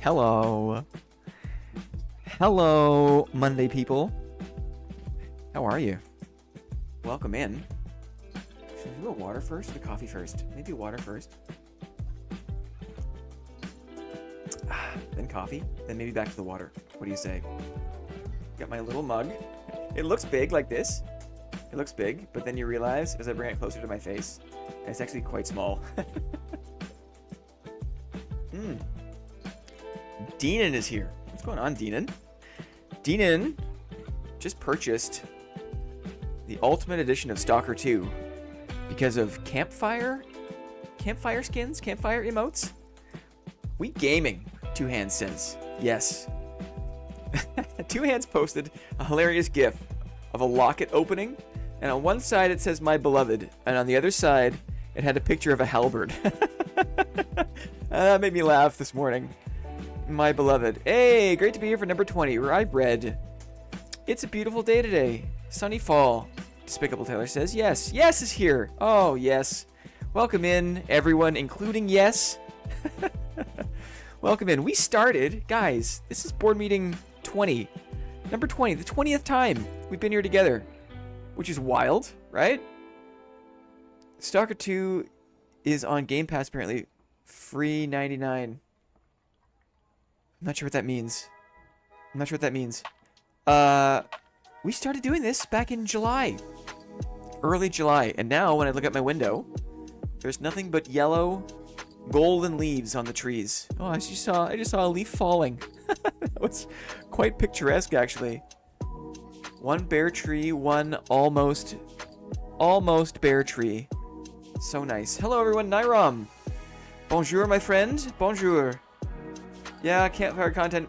Hello. Hello, Monday people. How are you? Welcome in. Should we do a water first or the coffee first? Maybe water first. Then coffee. Then maybe back to the water. What do you say? Got my little mug. It looks big like this. It looks big, but then you realize as I bring it closer to my face, it's actually quite small. Deenan is here. What's going on, Deenan? Deenan just purchased the Ultimate Edition of Stalker 2 because of campfire skins, campfire emotes. We gaming, Two Hands says. Yes. Two Hands posted a hilarious gif of a locket opening, and on one side it says "My Beloved," and on the other side it had a picture of a halberd. That made me laugh this morning. My beloved. Hey, great to be here for number 20. Rye bread. It's a beautiful day today. Sunny fall. Despicable Taylor says yes. Yes is here. Oh, yes. Welcome in, everyone, including yes. Welcome in. We started, guys, this is board meeting 20. Number 20, the 20th time we've been here together, which is wild, right? Stalker 2 is on Game Pass, apparently. Free 99. I'm not sure what that means. We started doing this back in July. Early July. And now when I look at my window, there's nothing but yellow, golden leaves on the trees. Oh, I just saw a leaf falling. That was quite picturesque, actually. One bare tree, one almost bare tree. So nice. Hello, everyone. Nairam. Bonjour, my friend. Bonjour. Yeah, campfire content,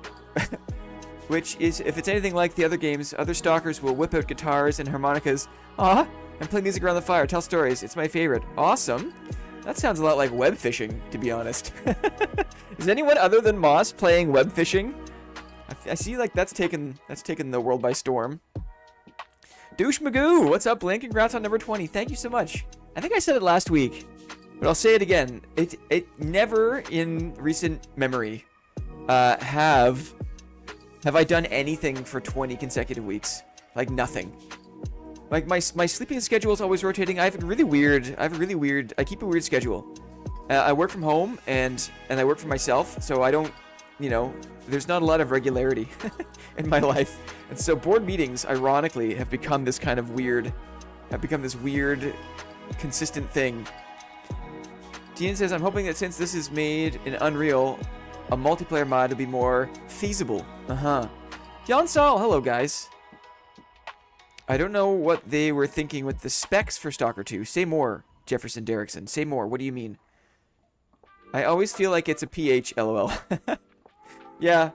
which is, if it's anything like the other games, other stalkers will whip out guitars and harmonicas, and play music around the fire, tell stories. It's my favorite. Awesome. That sounds a lot like web fishing, to be honest. Is anyone other than Moss playing web fishing? I see like that's taken the world by storm. Douche Magoo, what's up, Blink? Congrats on number 20. Thank you so much. I think I said it last week, but I'll say it again. It never in recent memory have I done anything for 20 consecutive weeks. Like nothing. Like my sleeping schedule is always rotating. I keep a weird schedule. I work from home and I work for myself, so I don't, there's not a lot of regularity in my life. And so board meetings, ironically, have become this weird, consistent thing. Dean says, I'm hoping that since this is made in Unreal, a multiplayer mod will be more feasible. Jan Sol, hello guys. I don't know what they were thinking with the specs for Stalker 2. Say more, Jefferson Derrickson. Say more. What do you mean? I always feel like it's a PH, lol. Yeah.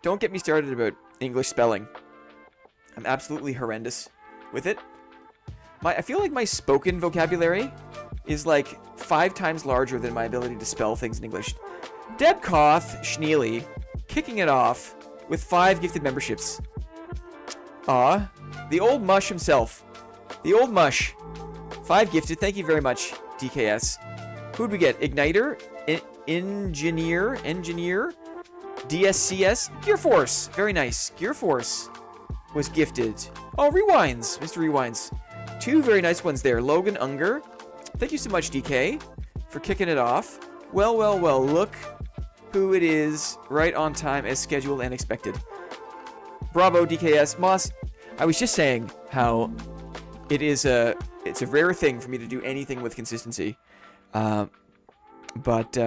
Don't get me started about English spelling. I'm absolutely horrendous with it. I feel like my spoken vocabulary is like 5 times larger than my ability to spell things in English. Debkoth Schneely kicking it off with 5 gifted memberships. The old mush himself. The old mush. 5 gifted. Thank you very much, DKS. Who'd we get? Igniter, Engineer, DSCS, Gear Force. Very nice. Gear Force was gifted. Oh, Rewinds. Mr. Rewinds. 2 very nice ones there. Logan Unger. Thank you so much, DK, for kicking it off. Well. Look who it is, right on time as scheduled and expected. Bravo, DKS. Moss, I was just saying how it's a rare thing for me to do anything with consistency. But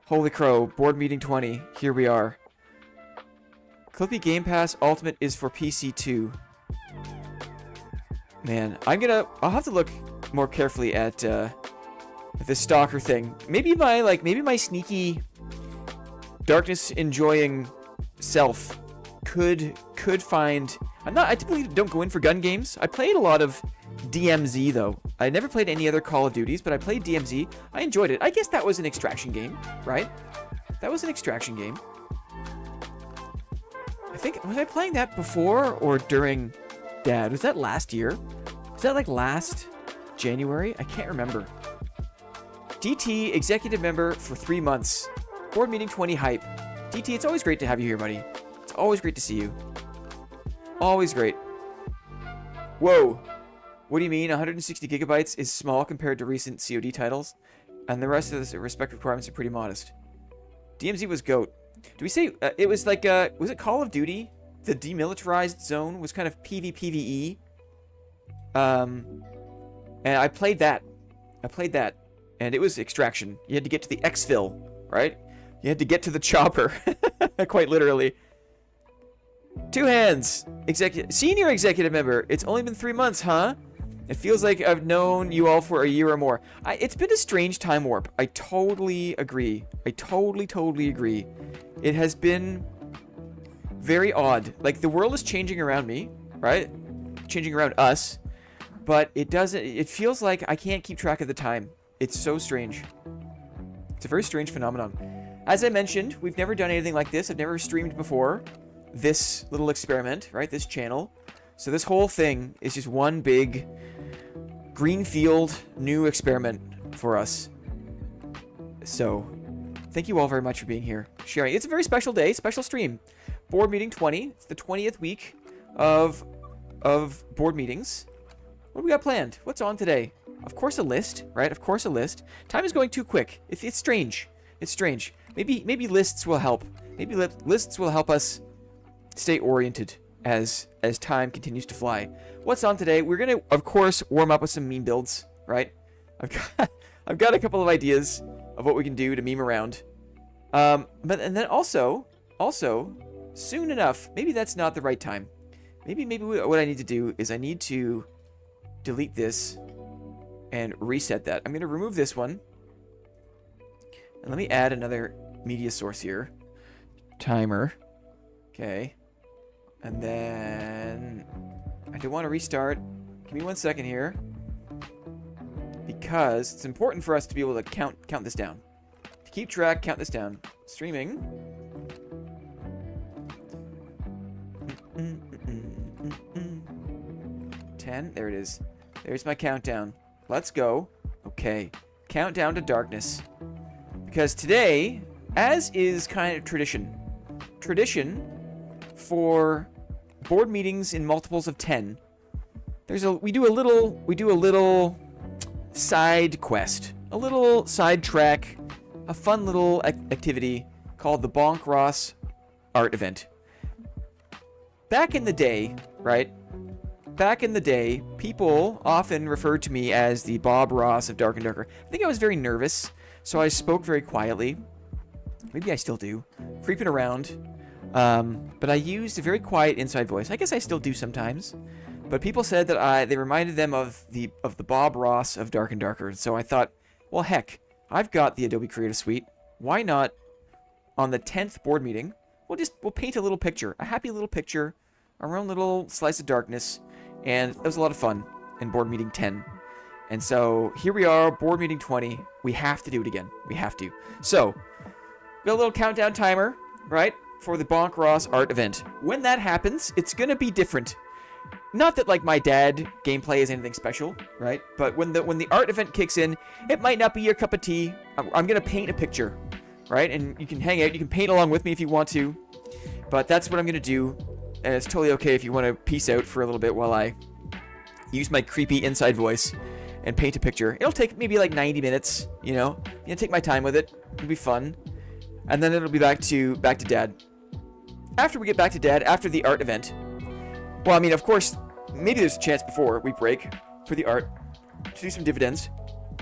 holy crow, board meeting 20, here we are. Clippy Game Pass Ultimate is for PC too. Man, I'll have to look more carefully at this stalker thing. Maybe my sneaky darkness enjoying self could find. I typically don't go in for gun games. I played a lot of DMZ though. I never played any other Call of Duties, but I played DMZ. I enjoyed it. I guess that was an extraction game, right? That was an extraction game. I think, was I playing that before or during Dad? Was that last year? Was that like last January? I can't remember. DT executive member for 3 months. Board meeting 20 hype. DT, it's always great to have you here, buddy. It's always great to see you. Always great. Whoa. What do you mean? 160 gigabytes is small compared to recent COD titles, and the rest of the respective requirements are pretty modest. DMZ was GOAT. Do we say it was like was it Call of Duty? The demilitarized zone was kind of PvPvE. And I played that. And it was extraction. You had to get to the exfil, right? You had to get to the chopper. Quite literally. Two hands. Senior executive member. It's only been 3 months, huh? It feels like I've known you all for a year or more. It's been a strange time warp. I totally agree. I totally agree. It has been very odd. Like, the world is changing around me, right? Changing around us. But it feels like I can't keep track of the time. It's so strange. It's a very strange phenomenon. As I mentioned, we've never done anything like this. I've never streamed before this little experiment, right? This channel. So this whole thing is just one big greenfield new experiment for us. So thank you all very much for being here, sharing. It's a very special day, special stream. Board meeting 20. It's the 20th week of board meetings. What do we got planned? What's on today? Of course a list, right? Of course a list. Time is going too quick. It's strange. It's strange. Maybe lists will help. Maybe lists will help us stay oriented as time continues to fly. What's on today? We're gonna, of course, warm up with some meme builds, right? I've got a couple of ideas of what we can do to meme around. And then also soon enough, maybe that's not the right time. Maybe what I need to do is I need to delete this and reset that. I'm gonna remove this one. And let me add another media source here. Timer. Okay. And then I do want to restart. Give me 1 second here. Because it's important for us to be able to count this down. To keep track, count this down. Streaming. 10. There it is. There's my countdown. Let's go. Okay. Countdown to darkness. Because today, as is kind of tradition for board meetings in multiples of 10, we do a little side quest, a little side track, a fun little activity called the Bonk Ross art event. Back in the day, right? Back in the day, people often referred to me as the Bob Ross of Dark and Darker. I think I was very nervous, so I spoke very quietly. Maybe I still do. Creeping around. But I used a very quiet inside voice. I guess I still do sometimes. But people said that they reminded them of the Bob Ross of Dark and Darker. So I thought, well, heck, I've got the Adobe Creative Suite. Why not, on the 10th board meeting, we'll paint a little picture, a happy little picture, our own little slice of darkness. And it was a lot of fun in board meeting 10. And so here we are, board meeting 20. We have to do it again. We have to. So, got a little countdown timer, right, for the Bonk Ross art event. When that happens, it's going to be different. Not that, like, my dad gameplay is anything special, right? But when the art event kicks in, it might not be your cup of tea. I'm going to paint a picture, right? And you can hang out. You can paint along with me if you want to. But that's what I'm going to do. And it's totally okay if you want to peace out for a little bit while I use my creepy inside voice and paint a picture. It'll take maybe like 90 minutes, you know? Take my time with it. It'll be fun. And then it'll be back to Dad. After we get back to Dad, after the art event, well, I mean, of course, maybe there's a chance before we break for the art to do some dividends.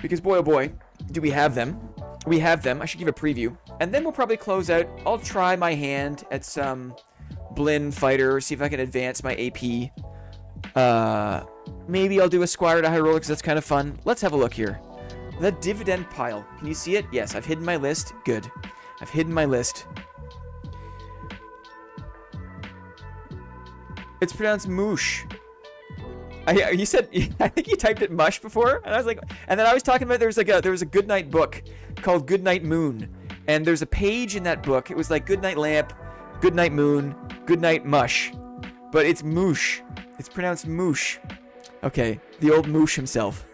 Because boy, oh boy, do we have them. We have them. I should give a preview. And then we'll probably close out. I'll try my hand at some Blinn fighter, see if I can advance my AP. Maybe I'll do a Squire to High Roller because that's kind of fun. Let's have a look here. The dividend pile. Can you see it? Yes, I've hidden my list. Good. I've hidden my list. It's pronounced moosh. You said, I think you typed it mush before, and I was like, and then I was talking about there was a Goodnight book called Goodnight Moon, and there's a page in that book. It was like Goodnight Lamp, Goodnight Moon, Goodnight Mush, but it's moosh. It's pronounced moosh. Okay, the old moosh himself.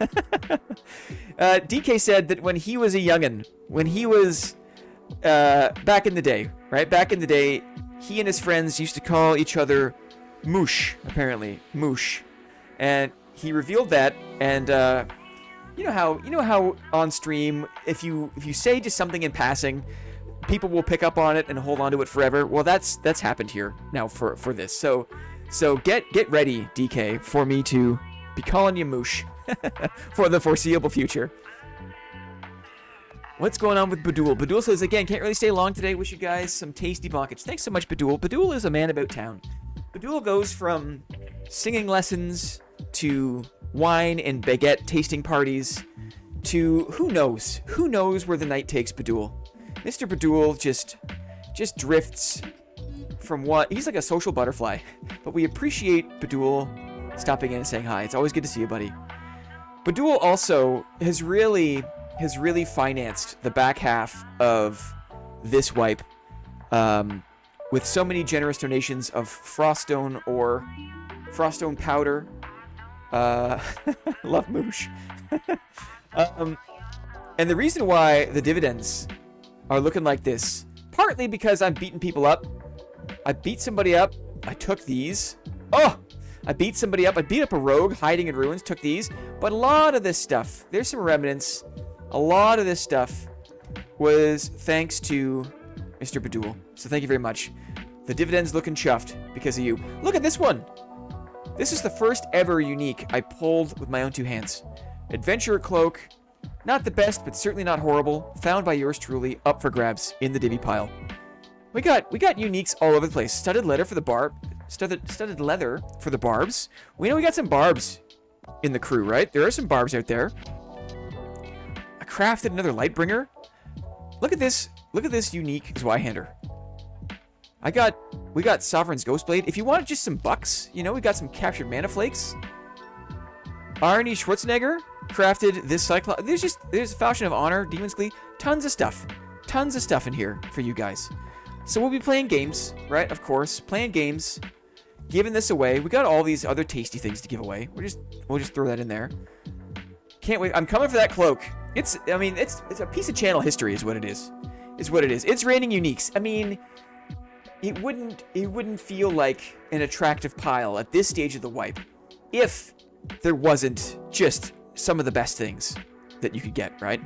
DK said that when he was a youngin', when he was back in the day, right? Back in the day, he and his friends used to call each other moosh, apparently. Moosh. And he revealed that, and you know how on stream, if you say just something in passing, people will pick up on it and hold on to it forever. Well, that's happened here now for this. So get ready, DK, for me to be calling you moosh for the foreseeable future. What's going on with Badul? Badul says, again, can't really stay long today. Wish you guys some tasty bonkage. Thanks so much, Badul. Badul is a man about town. Badul goes from singing lessons to wine and baguette tasting parties to who knows where the night takes Badul. Mr. Badul just drifts from what he's like a social butterfly, but we appreciate Badul stopping in and saying hi. It's always good to see you, buddy. Badul also has really financed the back half of this wipe with so many generous donations of Froststone or Froststone powder. Love moosh. And the reason why the dividends are looking like this, partly because I'm beating people up. I beat somebody up. I took these. Oh! I beat somebody up. I beat up a rogue hiding in ruins. Took these. But a lot of this stuff, there's some remnants. A lot of this stuff was thanks to Mr. Badul. So thank you very much. The dividend's looking chuffed because of you. Look at this one. This is the first ever unique I pulled with my own two hands. Adventurer Cloak. Not the best, but certainly not horrible. Found by yours truly, up for grabs in the divvy pile. We got uniques all over the place. Studded leather for the studded leather for the barbs. We know we got some barbs in the crew, right? There are some barbs out there. I crafted another Lightbringer. Look at this. Look at this unique Zweihander. We got Sovereign's Ghostblade. If you want just some bucks, you know, we got some captured mana flakes. Arnie Schwarzenegger crafted this Cyclops. There's a Falchion of Honor, Demon's Glee. Tons of stuff in here for you guys. So we'll be playing games, right? Of course, playing games, giving this away. We got all these other tasty things to give away. We'll just throw that in there. Can't wait. I'm coming for that cloak. It's a piece of channel history, is what it is. It's raining uniques. I mean, it wouldn't feel like an attractive pile at this stage of the wipe if there wasn't just some of the best things that you could get, right?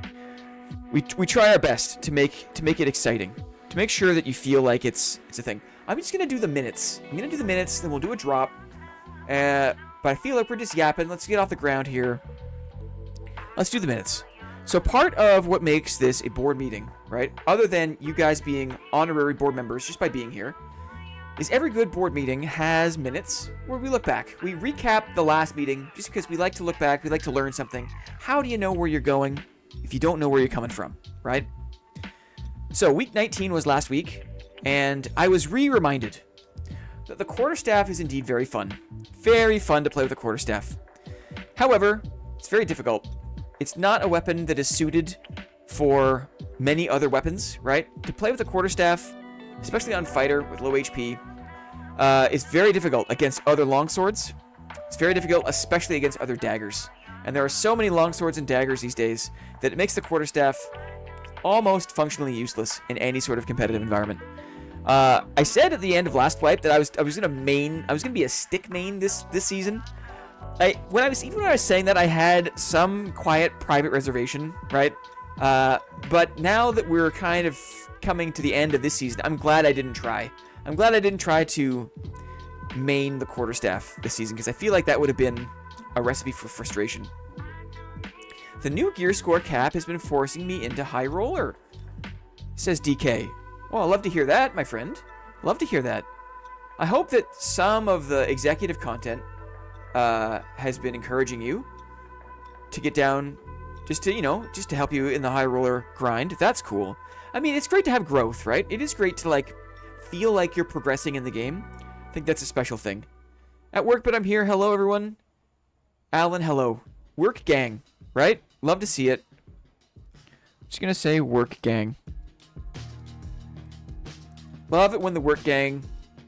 We try our best to make it exciting, to make sure that you feel like it's a thing. I'm just gonna do the minutes. I'm gonna do the minutes, then we'll do a drop. But I feel like we're just yapping. Let's get off the ground here. Let's do the minutes. So part of what makes this a board meeting, right, other than you guys being honorary board members just by being here, is every good board meeting has minutes where we look back. We recap the last meeting just because we like to look back. We like to learn something. How do you know where you're going if you don't know where you're coming from, right? So week 19 was last week, and I was reminded that the quarterstaff is indeed very fun. Very fun to play with a quarterstaff. However, it's very difficult. It's not a weapon that is suited for many other weapons, right? To play with a quarterstaff, especially on fighter with low HP, is very difficult against other longswords. It's very difficult, especially against other daggers. And there are so many longswords and daggers these days that it makes the quarterstaff almost functionally useless in any sort of competitive environment. I said at the end of last wipe that I was gonna be a stick main this season. When I was saying that, I had some quiet private reservation, right? But now that we're kind of coming to the end of this season, I'm glad I didn't try. I'm glad I didn't try to main the quarterstaff this season, because I feel like that would have been a recipe for frustration. The new gear score cap has been forcing me into high roller, says DK. Well, I'd love to hear that, my friend. Love to hear that. I hope that some of the executive content has been encouraging you to get down, just to help you in the high roller grind. That's cool. I mean, it's great to have growth, right? It is great to feel like you're progressing in the game. I think that's a special thing. At work, but I'm here. Hello, everyone. Alan, hello. Work gang, right? Love to see it. I'm just gonna say work gang. Love it when the work gang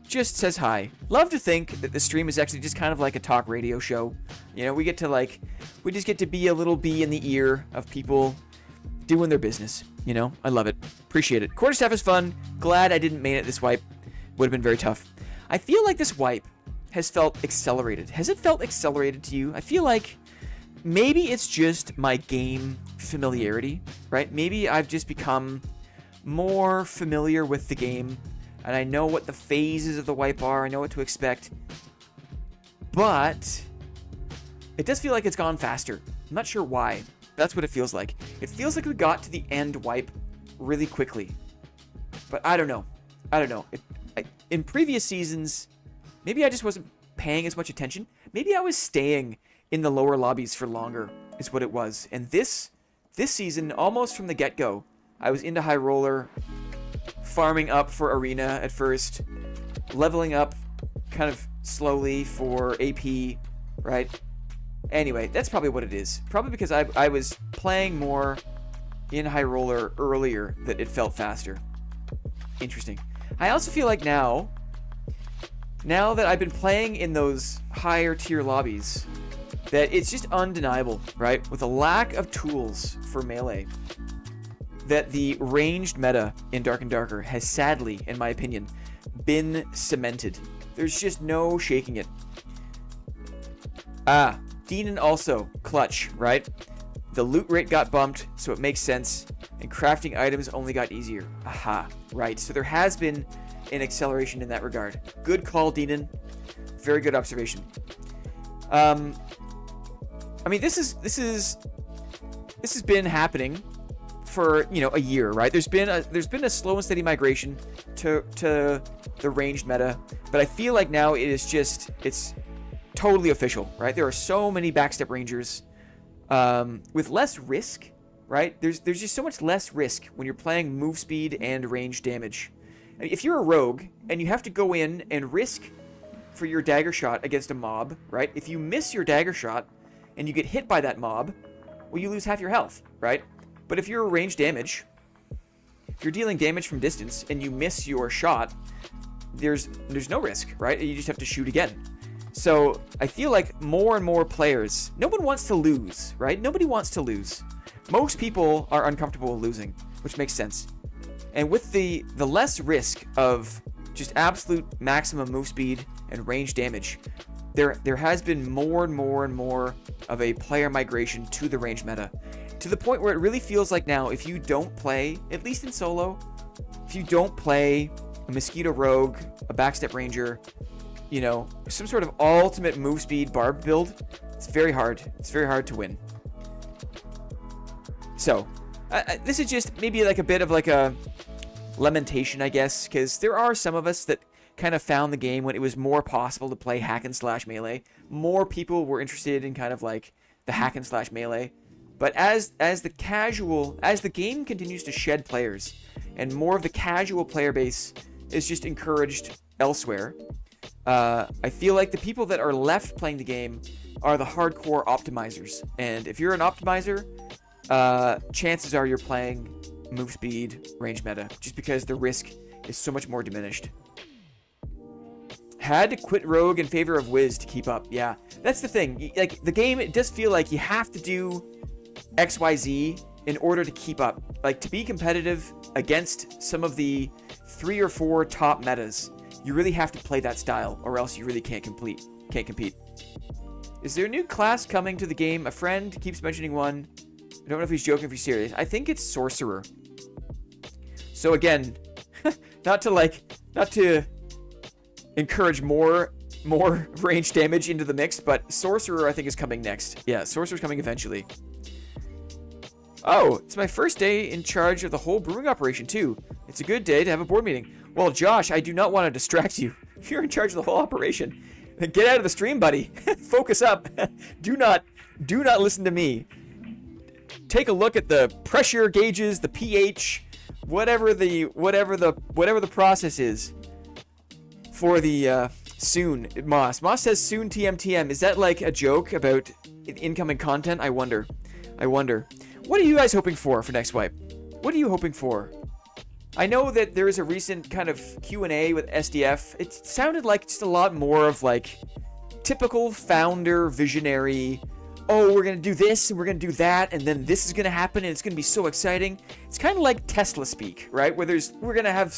just says hi. Love to think that the stream is actually just kind of like a talk radio show. You know, we just get to be a little bee in the ear of people doing their business. You know, I love it. Appreciate it. Quarterstaff is fun. Glad I didn't main it this wipe. Would have been very tough. I feel like this wipe has felt accelerated. Has it felt accelerated to you? I feel like maybe it's just my game familiarity, right? Maybe I've just become more familiar with the game, and I know what the phases of the wipe are. I know what to expect. But it does feel like it's gone faster. I'm not sure why. That's what it feels like. It feels like we got to the end wipe really quickly. But I don't know. In previous seasons, maybe I just wasn't paying as much attention. Maybe I was staying in the lower lobbies for longer is what it was. And this season, almost from the get-go, I was into high roller, farming up for arena at first, leveling up kind of slowly for AP, right? Anyway, that's probably what it is. Probably because I was playing more in high roller earlier that it felt faster. Interesting. I also feel like now that I've been playing in those higher tier lobbies, that it's just undeniable, right? With a lack of tools for melee, that the ranged meta in Dark and Darker has sadly, in my opinion, been cemented. There's just no shaking it. Deanon also, clutch, right? The loot rate got bumped, so it makes sense, and crafting items only got easier. Aha, right. So there has been an acceleration in that regard. Good call, Deanon. Very good observation. I mean, this has been happening for, you know, a year, right? There's been a slow and steady migration to the ranged meta, but I feel like now it's totally official, right? There are so many backstep rangers with less risk, right? There's just so much less risk when you're playing move speed and range damage. I mean, if you're a rogue and you have to go in and risk for your dagger shot against a mob, right? If you miss your dagger shot and you get hit by that mob, well, you lose half your health, right? But if you're a range damage, if you're dealing damage from distance and you miss your shot, there's no risk, right? You just have to shoot again. So I feel like more and more players, no one wants to lose, right? Nobody wants to lose. Most people are uncomfortable with losing, which makes sense. And with the less risk of just absolute maximum move speed and range damage, there has been more and more of a player migration to the range meta, to the point where it really feels like now, if you don't play, at least in solo, if you don't play a Mosquito Rogue, a Backstep Ranger, you know, some sort of ultimate move speed barb build, it's very hard. It's very hard to win. So, this is just maybe like a bit of like a lamentation, I guess, because there are some of us that kind of found the game when it was more possible to play hack and slash melee. More people were interested in kind of like the hack and slash melee. But as the game continues to shed players and more of the casual player base is just encouraged elsewhere, I feel like the people that are left playing the game are the hardcore optimizers. And if you're an optimizer, chances are you're playing move speed, range meta, just because the risk is so much more diminished. Had to quit Rogue in favor of Wiz to keep up. Yeah, that's the thing. Like, the game, it does feel like you have to do XYZ in order to keep up. Like, to be competitive against some of the 3 or 4 top metas, you really have to play that style, or else you really can't compete. Is there a new class coming to the game? A friend keeps mentioning one. I don't know if he's joking, if he's serious. I think it's Sorcerer. So again, not to encourage more range damage into the mix, but Sorcerer I think is coming next. Yeah, Sorcerer's coming eventually. Oh, it's my first day in charge of the whole brewing operation too. It's a good day to have a board meeting. Well, Josh, I do not want to distract you. You're in charge of the whole operation. Get out of the stream, buddy. Focus up. Do not listen to me. Take a look at the pressure gauges, the pH, whatever the process is for the soon. Moss says soon TM. Is that like a joke about incoming content? I wonder. What are you guys hoping for next wipe? What are you hoping for? I know that there is a recent kind of Q&A with SDF. It sounded like just a lot more of like typical founder, visionary, oh, we're going to do this and we're going to do that, and then this is going to happen and it's going to be so exciting. It's kind of like Tesla speak, right? Where we're going to have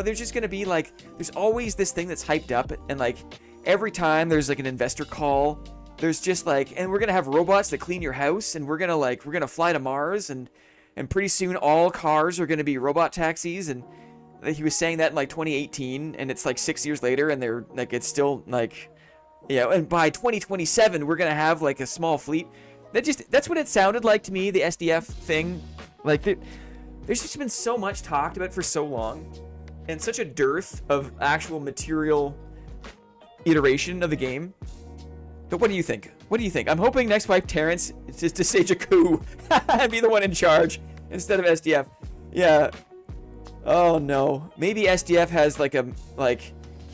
there's just going to be like, there's always this thing that's hyped up, and like every time there's like an investor call, there's just like, and we're going to have robots that clean your house, and we're going to fly to Mars, and pretty soon all cars are going to be robot taxis. And he was saying that in like 2018, and it's like 6 years later, and they're like, it's still like, and by 2027 we're gonna have like a small fleet. That's what it sounded like to me, the SDF thing. Like there's just been so much talked about for so long, and such a dearth of actual material iteration of the game. But what do you think? I'm hoping next wipe Terrence is just to stage a coup and be the one in charge instead of SDF. Yeah. Oh no. Maybe SDF has like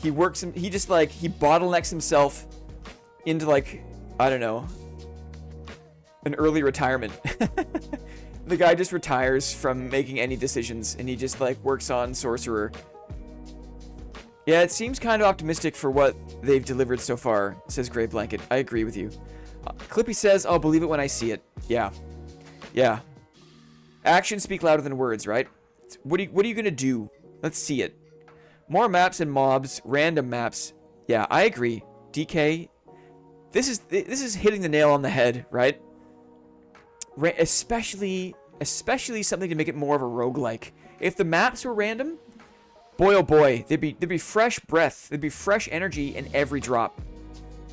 he bottlenecks himself into like, I don't know, an early retirement. The guy just retires from making any decisions, and he just like works on Sorcerer. Yeah, it seems kind of optimistic for what they've delivered so far, says Grey Blanket. I agree with you. Clippy says, I'll believe it when I see it. Yeah. Yeah. Actions speak louder than words, right? What are you gonna do? Let's see it. More maps and mobs, random maps. Yeah, I agree. DK, this is hitting the nail on the head, right? Especially something to make it more of a roguelike. If the maps were random, boy oh boy, there'd be fresh breath, there'd be fresh energy in every drop.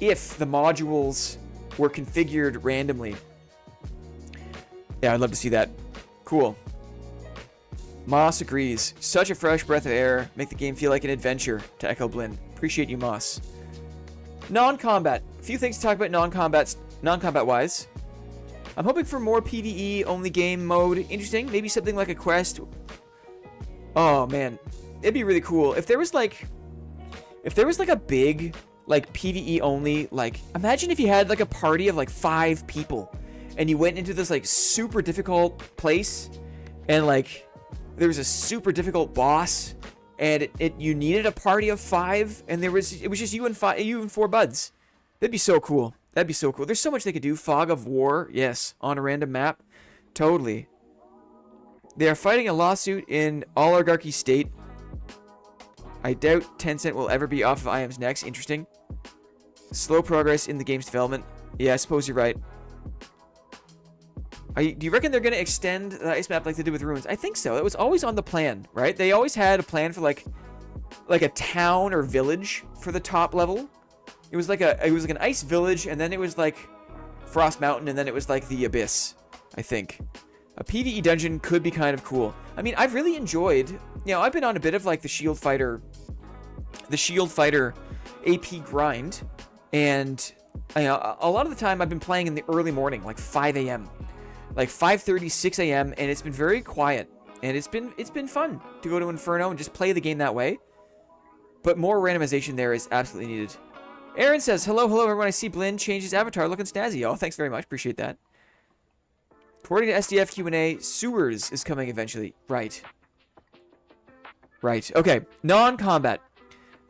If the modules were configured randomly. Yeah, I'd love to see that. Cool. Moss agrees. Such a fresh breath of air. Make the game feel like an adventure, to echo Blinn. Appreciate you, Moss. Non-combat. A few things to talk about non-combat wise. I'm hoping for more PvE only game mode. Interesting. Maybe something like a quest. Oh man, it'd be really cool if there was like a big like PvE only, like imagine if you had like a party of like 5 people and you went into this like super difficult place, and like there was a super difficult boss, and you needed a party of 5, and it was just you and 4 buds. That'd be so cool. That'd be so cool. There's so much they could do. Fog of War, yes, on a random map. Totally. They are fighting a lawsuit in Oligarchy State. I doubt Tencent will ever be off of IM's necks. Interesting. Slow progress in the game's development. Yeah, I suppose you're right. Do you reckon they're going to extend the ice map like they did with Ruins? I think so. It was always on the plan, right? They always had a plan for like a town or village for the top level. It was like an ice village, and then it was like Frost Mountain, and then it was like the Abyss, I think. A PvE dungeon could be kind of cool. I mean, I've really enjoyed, I've been on a bit of like the Shield Fighter AP grind, and a lot of the time I've been playing in the early morning, like 5 a.m. Like 5:30, 6 a.m., and it's been very quiet, and it's been fun to go to Inferno and just play the game that way. But more randomization there is absolutely needed. Aaron says, hello everyone, I see Blinn changed his avatar looking snazzy. Oh, thanks very much, appreciate that. According to SDF Q&A, Sewers is coming eventually. Right. Okay, non-combat.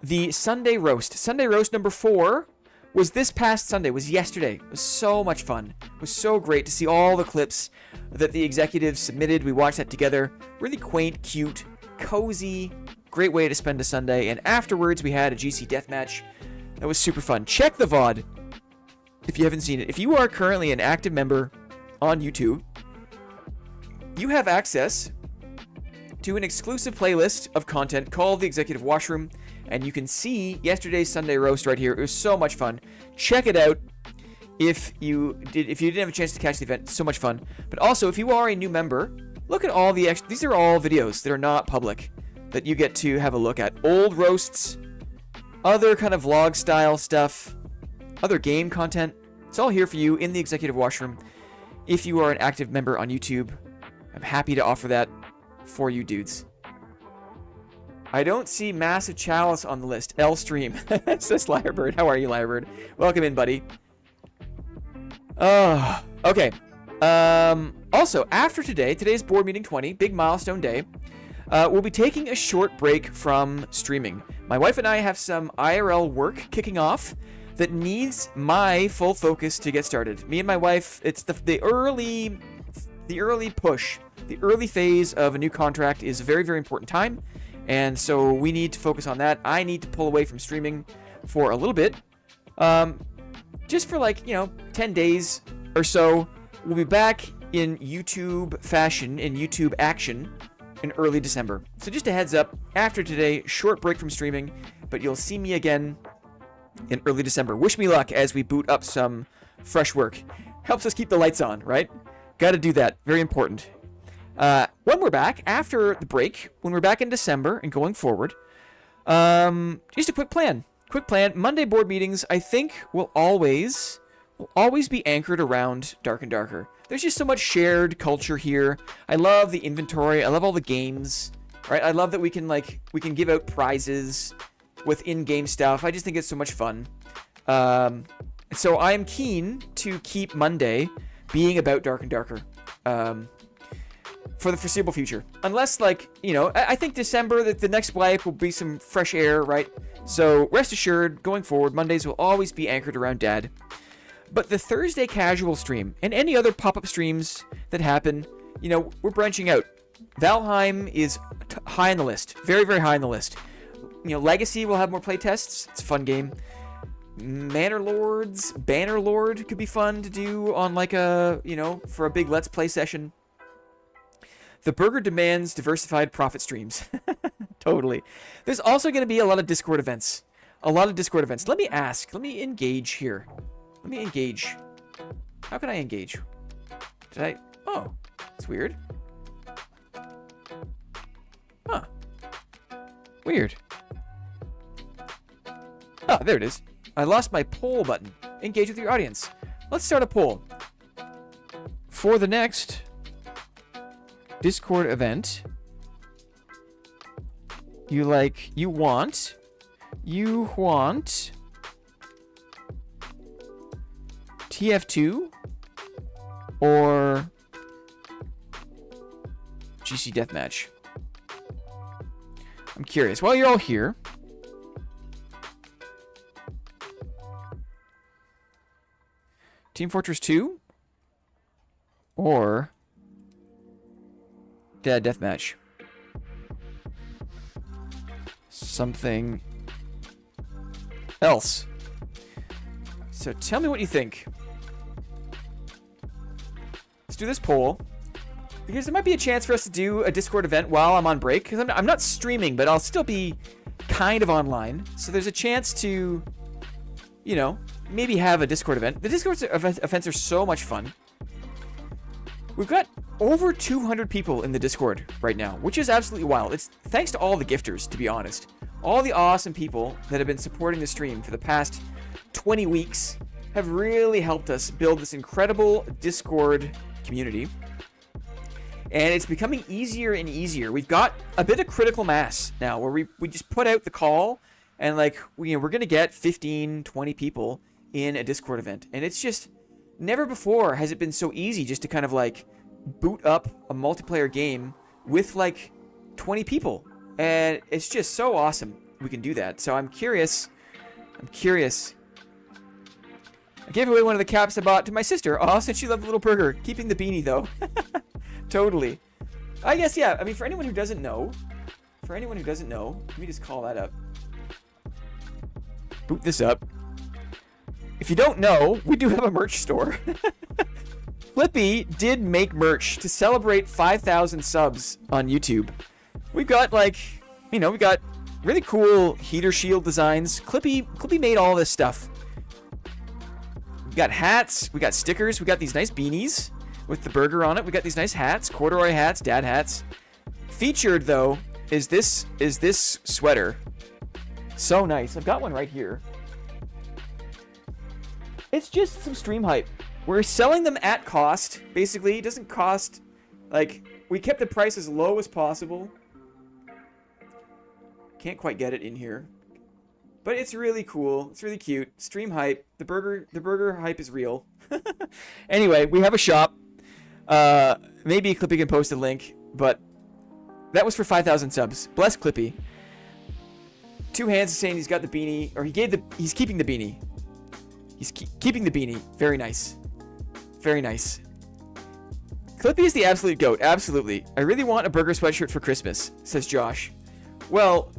The Sunday Roast. Sunday Roast number 4 was this past Sunday, was yesterday. It was so much fun. It was so great to see all the clips that the executives submitted. We watched that together. Really quaint, cute, cozy, great way to spend a Sunday. And afterwards, we had a GC deathmatch. That was super fun. Check the VOD if you haven't seen it. If you are currently an active member on YouTube, you have access to an exclusive playlist of content called the Executive Washroom, and you can see yesterday's Sunday Roast right here. It was so much fun. Check it out if you didn't have a chance to catch the event. So much fun. But also, if you are a new member, look at all the these are all videos that are not public that you get to have a look at. Old roasts, other kind of vlog style stuff, other game content. It's all here for you in the Executive Washroom. If you are an active member on YouTube, I'm happy to offer that for you dudes. I don't see Massive Chalice on the list. L stream. Says Lyrebird. How are you, Lyrebird? Welcome in, buddy. Okay. Also, after today's board meeting 20, big milestone day, we'll be taking a short break from streaming. My wife and I have some IRL work kicking off that needs my full focus to get started. Me and my wife, it's the early push, the early phase of a new contract is a very, very important time. And so we need to focus on that. I need to pull away from streaming for a little bit. Just for 10 days or so. We'll be back in YouTube fashion, in YouTube action in early December. So just a heads up, after today, short break from streaming, but you'll see me again in early December. Wish me luck as we boot up some fresh work. Helps us keep the lights on, right? Got to do that. Very important. When we're back, after the break, when we're back in December and going forward, just a quick plan. Monday board meetings, I think, will always be anchored around Dark and Darker. There's just so much shared culture here. I love the inventory. I love all the games, right? I love that we can give out prizes with in-game stuff. I just think it's so much fun. So I am keen to keep Monday being about Dark and Darker for the foreseeable future. Unless, I think December, the next wipe will be some fresh air, right? So rest assured, going forward, Mondays will always be anchored around Dad. But the Thursday casual stream and any other pop-up streams that happen, we're branching out. Valheim is high on the list. Very, very high on the list. Legacy will have more playtests. It's a fun game. Bannerlord could be fun to do on for a big Let's Play session. The burger demands diversified profit streams. Totally. There's also going to be a lot of Discord events. Let me engage here. How can I engage? Oh, it's weird. Huh. Weird. Oh, there it is. I lost my poll button. Engage with your audience. Let's start a poll. For the next Discord event, you want TF2 or GC Deathmatch? I'm curious. While you're all here, Team Fortress 2 or Dad Deathmatch? Something else. So tell me what you think. Let's do this poll, because there might be a chance for us to do a Discord event while I'm on break, because I'm not streaming, but I'll still be kind of online. So there's a chance to, maybe have a Discord event. The Discord events are so much fun. We've got over 200 people in the Discord right now, which is absolutely wild. It's thanks to all the gifters, to be honest. All the awesome people that have been supporting the stream for the past 20 weeks have really helped us build this incredible Discord community. And it's becoming easier and easier. We've got a bit of critical mass now where we just put out the call and we're going to get 15, 20 people in a Discord event. And it's just never before has it been so easy just to kind of boot up a multiplayer game with 20 people. And it's just so awesome we can do that. So I'm curious. I gave away one of the caps I bought to my sister. Oh, since she loved the little burger. Keeping the beanie, though. Totally. I guess, yeah. I mean, for anyone who doesn't know, let me just call that up. Boot this up. If you don't know, we do have a merch store. Flippy did make merch to celebrate 5,000 subs on YouTube. We've got we got really cool heater shield designs. Clippy made all this stuff. We got hats, we got stickers, we got these nice beanies with the burger on it. We got these nice hats, corduroy hats, dad hats. Featured though is this sweater. So nice. I've got one right here. It's just some stream hype. We're selling them at cost. Basically, it doesn't cost we kept the price as low as possible. Can't quite get it in here. But it's really cool. It's really cute. Stream hype. The burger hype is real. Anyway, we have a shop. Maybe Clippy can post a link, but that was for 5,000 subs. Bless Clippy. Two hands saying he's got the beanie, or he's keeping the beanie. He's keeping the beanie. Very nice. Very nice. Clippy is the absolute goat. Absolutely. I really want a burger sweatshirt for Christmas, says Josh. Well,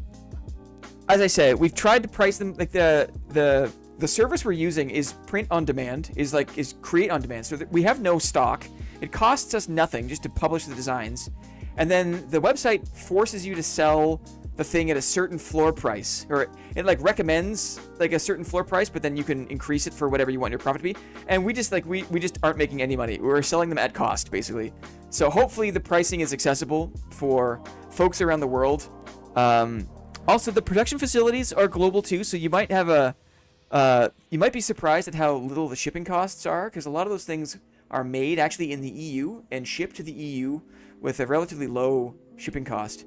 as I said, we've tried to price them like the service we're using is print on demand, is create on demand. So that we have no stock. It costs us nothing just to publish the designs. And then the website forces you to sell the thing at a certain floor price, or it like recommends like a certain floor price, but then you can increase it for whatever you want your profit to be. And we just like we just aren't making any money. We're selling them at cost basically. So hopefully the pricing is accessible for folks around the world. Also, the production facilities are global too, so you might have you might be surprised at how little the shipping costs are, because a lot of those things are made actually in the EU and shipped to the EU with a relatively low shipping cost.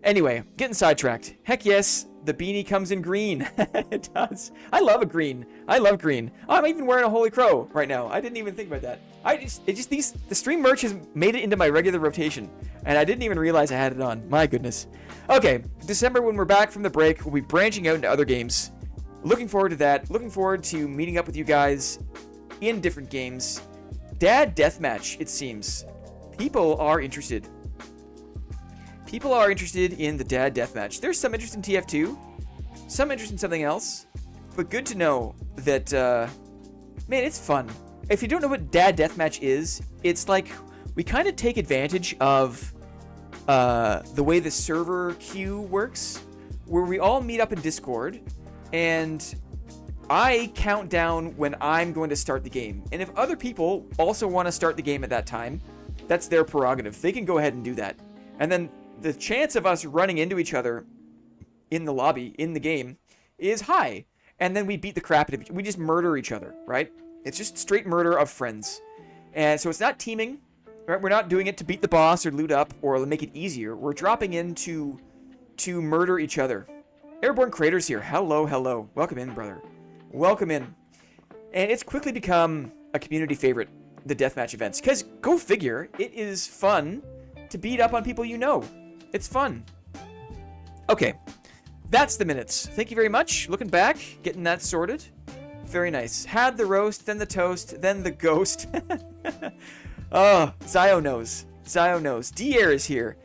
Anyway, getting sidetracked. Heck yes, the beanie comes in green. It does. I love a green. I love green. Oh, I'm even wearing a Holy Crow right now. I didn't even think about that. The stream merch has made it into my regular rotation, and I didn't even realize I had it on. My goodness. Okay, December, when we're back from the break, we'll be branching out into other games. Looking forward to that. Looking forward to meeting up with you guys in different games. Dad Deathmatch, it seems. People are interested. People are interested in the Dad Deathmatch. There's some interest in TF2, some interest in something else, but good to know that, man, it's fun. If you don't know what Dad Deathmatch is, it's like we kind of take advantage of the way the server queue works, where we all meet up in Discord, and I count down when I'm going to start the game. And if other people also want to start the game at that time, that's their prerogative. They can go ahead and do that. And then the chance of us running into each other in the lobby, in the game, is high. And then we beat the crap out of each other. We just murder each other, right? It's just straight murder of friends. And so it's not teaming, right? We're not doing it to beat the boss or loot up or make it easier. We're dropping in to murder each other. Airborne Craters here. Hello, hello. Welcome in, brother. Welcome in. And it's quickly become a community favorite, the deathmatch events. Because, go figure, it is fun to beat up on people you know. It's fun. Okay, that's the minutes. Thank you very much. Looking back, getting that sorted. Very nice. Had the roast, then the toast, then the ghost. Oh, Zio knows. Zio knows. D-Air is here.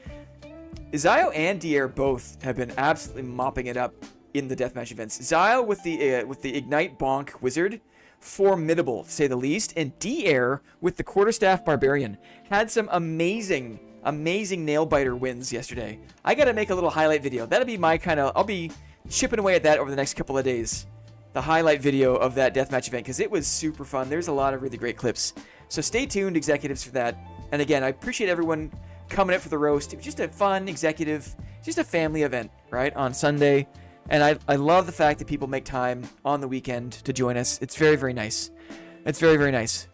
Zio and D-Air both have been absolutely mopping it up in the deathmatch events. Zio with the Ignite Bonk Wizard, formidable to say the least, and D-Air with the Quarterstaff Barbarian had some amazing nail biter wins yesterday. I gotta make a little highlight video. That'll be my kind of, I'll be chipping away at that over the next couple of days. The highlight video of that deathmatch event, because it was super fun. There's a lot of really great clips. So stay tuned, executives, for that. And again, I appreciate everyone coming up for the roast. It was just a fun executive, just a family event, right, on Sunday. And I love the fact that people make time on the weekend to join us. It's very, very nice. It's very, very nice.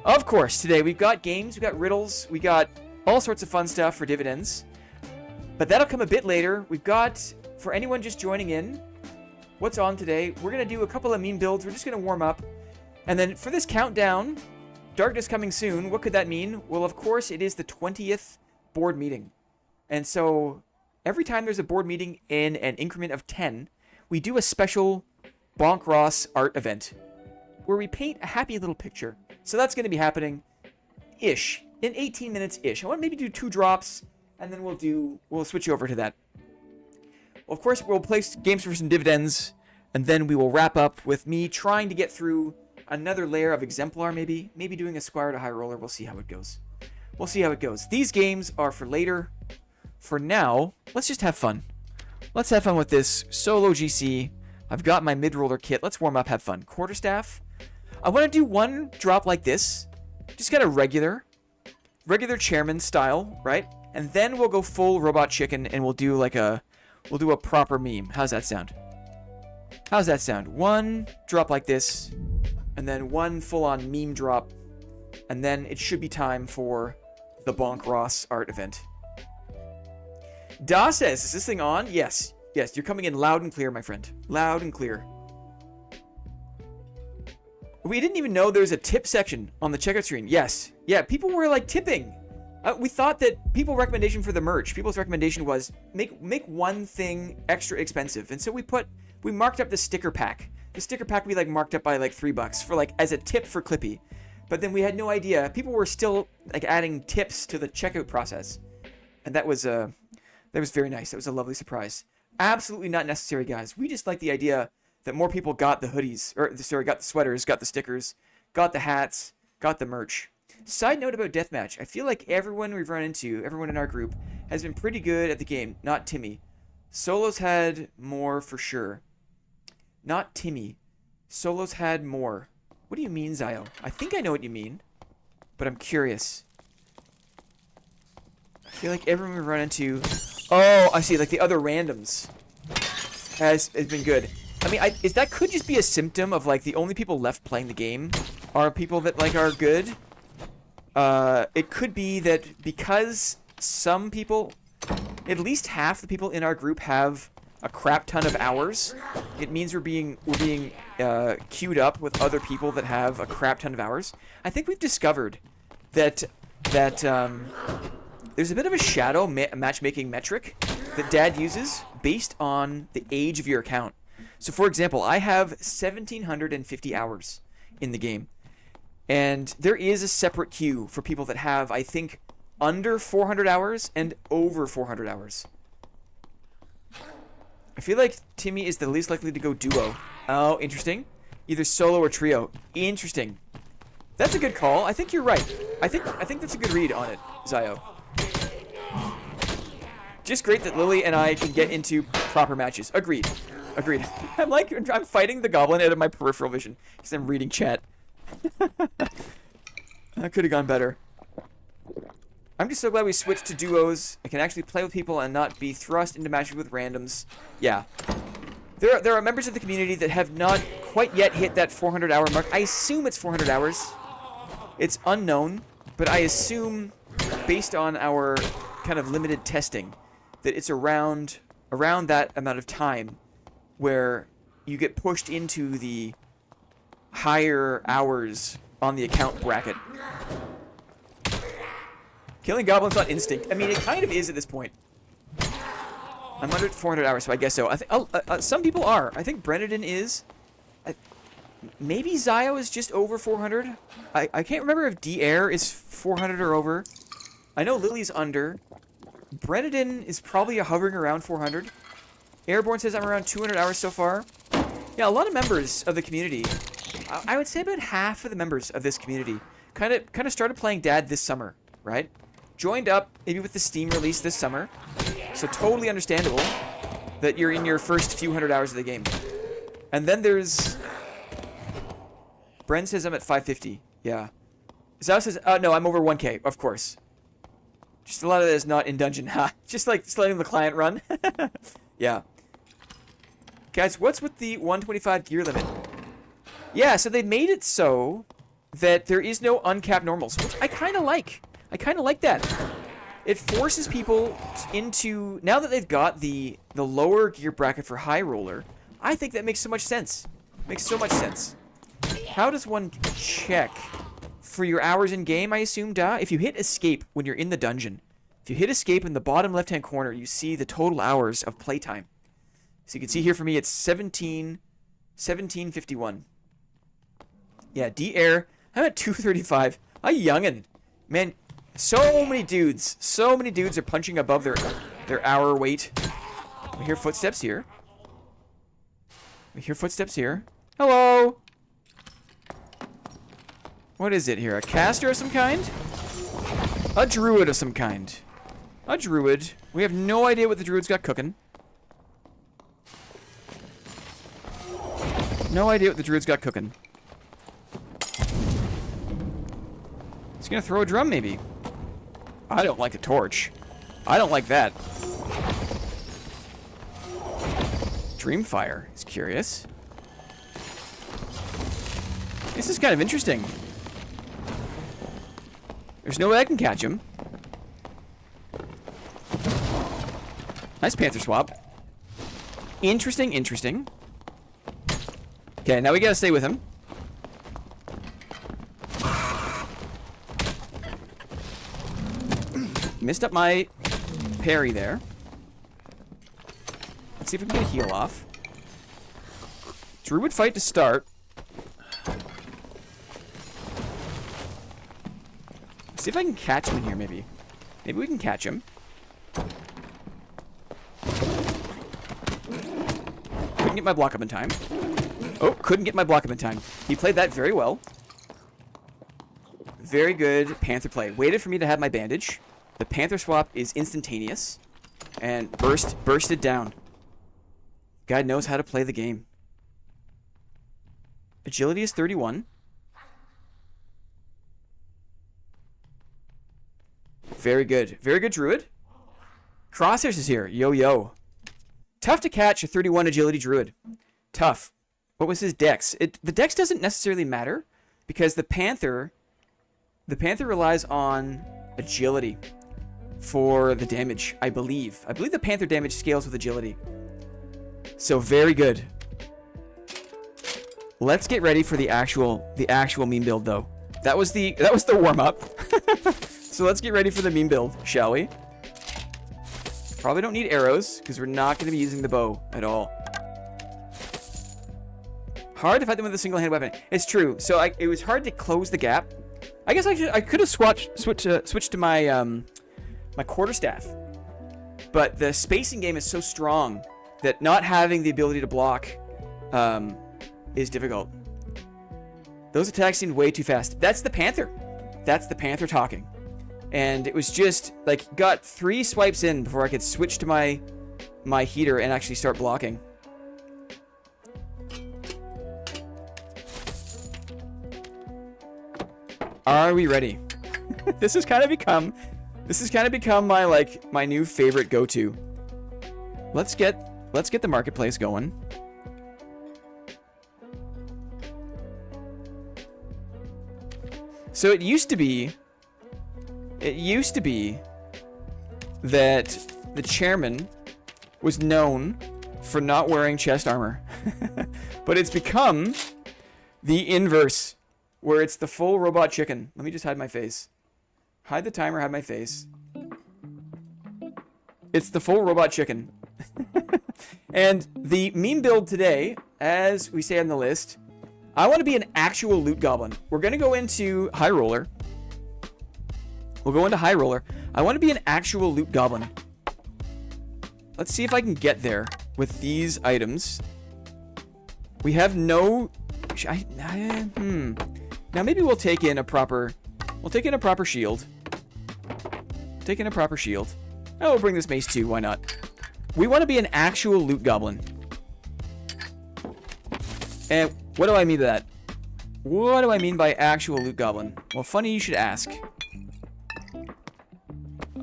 Of course, today we've got games, we've got riddles, we got all sorts of fun stuff for dividends. But that'll come a bit later. We've got, for anyone just joining in, what's on today? We're going to do a couple of meme builds. We're just going to warm up. And then for this countdown, darkness coming soon, what could that mean? Well, of course, it is the 20th board meeting. And so every time there's a board meeting in an increment of 10, we do a special Bonk Ross art event where we paint a happy little picture. So that's going to be happening-ish. In 18 minutes-ish. I want to maybe do 2 drops, and then we'll switch over to that. Well, of course, we'll play games for some dividends, and then we will wrap up with me trying to get through another layer of Exemplar, maybe doing a Squire to High Roller. We'll see how it goes. We'll see how it goes. These games are for later. For now, let's just have fun. Let's have fun with this solo GC. I've got my mid-roller kit. Let's warm up, have fun. Quarterstaff. I want to do one drop like this. Just got a regular chairman style, right? And then we'll go full robot chicken and we'll do a proper meme. How's that sound? How's that sound? One drop like this, and then one full-on meme drop, and then it should be time for the Bonk Ross art event. Da says, is this thing on? Yes. Yes, you're coming in loud and clear, my friend. Loud and clear. We didn't even know there's a tip section on the checkout screen. Yes. Yeah, people were like tipping. We thought that people's recommendation for the merch, people's recommendation was make one thing extra expensive. And so we marked up the sticker pack the sticker pack would be like marked up by like $3 for like as a tip for Clippy. But then we had no idea. People were still like adding tips to the checkout process. And that was very nice. That was a lovely surprise. Absolutely not necessary, guys. We just like the idea that more people got the hoodies, or sorry, got the sweaters, got the stickers, got the hats, got the merch. Side note about deathmatch. I feel like everyone we've run into, everyone in our group, has been pretty good at the game. Not Timmy. Solos had more for sure. Not Timmy. Solos had more. What do you mean, Zio? I think I know what you mean, but I'm curious. I feel like everyone we run into... Oh, I see. Like the other randoms has been good. I mean, that could just be a symptom of like the only people left playing the game are people that like are good. It could be that because some people, at least half the people in our group have a crap ton of hours. It means we're being queued up with other people that have a crap ton of hours. I think we've discovered that there's a bit of a shadow matchmaking metric that Dad uses based on the age of your account. So, for example, I have 1,750 hours in the game, and there is a separate queue for people that have, I think, under 400 hours and over 400 hours. I feel like Timmy is the least likely to go duo. Oh, interesting. Either solo or trio. Interesting. That's a good call. I think you're right. I think that's a good read on it, Zio. Just great that Lily and I can get into proper matches. Agreed. Agreed. I'm fighting the goblin out of my peripheral vision because I'm reading chat. That could have gone better. I'm just so glad we switched to duos. I can actually play with people and not be thrust into matches with randoms. Yeah. There are members of the community that have not quite yet hit that 400-hour mark. I assume it's 400 hours. It's unknown, but I assume, based on our kind of limited testing, that it's around that amount of time where you get pushed into the higher hours on the account bracket. Killing goblins on instinct. I mean, it kind of is at this point. I'm under 400 hours, so I guess so. I think some people are. I think Brennan is. Maybe Zio is just over 400. I can't remember if D-Air is 400 or over. I know Lily's under. Brennan is probably hovering around 400. Airborne says I'm around 200 hours so far. Yeah, a lot of members of the community. I would say about half of the members of this community kind of started playing Dad this summer, right? Joined up maybe with the Steam release this summer. So totally understandable that you're in your first few hundred hours of the game. And then there's... Bren says I'm at 550. Yeah. Zao says, no, I'm over 1K, of course. Just a lot of that is not in dungeon. Ha! Just like letting the client run. Yeah. Guys, what's with the 125 gear limit? Yeah, so they made it so that there is no uncapped normals, which I kind of like. I kind of like that. It forces people into... Now that they've got the lower gear bracket for high roller, I think that makes so much sense. Makes so much sense. How does one check for your hours in game, I assume, Da? If you hit escape when you're in the dungeon, if you hit escape in the bottom left-hand corner, you see the total hours of playtime. So you can see here for me, it's 1751. Yeah, D-Air, I'm at 235. A youngin'. Man, so many dudes are punching above their hour weight. We hear footsteps here. Hello! What is it here? A caster of some kind? A druid of some kind. A druid. We have no idea what the druid's got cooking. No idea what the druid's got cooking. He's gonna throw a drum, maybe. I don't like a torch. I don't like that. Dreamfire is curious. This is kind of interesting. There's no way I can catch him. Nice panther swap. Interesting, interesting. Okay, now we gotta stay with him. Missed up my parry there. Let's see if we can get a heal off. Druid fight to start. See if I can catch him in here, maybe. Maybe we can catch him. Couldn't get my block up in time. Oh, couldn't get my block up in time. He played that very well. Very good Panther play. Waited for me to have my bandage. The Panther swap is instantaneous. And bursted down. Guy knows how to play the game. Agility is 31. Very good. Very good, Druid. Crosshairs is here. Yo, yo. Tough to catch a 31 agility Druid. Tough. What was his dex? The dex doesn't necessarily matter because the Panther relies on agility for the damage, I believe. I believe the Panther damage scales with agility. So very good. Let's get ready for the actual meme build though. That was the warm up. So let's get ready for the meme build, shall we? Probably don't need arrows because we're not going to be using the bow at all. Hard to fight them with a single-handed weapon. It's true. So it was hard to close the gap. I guess I could have switched to my my quarterstaff, but the spacing game is so strong that not having the ability to block is difficult. Those attacks seemed way too fast. That's the Panther. That's the Panther talking. And it was just like got 3 swipes in before I could switch to my heater and actually start blocking. Are we ready? This has kind of become my new favorite go-to. Let's get the marketplace going. So it used to be that the chairman was known for not wearing chest armor. But it's become the inverse, where it's the full robot chicken. Let me just hide my face. Hide the timer, hide my face. It's the full robot chicken. And the meme build today, as we say on the list, I want to be an actual loot goblin. We're going to go into High Roller. We'll go into High Roller. I want to be an actual loot goblin. Let's see if I can get there with these items. We have no... Now maybe we'll take in a proper... shield. Take in a proper shield. Oh, we'll bring this mace too. Why not? We want to be an actual loot goblin. And what do I mean by that? What do I mean by actual loot goblin? Well, funny you should ask.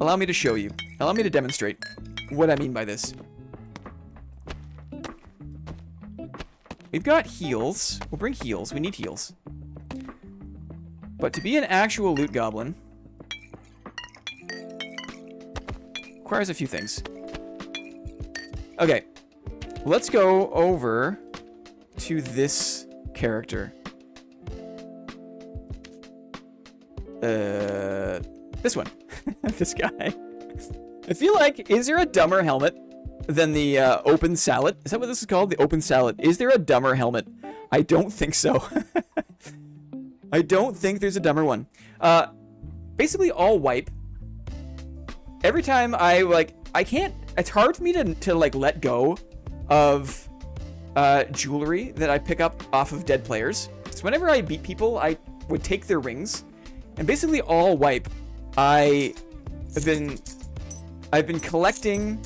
Allow me to show you. Allow me to demonstrate what I mean by this. We've got heals. We'll bring heals. We need heals. But to be an actual loot goblin requires a few things. Okay. Let's go over to this character. This one. This guy. I feel like, is there a dumber helmet than the open salad? Is that what this is called? The open salad. Is there a dumber helmet? I don't think so. I don't think there's a dumber one. Basically all wipe. Every time I can't, it's hard for me to like let go of jewelry that I pick up off of dead players. So whenever I beat people, I would take their rings, and basically all wipe. I've been collecting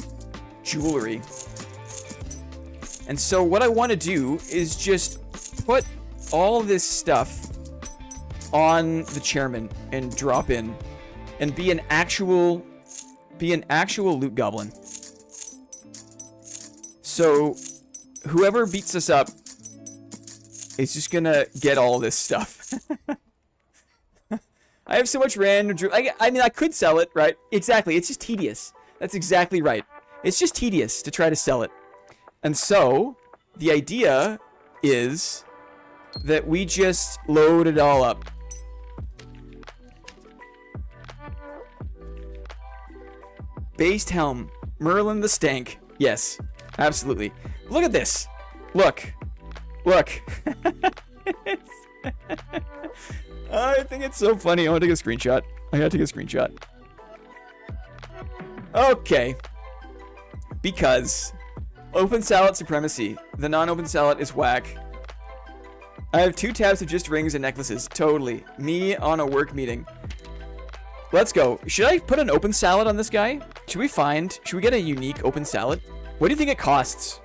jewelry, and so what I want to do is just put all this stuff on the chairman and drop in, and be an actual loot goblin. So whoever beats us up is just gonna get all this stuff. I have so much random jewelry. I mean, I could sell it, right? Exactly. It's just tedious. That's exactly right. It's just tedious to try to sell it. And so the idea is that we just load it all up. Based helm. Merlin the Stank. Yes, absolutely. Look at this. Look. Look. I think it's so funny. I want to take a screenshot. I gotta take a screenshot. Okay. Because open salad supremacy. The non-open salad is whack. I have 2 tabs of just rings and necklaces. Totally. Me on a work meeting. Let's go. Should I put an open salad on this guy? Should we get a unique open salad? What do you think it costs?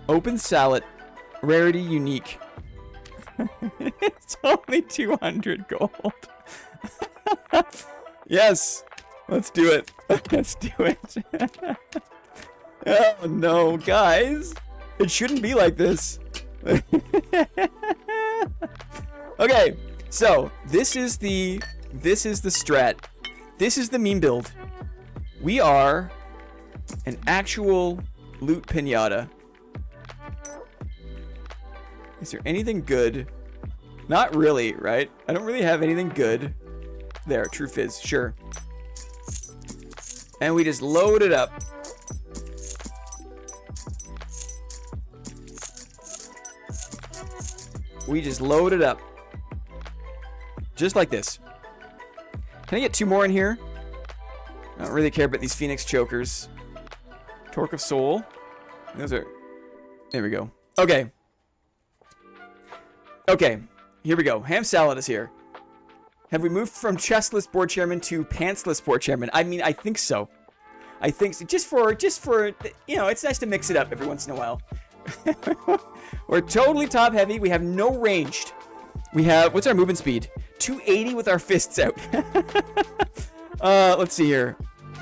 Open salad. Rarity unique. It's only 200 gold. Yes. Let's do it. Let's do it. Oh no, guys. It shouldn't be like this. Okay, so this is the strat. This is the meme build. We are an actual loot pinata. Is there anything good? Not really, right? I don't really have anything good. There, True Fizz, sure. And we just load it up. We just load it up. Just like this. Can I get 2 more in here? I don't really care about these Phoenix chokers. Torque of Soul. Those are... There we go. Okay. Okay. Here we go. Ham Salad is here. Have we moved from chestless board chairman to pantsless board chairman? I mean, I think so. I think so. Just for, you know, it's nice to mix it up every once in a while. We're totally top heavy. We have no ranged. We have, what's our movement speed? 280 with our fists out. Let's see here.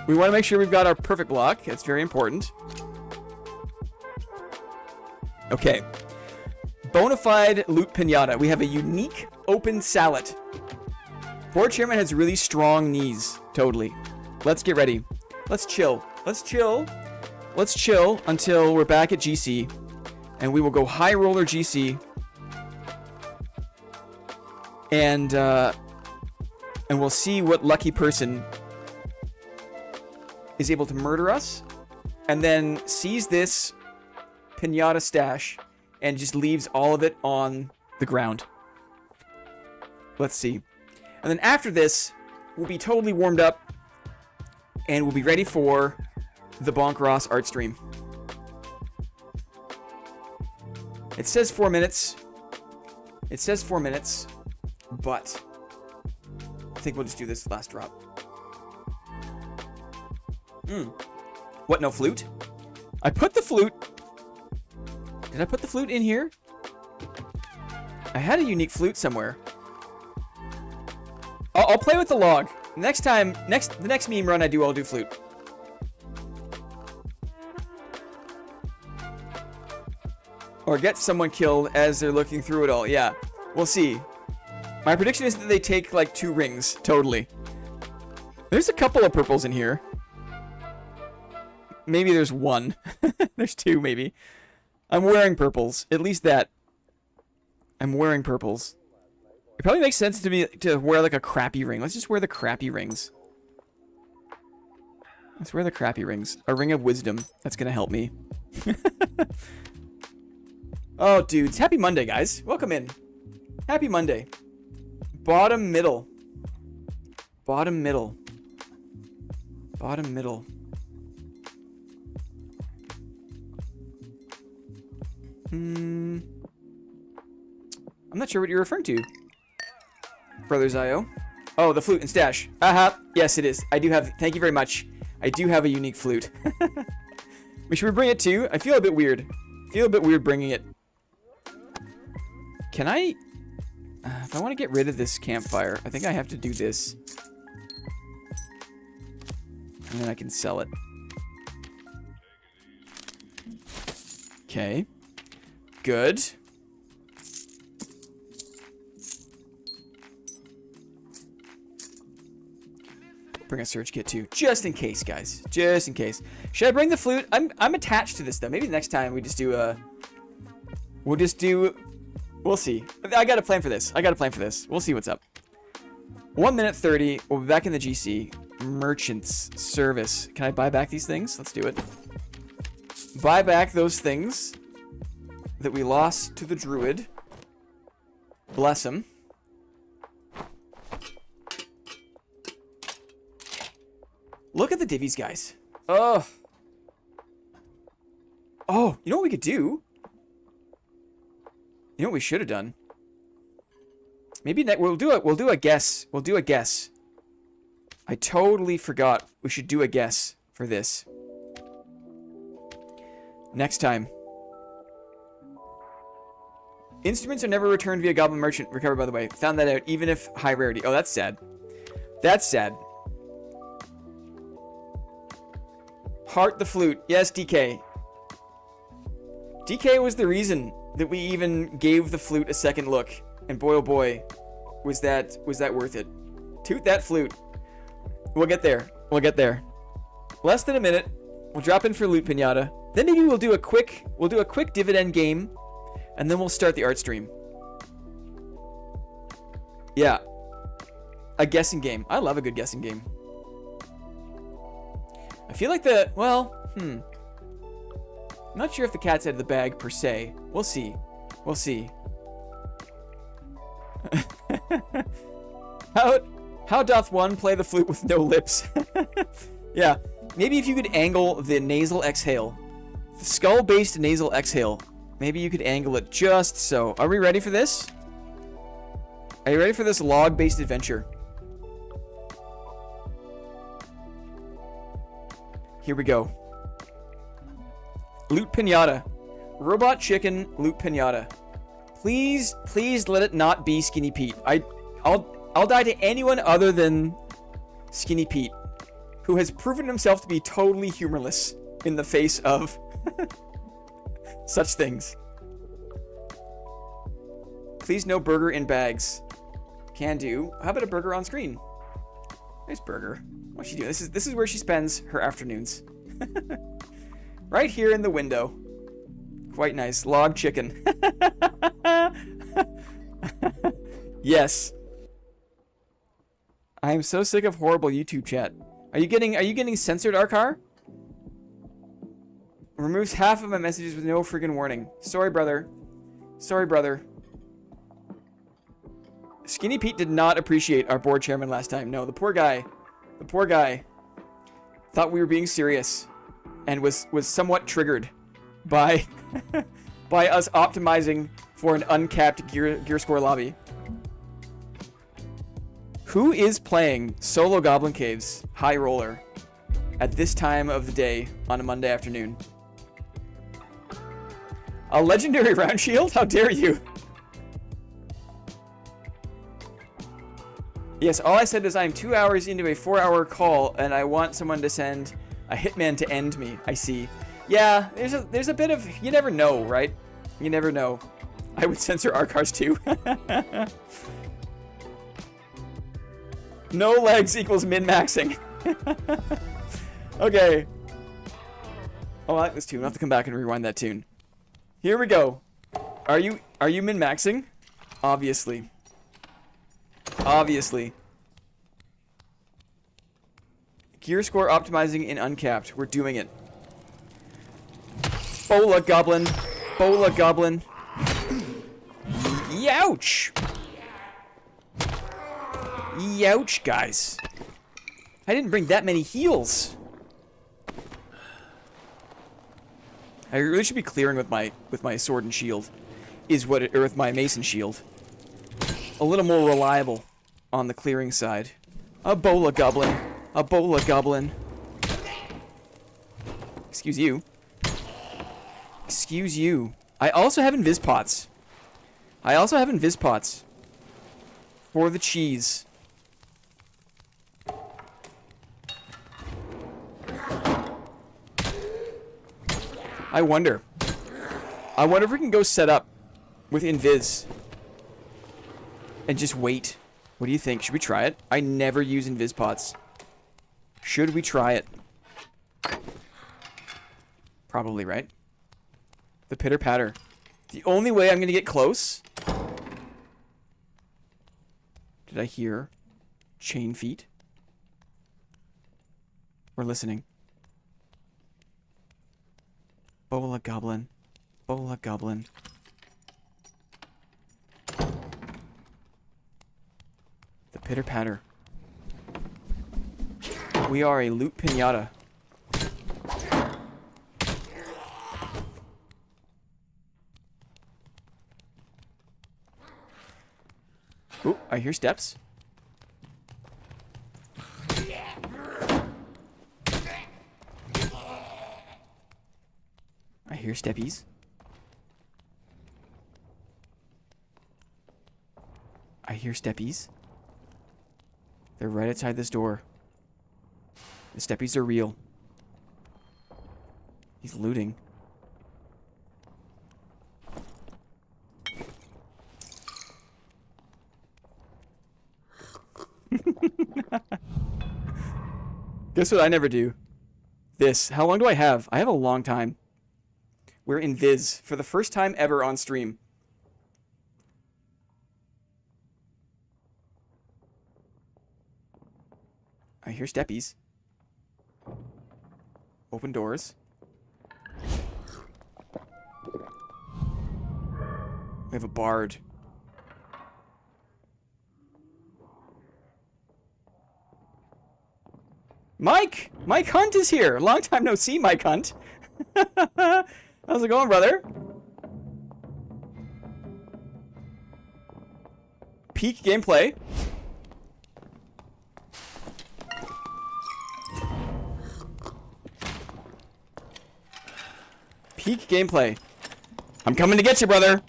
We want to make sure we've got our perfect block. That's very important. Okay. Bonafide loot pinata. We have a unique open salad. Board chairman has really strong knees. Totally. Let's get ready. Let's chill. Let's chill. Let's chill until we're back at GC. And we will go high roller GC. And we'll see what lucky person is able to murder us. And then seize this pinata stash and just leaves all of it on the ground. Let's see. And then after this, we'll be totally warmed up. And we'll be ready for the Bonk Ross art stream. It says 4 minutes. It says 4 minutes. But I think we'll just do this last drop. What, no flute? I put the flute. Did I put the flute in here? I had a unique flute somewhere. I'll play with the log. Next time, the next meme run I do, I'll do flute. Or get someone killed as they're looking through it all. Yeah, we'll see. My prediction is that they take like 2 rings. Totally. There's a couple of purples in here. Maybe there's 1. There's 2 maybe. I'm wearing purples. At least that. I'm wearing purples. It probably makes sense to me to wear like a crappy ring. Let's just wear the crappy rings. Let's wear the crappy rings. A ring of wisdom. That's gonna help me. Oh, dudes. Happy Monday, guys. Welcome in. Happy Monday. Bottom middle. Bottom middle. Bottom middle. I'm not sure what you're referring to. Brothers IO. Oh, the flute and stash. Aha. Yes, it is. I do have... Thank you very much. I do have a unique flute. Should we bring it too? I feel a bit weird. Bringing it. Can I... if I want to get rid of this campfire, I think I have to do this. And then I can sell it. Okay. Good. Bring a search kit too, just in case, guys. Just in case. Should I bring the flute? I'm attached to this though. Maybe next time we just do we'll see. I got a plan for this. We'll see what's up. 1 minute 30. We'll be back in the GC. Merchants service. Can I buy back these things? Let's do it. Buy back those things. that we lost to the druid. Bless him. Look at the divvies, guys. Oh. Oh, you know what we could do? You know what we should have done? Maybe we'll do a guess. We'll do a guess. I totally forgot we should do a guess for this. Next time. Instruments are never returned via Goblin Merchant. Recovered, by the way. Found that out, even if high rarity. Oh, that's sad. That's sad. Heart the flute. Yes, DK. DK was the reason that we even gave the flute a second look. And boy, oh boy, was that worth it. Toot that flute. We'll get there. We'll get there. Less than a minute. We'll drop in for Loot Pinata. Then maybe we'll do a quick dividend game. And then we'll start the art stream. Yeah. A guessing game. I love a good guessing game. I feel like I'm not sure if the cat's out of the bag per se. We'll see. We'll see. How doth one play the flute with no lips? Yeah. Maybe if you could angle the nasal exhale. The skull-based nasal exhale. Maybe you could angle it just so. Are we ready for this? Are you ready for this log-based adventure? Here we go. Loot Pinata. Robot Chicken Loot Pinata. Please, please let it not be Skinny Pete. I'll die to anyone other than Skinny Pete, who has proven himself to be totally humorless in the face of such things. Please no burger in bags. Can do. How about a burger on screen? Nice burger. What's she doing? This is where she spends her afternoons. Right here in the window. Quite nice. Log chicken. Yes. I am so sick of horrible YouTube chat. Are you getting censored, Arkar? Removes half of my messages with no freaking warning. Sorry, brother. Sorry, brother. Skinny Pete did not appreciate our board chairman last time. No, the poor guy thought we were being serious and was somewhat triggered by by us optimizing for an uncapped gear score lobby. Who is playing solo Goblin Caves High Roller at this time of the day on a Monday afternoon? A legendary round shield? How dare you? Yes, all I said is I'm 2 hours into a 4-hour call and I want someone to send a hitman to end me. I see. Yeah, there's a bit of, you never know, right? You never know. I would censor Arcars too. No legs equals min-maxing. Okay. Oh, I like this tune. I'll have to come back and rewind that tune. Here we go. Are you min-maxing? Obviously. Obviously. Gear score optimizing in uncapped. We're doing it. Bola goblin. Bola goblin. Youch! Youch, guys. I didn't bring that many heals. I really should be clearing with my sword and shield. Or with my mason shield. A little more reliable on the clearing side. A bola goblin. A bola goblin. Excuse you. Excuse you. I also have invis pots. For the cheese. I wonder if we can go set up with invis and just wait. What do you think? Should we try it? I never use invis pots. Should we try it? Probably, right? The pitter patter. The only way I'm gonna get close. Did I hear chain feet? We're listening. Bola goblin. Bola goblin. The pitter patter. We are a loot pinata. Ooh, I hear steps. I hear steppies. I hear steppies. They're right outside this door. The steppies are real. He's looting. Guess what I never do? This. How long do I have? I have a long time. We're in Viz for the first time ever on stream. I hear steppies. Open doors. We have a bard. Mike! Mike Hunt is here! Long time no see, Mike Hunt. How's it going, brother? Peak gameplay. Peak gameplay. I'm coming to get you, brother.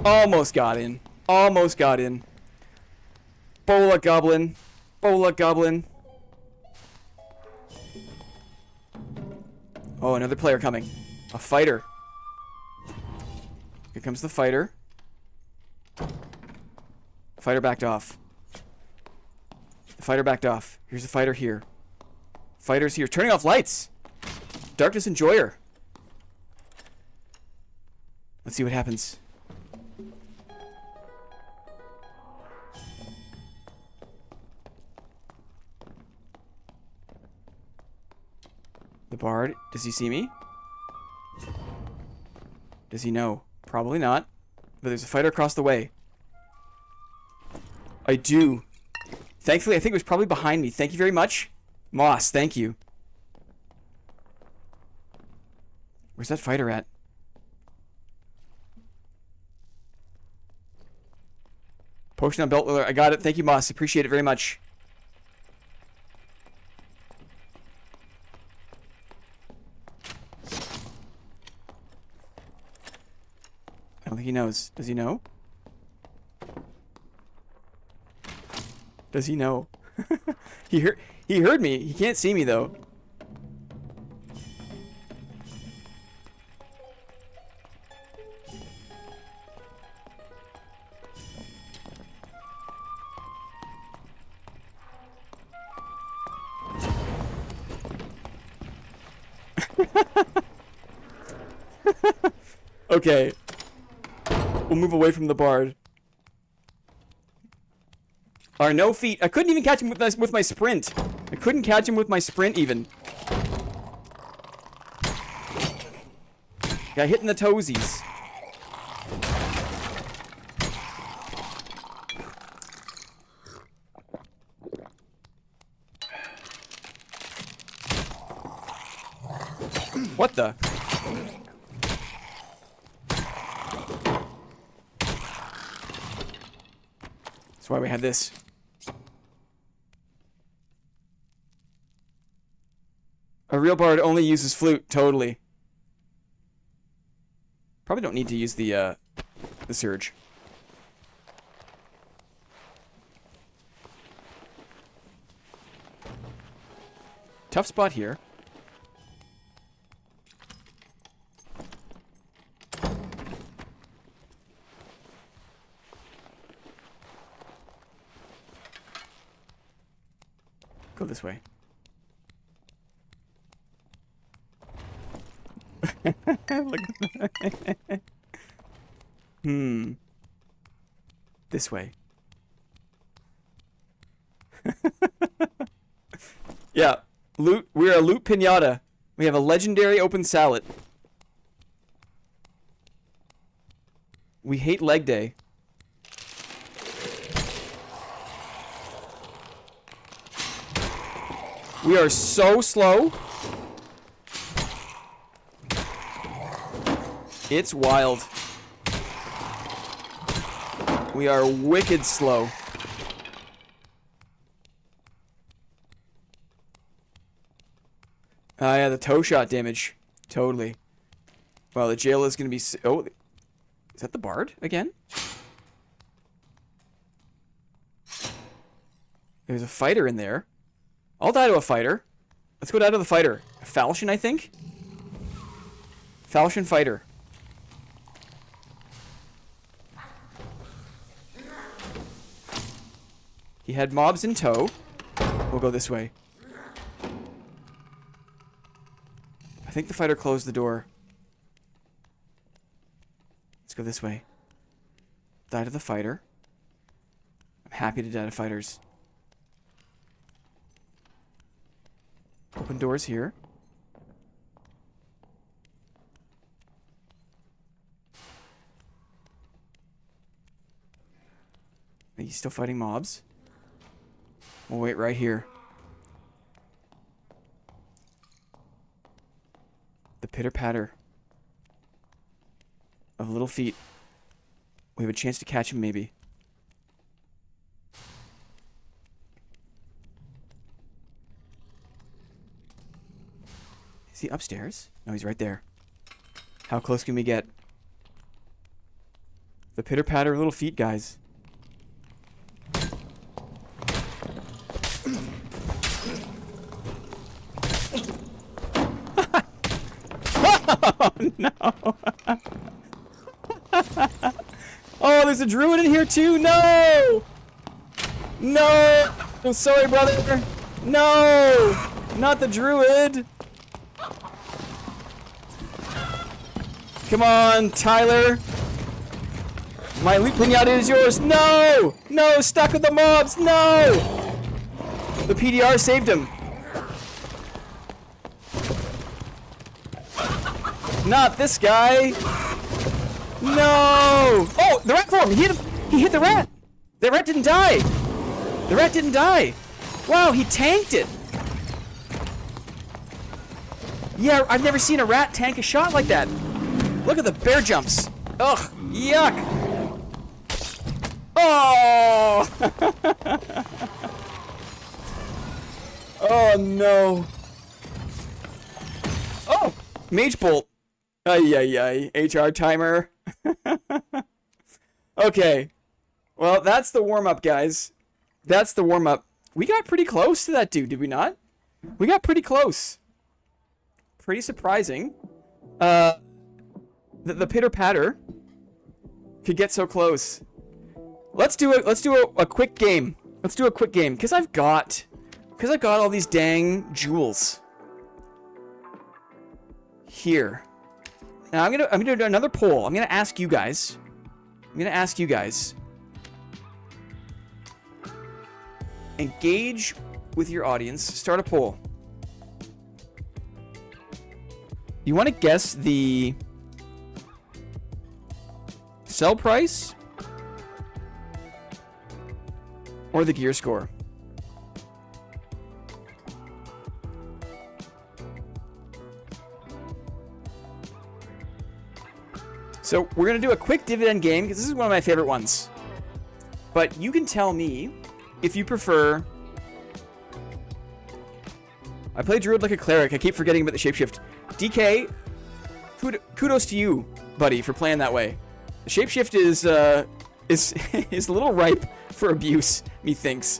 Almost got in. Almost got in. Bola goblin. Bola goblin. Oh, another player coming. A fighter. Here comes the fighter. Fighter backed off. The fighter backed off. Here's the fighter here. Fighter's here. Turning off lights. Darkness enjoyer. Let's see what happens. The bard, does he see me? Does he know? Probably not. But there's a fighter across the way. I do. Thankfully, I think it was probably behind me. Thank you very much. Moss, thank you. Where's that fighter at? Potion on belt roller. I got it. Thank you, Moss. Appreciate it very much. I don't think he knows. Does he know? Does he know? He heard me. He can't see me though. Okay. We'll move away from the bard. Are no feet. I couldn't even catch him with my sprint. I couldn't catch him with my sprint even. Got hit in the toesies. What the? That's why we had this. A real bard only uses flute, totally. Probably don't need to use the surge. Tough spot here. Go this way. This way. Yeah. Loot. We're a loot pinata. We have a legendary open salad. We hate leg day. We are so slow. It's wild. We are wicked slow. Yeah, the toe shot damage. Totally. Wow, the jail is going to be... Oh, is that the bard again? There's a fighter in there. I'll die to a fighter. Let's go die to the fighter. A falchion, I think? Falchion fighter. He had mobs in tow. We'll go this way. I think the fighter closed the door. Let's go this way. Die to the fighter. I'm happy to die to fighters. Open doors here. He's still fighting mobs. We'll wait right here. The pitter-patter of little feet. We have a chance to catch him, maybe. Is he upstairs? No, he's right there. How close can we get? The pitter-patter of little feet, guys. Oh, no. Oh, there's a druid in here, too? No! No! I'm sorry, brother. No! Not the druid. Come on, Tyler. My loot pinata is yours. No! No, stuck with the mobs. No! The PDR saved him. Not this guy. No! Oh, the rat form. He hit the rat. The rat didn't die. The rat didn't die. Wow, he tanked it. Yeah, I've never seen a rat tank a shot like that. Look at the bear jumps. Ugh, yuck. Oh! Oh, no. Oh, mage bolt. Ay, ay, ay. HR timer. Okay. Well, that's the warm-up, guys. That's the warm-up. We got pretty close to that dude, did we not? We got pretty close. Pretty surprising. The pitter-patter could get so close. Let's do a quick game. Let's do a quick game. Because I've got all these dang jewels. Here. Now I'm gonna do another poll. I'm gonna ask you guys. Engage with your audience. Start a poll. You want to guess the sell price or the gear score? So we're going to do a quick dividend game because this is one of my favorite ones. But you can tell me if you prefer... I play Druid like a cleric. I keep forgetting about the shapeshift. DK, kudos to you, buddy, for playing that way. The shapeshift is a little ripe for abuse, methinks.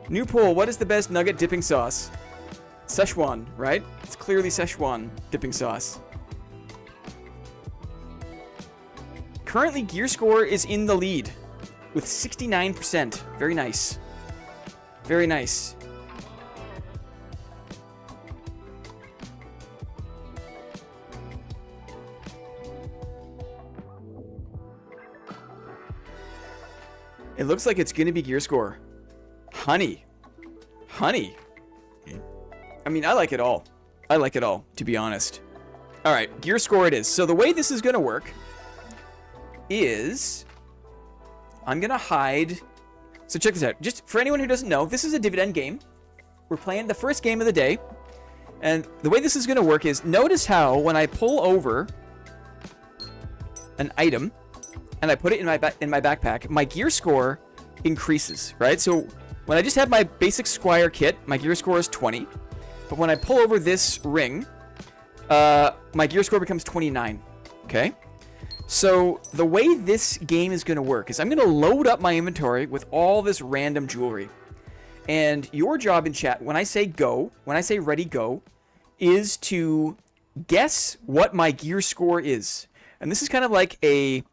New poll, what is the best nugget dipping sauce? Szechuan, right? It's clearly Szechuan dipping sauce. Currently, gear score is in the lead with 69%. Very nice. Very nice. It looks like it's going to be gear score. Honey. Honey. I mean, I like it all. I like it all, to be honest. All right, gear score it is. So the way this is going to work is I'm going to hide. So check this out. Just for anyone who doesn't know, this is a dividend game. We're playing the first game of the day. And the way this is going to work is, notice how when I pull over an item and I put it in my backpack, my gear score increases, right? So when I just have my basic Squire kit, my gear score is 20. But when I pull over this ring, my gear score becomes 29, okay? So the way this game is going to work is I'm going to load up my inventory with all this random jewelry. And your job in chat, when I say go, when I say ready, go, is to guess what my gear score is. And this is kind of like a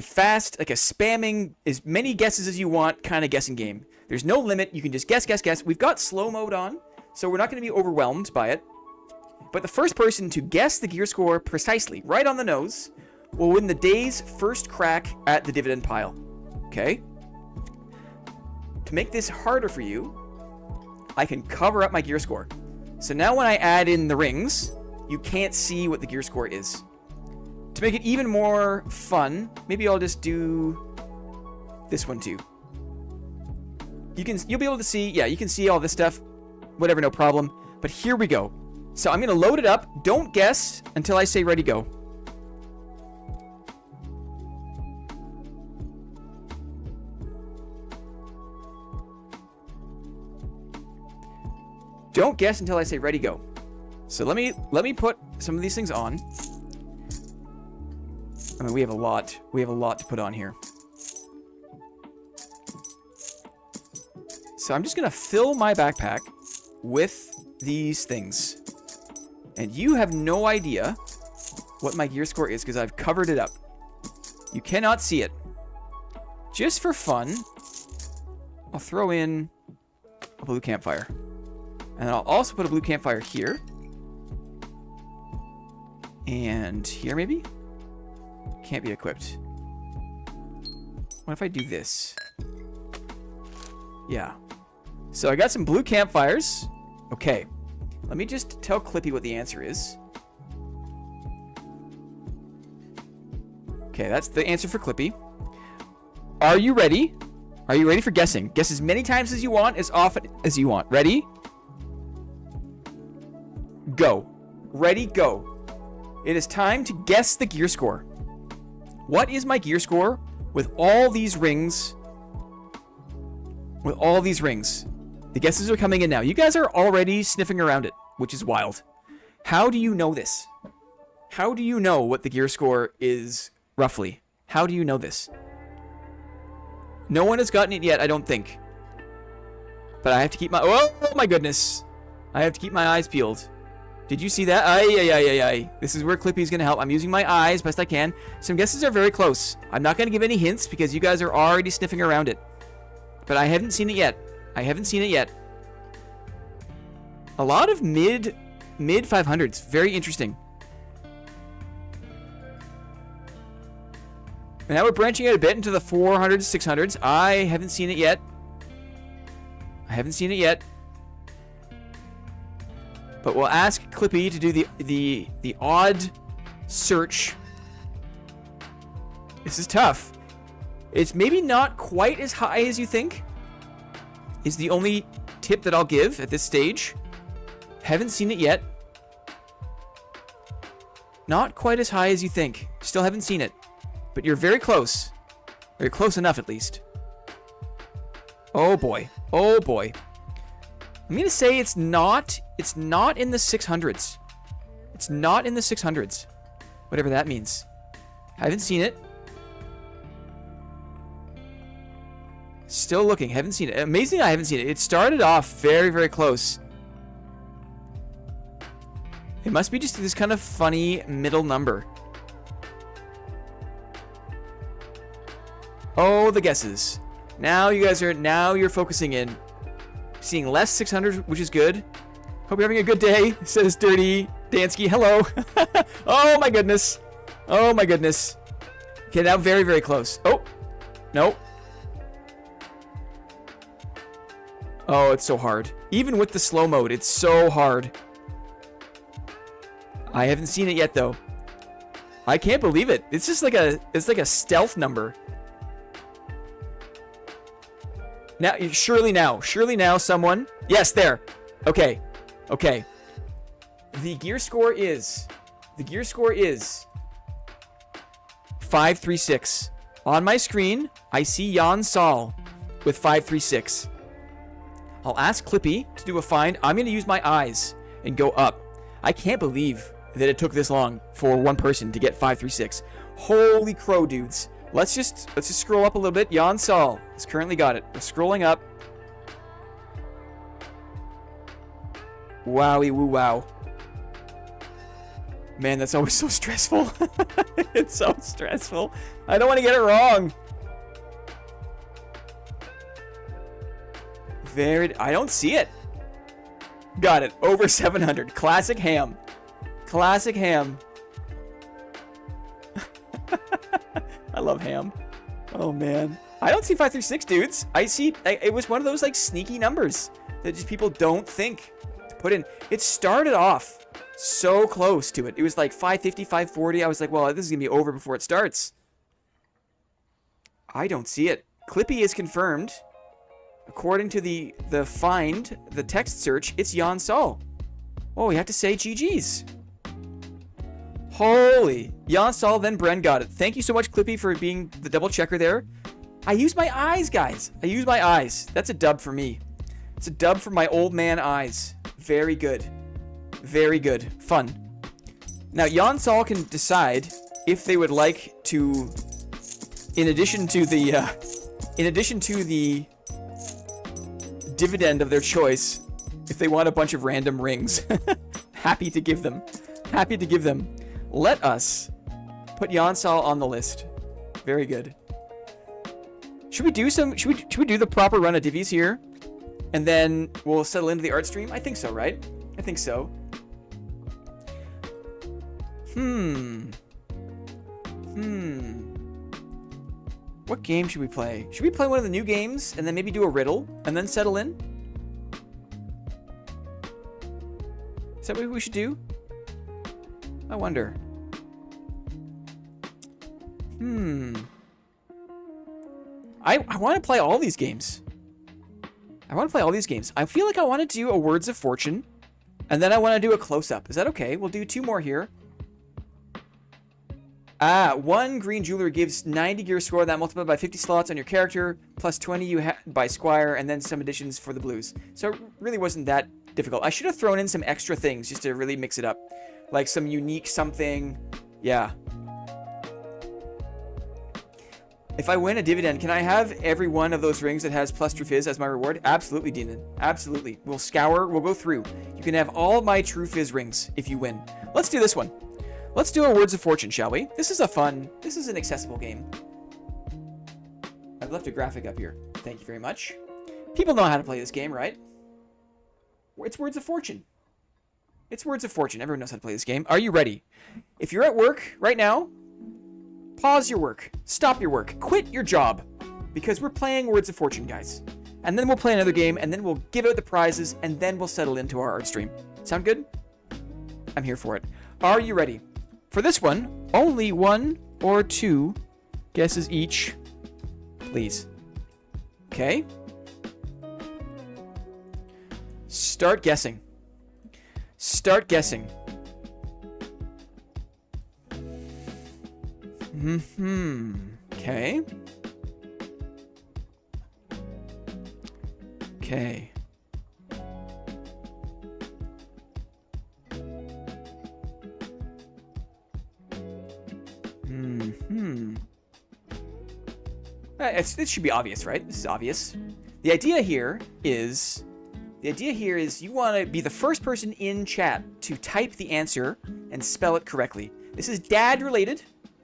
fast, like a spamming as many guesses as you want kind of guessing game. There's no limit. You can just guess, guess, guess. We've got slow mode on, so we're not going to be overwhelmed by it. But the first person to guess the gear score precisely, right on the nose, will win the day's first crack at the dividend pile. Okay? To make this harder for you, I can cover up my gear score. So now when I add in the rings, you can't see what the gear score is. To make it even more fun, maybe I'll just do this one too. You'll be able to see, yeah, you can see all this stuff, whatever, no problem. But here we go. So I'm going to load it up. Don't guess until I say ready, go. Don't guess until I say ready, go. So let me put some of these things on. I mean, we have a lot to put on here. So I'm just going to fill my backpack with these things. And you have no idea what my gear score is because I've covered it up. You cannot see it. Just for fun, I'll throw in a blue campfire. And I'll also put a blue campfire here. And here maybe? Can't be equipped. What if I do this? Yeah. So I got some blue campfires. Okay. Let me just tell Clippy what the answer is. Okay, that's the answer for Clippy. Are you ready? Are you ready for guessing? Guess as many times as you want, as often as you want. Ready? Go. Ready, go. It is time to guess the gear score. What is my gear score with all these rings? With all these rings. The guesses are coming in now. You guys are already sniffing around it, which is wild. How do you know this? How do you know what the gear score is roughly? How do you know this? No one has gotten it yet, I don't think. But I have to keep my... Oh my goodness. I have to keep my eyes peeled. Did you see that? Ay. This is where Clippy's going to help. I'm using my eyes best I can. Some guesses are very close. I'm not going to give any hints because you guys are already sniffing around it. But I haven't seen it yet. I haven't seen it yet. A lot of mid 500s. Very interesting. And now we're branching out a bit into the 400s, 600s. I haven't seen it yet. I haven't seen it yet. But we'll ask Clippy to do the odd search. This is tough. It's maybe not quite as high as you think. Is the only tip that I'll give at this stage. Haven't seen it yet. Not quite as high as you think. Still haven't seen it. But you're very close. Or you're close enough at least. Oh boy. Oh boy. I'm going to say it's not in the 600s. It's not in the 600s. Whatever that means. I haven't seen it. Still looking. Haven't seen it. Amazing I haven't seen it. It started off very, very close. It must be just this kind of funny middle number. Oh, the guesses. Now you guys are, now you're focusing in. Seeing less 600, which is good. Hope you're having a good day, says Dirty Dansky. Hello. Oh my goodness. Oh my goodness. Okay, now very, very close. Oh, no. Oh, it's so hard. Even with the slow mode, it's so hard. I haven't seen it yet, though. I can't believe it. It's just like a stealth number. Now, surely now, someone. Yes, there. Okay. Okay. The gear score is 536. On my screen, I see Jan Saul with 536. I'll ask Clippy to do a find. I'm going to use my eyes and go up. I can't believe that it took this long for one person to get 536. Holy crow, dudes. Let's just scroll up a little bit. Jan Saul has currently got it. We're scrolling up. Wowie woo wow. Man, that's always so stressful. It's so stressful. I don't want to get it wrong. I don't see it. Got it. Over 700. Classic ham. Classic ham. I love ham. Oh, man. I don't see 536, dudes. I see... it was one of those, like, sneaky numbers that just people don't think to put in. It started off so close to it. It was like 550, 540. I was like, well, this is going to be over before it starts. I don't see it. Clippy is confirmed. According to the find, the text search, it's Jan Saul. Oh, we have to say GG's. Holy. Jan Saul, then Bren got it. Thank you so much, Clippy, for being the double checker there. I use my eyes, guys. I use my eyes. That's a dub for me. It's a dub for my old man eyes. Very good. Very good. Fun. Now, Jan Saul can decide if they would like to, in addition to the dividend of their choice, if they want a bunch of random rings. Happy to give them. Happy to give them. Let us put Jan Saul on the list. Very good. Should we do some... Should we do the proper run of divvies here? And then we'll settle into the art stream? I think so, right? I think so. What game should we play? Should we play one of the new games and then maybe do a riddle and then settle in? Is that what we should do? I wonder. I want to play all these games. I feel like I want to do a Words of Fortune and then I want to do a close-up. Is that okay? We'll do 2 more here. One green jeweler gives 90 gear score, that multiplied by 50 slots on your character, plus 20 you had by Squire, and then some additions for the blues. So it really wasn't that difficult. I should have thrown in some extra things just to really mix it up. Like some unique something. Yeah. If I win a dividend, can I have every one of those rings that has plus True Fizz as my reward? Absolutely, Demon. Absolutely. We'll go through. You can have all my True Fizz rings if you win. Let's do this one. Let's do a Words of Fortune, shall we? This is an accessible game. I've left a graphic up here. Thank you very much. People know how to play this game, right? It's Words of Fortune. It's Words of Fortune. Everyone knows how to play this game. Are you ready? If you're at work right now, pause your work. Stop your work. Quit your job. Because we're playing Words of Fortune, guys. And then we'll play another game, and then we'll give out the prizes, and then we'll settle into our art stream. Sound good? I'm here for it. Are you ready? For this one, only 1 or 2 guesses each, please. Okay. Start guessing. Start guessing. Okay. Okay. It should be obvious, right? This is obvious. The idea here is you want to be the first person in chat to type the answer and spell it correctly. This is dad related.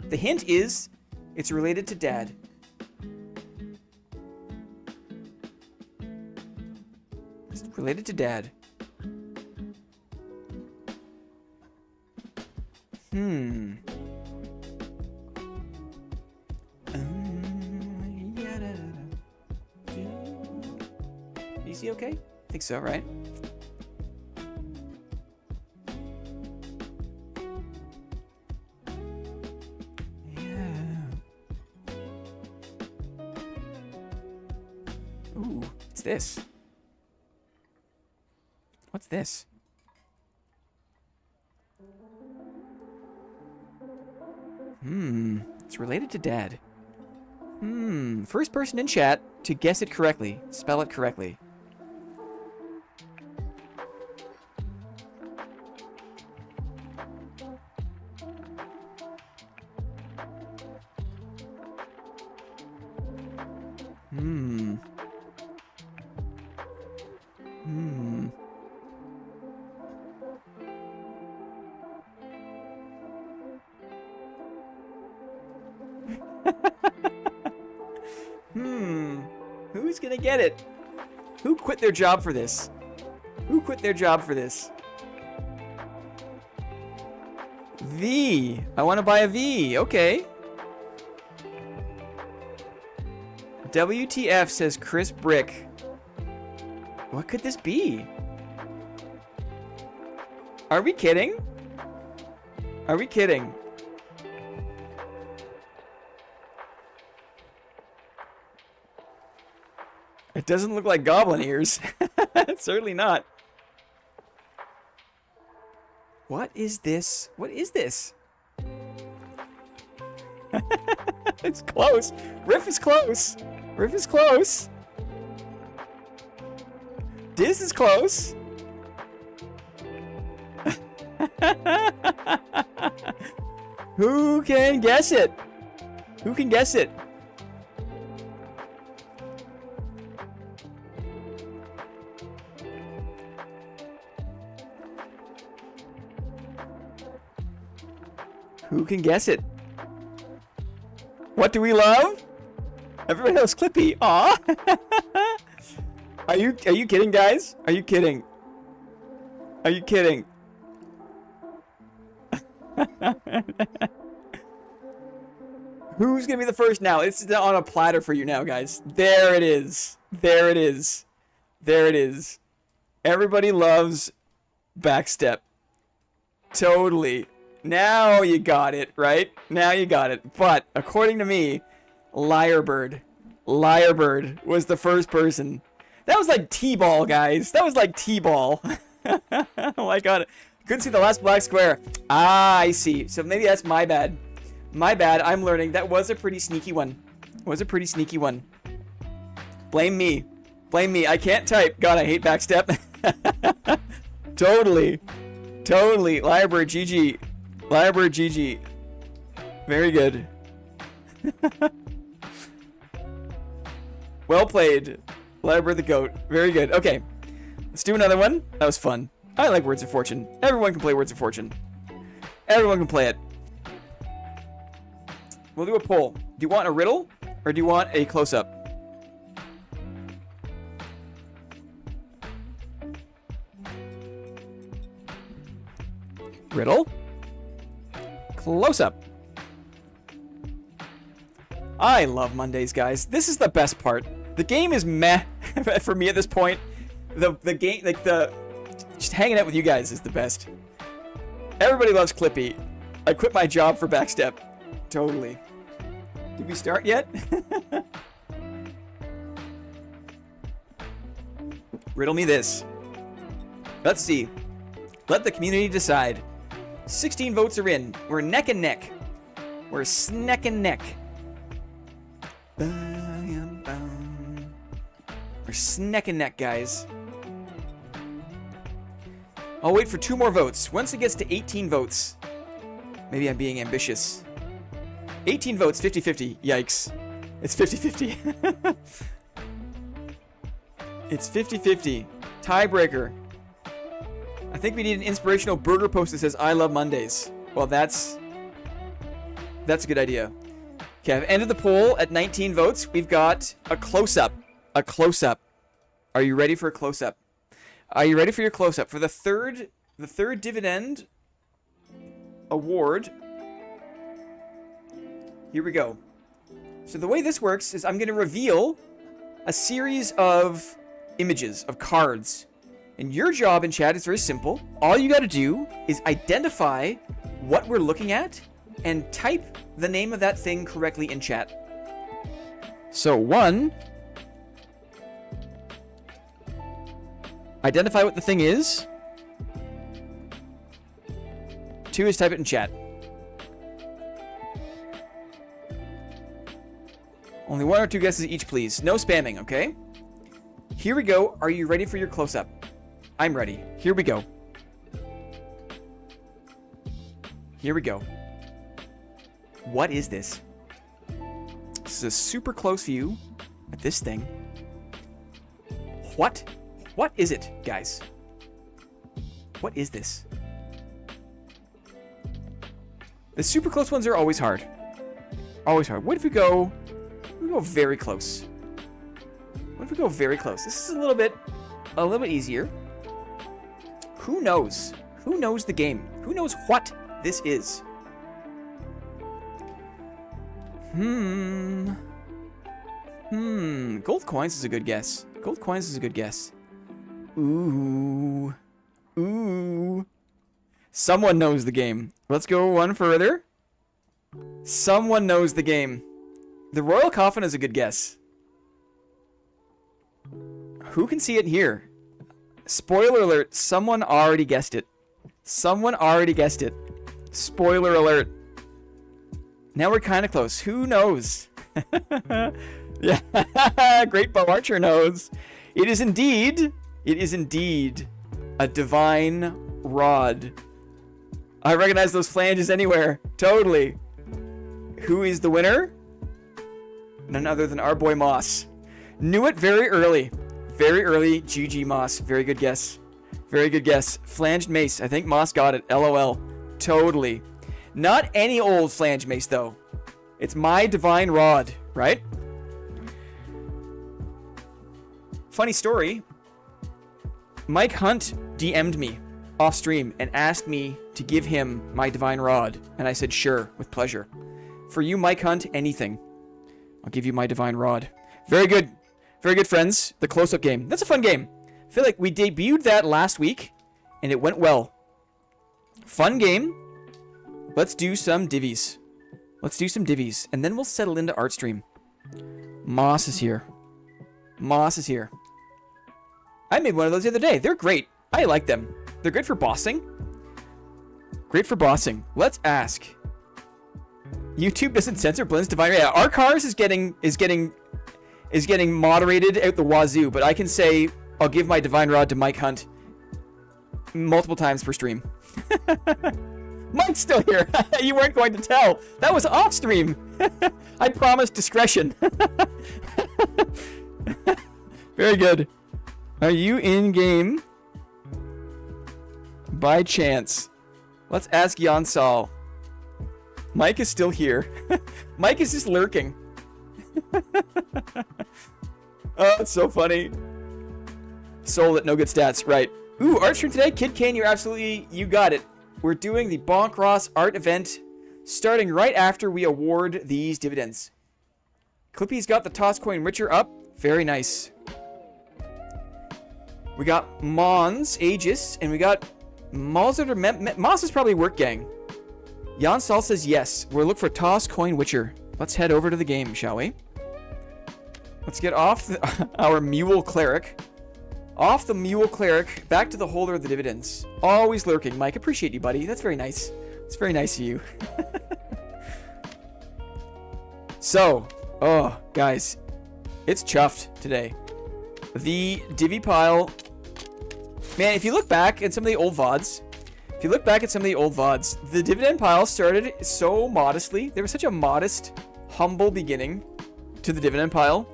The hint is it's related to dad. It's related to dad. PC okay? think so, right? Yeah. Ooh, what's this? What's this? It's related to dad. First person in chat to guess it correctly. Spell it correctly. Who's gonna get it? Who quit their job for this? Who quit their job for this? V. I want to buy a V. Okay. WTF says Chris Brick. What could this be? Are we kidding? Are we kidding? It doesn't look like goblin ears. Certainly not. What is this? What is this? It's close. Riff is close. Riff is close. Diz is close. Who can guess it? Who can guess it? Who can guess it? What do we love? Everybody loves Clippy. Aw. Are you kidding, guys? Are you kidding? Are you kidding? Who's gonna be the first now? It's on a platter for you now, guys. There it is. There it is. There it is. Everybody loves Backstep. Totally. Now you got it, right? Now you got it. But, according to me, Lyrebird was the first person. That was like T-ball, guys. That was like T-ball. Oh my god. Couldn't see the last black square. Ah, I see. So maybe that's my bad. My bad. I'm learning. That was a pretty sneaky one. Was a pretty sneaky one. Blame me. Blame me. I can't type. God, I hate Backstep. Totally. Totally. Lyrebird, GG. Lyrebird, GG. Very good. Well played. Lyrebird the goat. Very good. Okay. Let's do another one. That was fun. I like Words of Fortune. Everyone can play Words of Fortune. Everyone can play it. We'll do a poll. Do you want a riddle or do you want a close-up? Riddle. Close-up. I love Mondays, guys. This is the best part. The game is meh for me at this point. The game, like just hanging out with you guys is the best. Everybody loves Clippy. I quit my job for Backstep. Totally. Did we start yet? Riddle me this. Let's see. Let the community decide. 16 votes are in. We're neck and neck. We're sneck and neck. We're sneck and neck, guys. I'll wait for 2 more votes. Once it gets to 18 votes. Maybe I'm being ambitious. 18 votes, 50-50. Yikes. It's 50-50. It's 50-50. Tiebreaker. I think we need an inspirational burger post that says, I love Mondays. Well, that's a good idea. Okay, I've ended the poll at 19 votes. We've got a close-up. A close-up. Are you ready for a close-up? Are you ready for your close-up? For the third dividend award. Here we go. So the way this works is I'm going to reveal a series of images of cards. And your job in chat is very simple. All you got to do is identify what we're looking at and type the name of that thing correctly in chat. So 1, identify what the thing is. 2 is type it in chat. Only 1 or 2 guesses each, please. No spamming, okay? Here we go. Are you ready for your close-up? I'm ready. Here we go. Here we go. What is this? This is a super close view at this thing. What is it, guys? What is this? The super close ones are always hard. Always hard. What if we go very close? What if we go very close? This is a little bit easier. Who knows? Who knows the game? Who knows what this is? Gold coins is a good guess. Gold coins is a good guess. Ooh. Someone knows the game. Let's go one further. Someone knows the game. The Royal Coffin is a good guess. Who can see it here? Spoiler alert, someone already guessed it. Someone already guessed it. Spoiler alert. Now we're kind of close. Who knows? Yeah, Great Bow Archer knows. It is indeed a divine rod. I recognize those flanges anywhere. Totally. Who is the winner? None other than our boy Moss. Knew it very early. Very early. GG Moss. Very good guess. Very good guess. Flanged mace. I think Moss got it. LOL. Totally. Not any old flange mace, though. It's my divine rod, right? Funny story. Mike Hunt DM'd me off stream and asked me to give him my divine rod. And I said, sure, with pleasure. For you, Mike Hunt, anything. I'll give you my divine rod. Very good. Very good, friends. The close-up game. That's a fun game. I feel like we debuted that last week, and it went well. Fun game. Let's do some divvies. Let's do some divvies, and then we'll settle into art stream. Moss is here. Moss is here. I made one of those the other day. They're great. I like them. They're good for bossing. Great for bossing. Let's ask. YouTube doesn't censor Blend's divine. Yeah, our cars is getting moderated out the wazoo, but I can say I'll give my divine rod to Mike Hunt multiple times per stream. Mike's still here. You weren't going to tell. That was off stream. I promised discretion. Very good. Are you in game by chance? Let's ask Jansal. Mike is still here. Mike is just lurking. Oh, it's so funny. Sold it, no good stats. Right. Ooh, art stream today. Kid Kane, you got it. We're doing the Bonk Ross art event starting right after we award these dividends. Clippy's got the toss coin Witcher up. Very nice. We got Mons, Aegis, and we got Moss is probably work gang. Jan Sal says yes. We'll look for toss coin Witcher. Let's head over to the game, shall we? Let's get off our mule cleric. Off the mule cleric, back to the holder of the dividends. Always lurking. Mike, appreciate you, buddy. That's very nice. It's very nice of you. So, oh, guys. It's chuffed today. The divvy pile. Man, if you look back at some of the old VODs, the dividend pile started so modestly. There was such a modest, humble beginning to the dividend pile.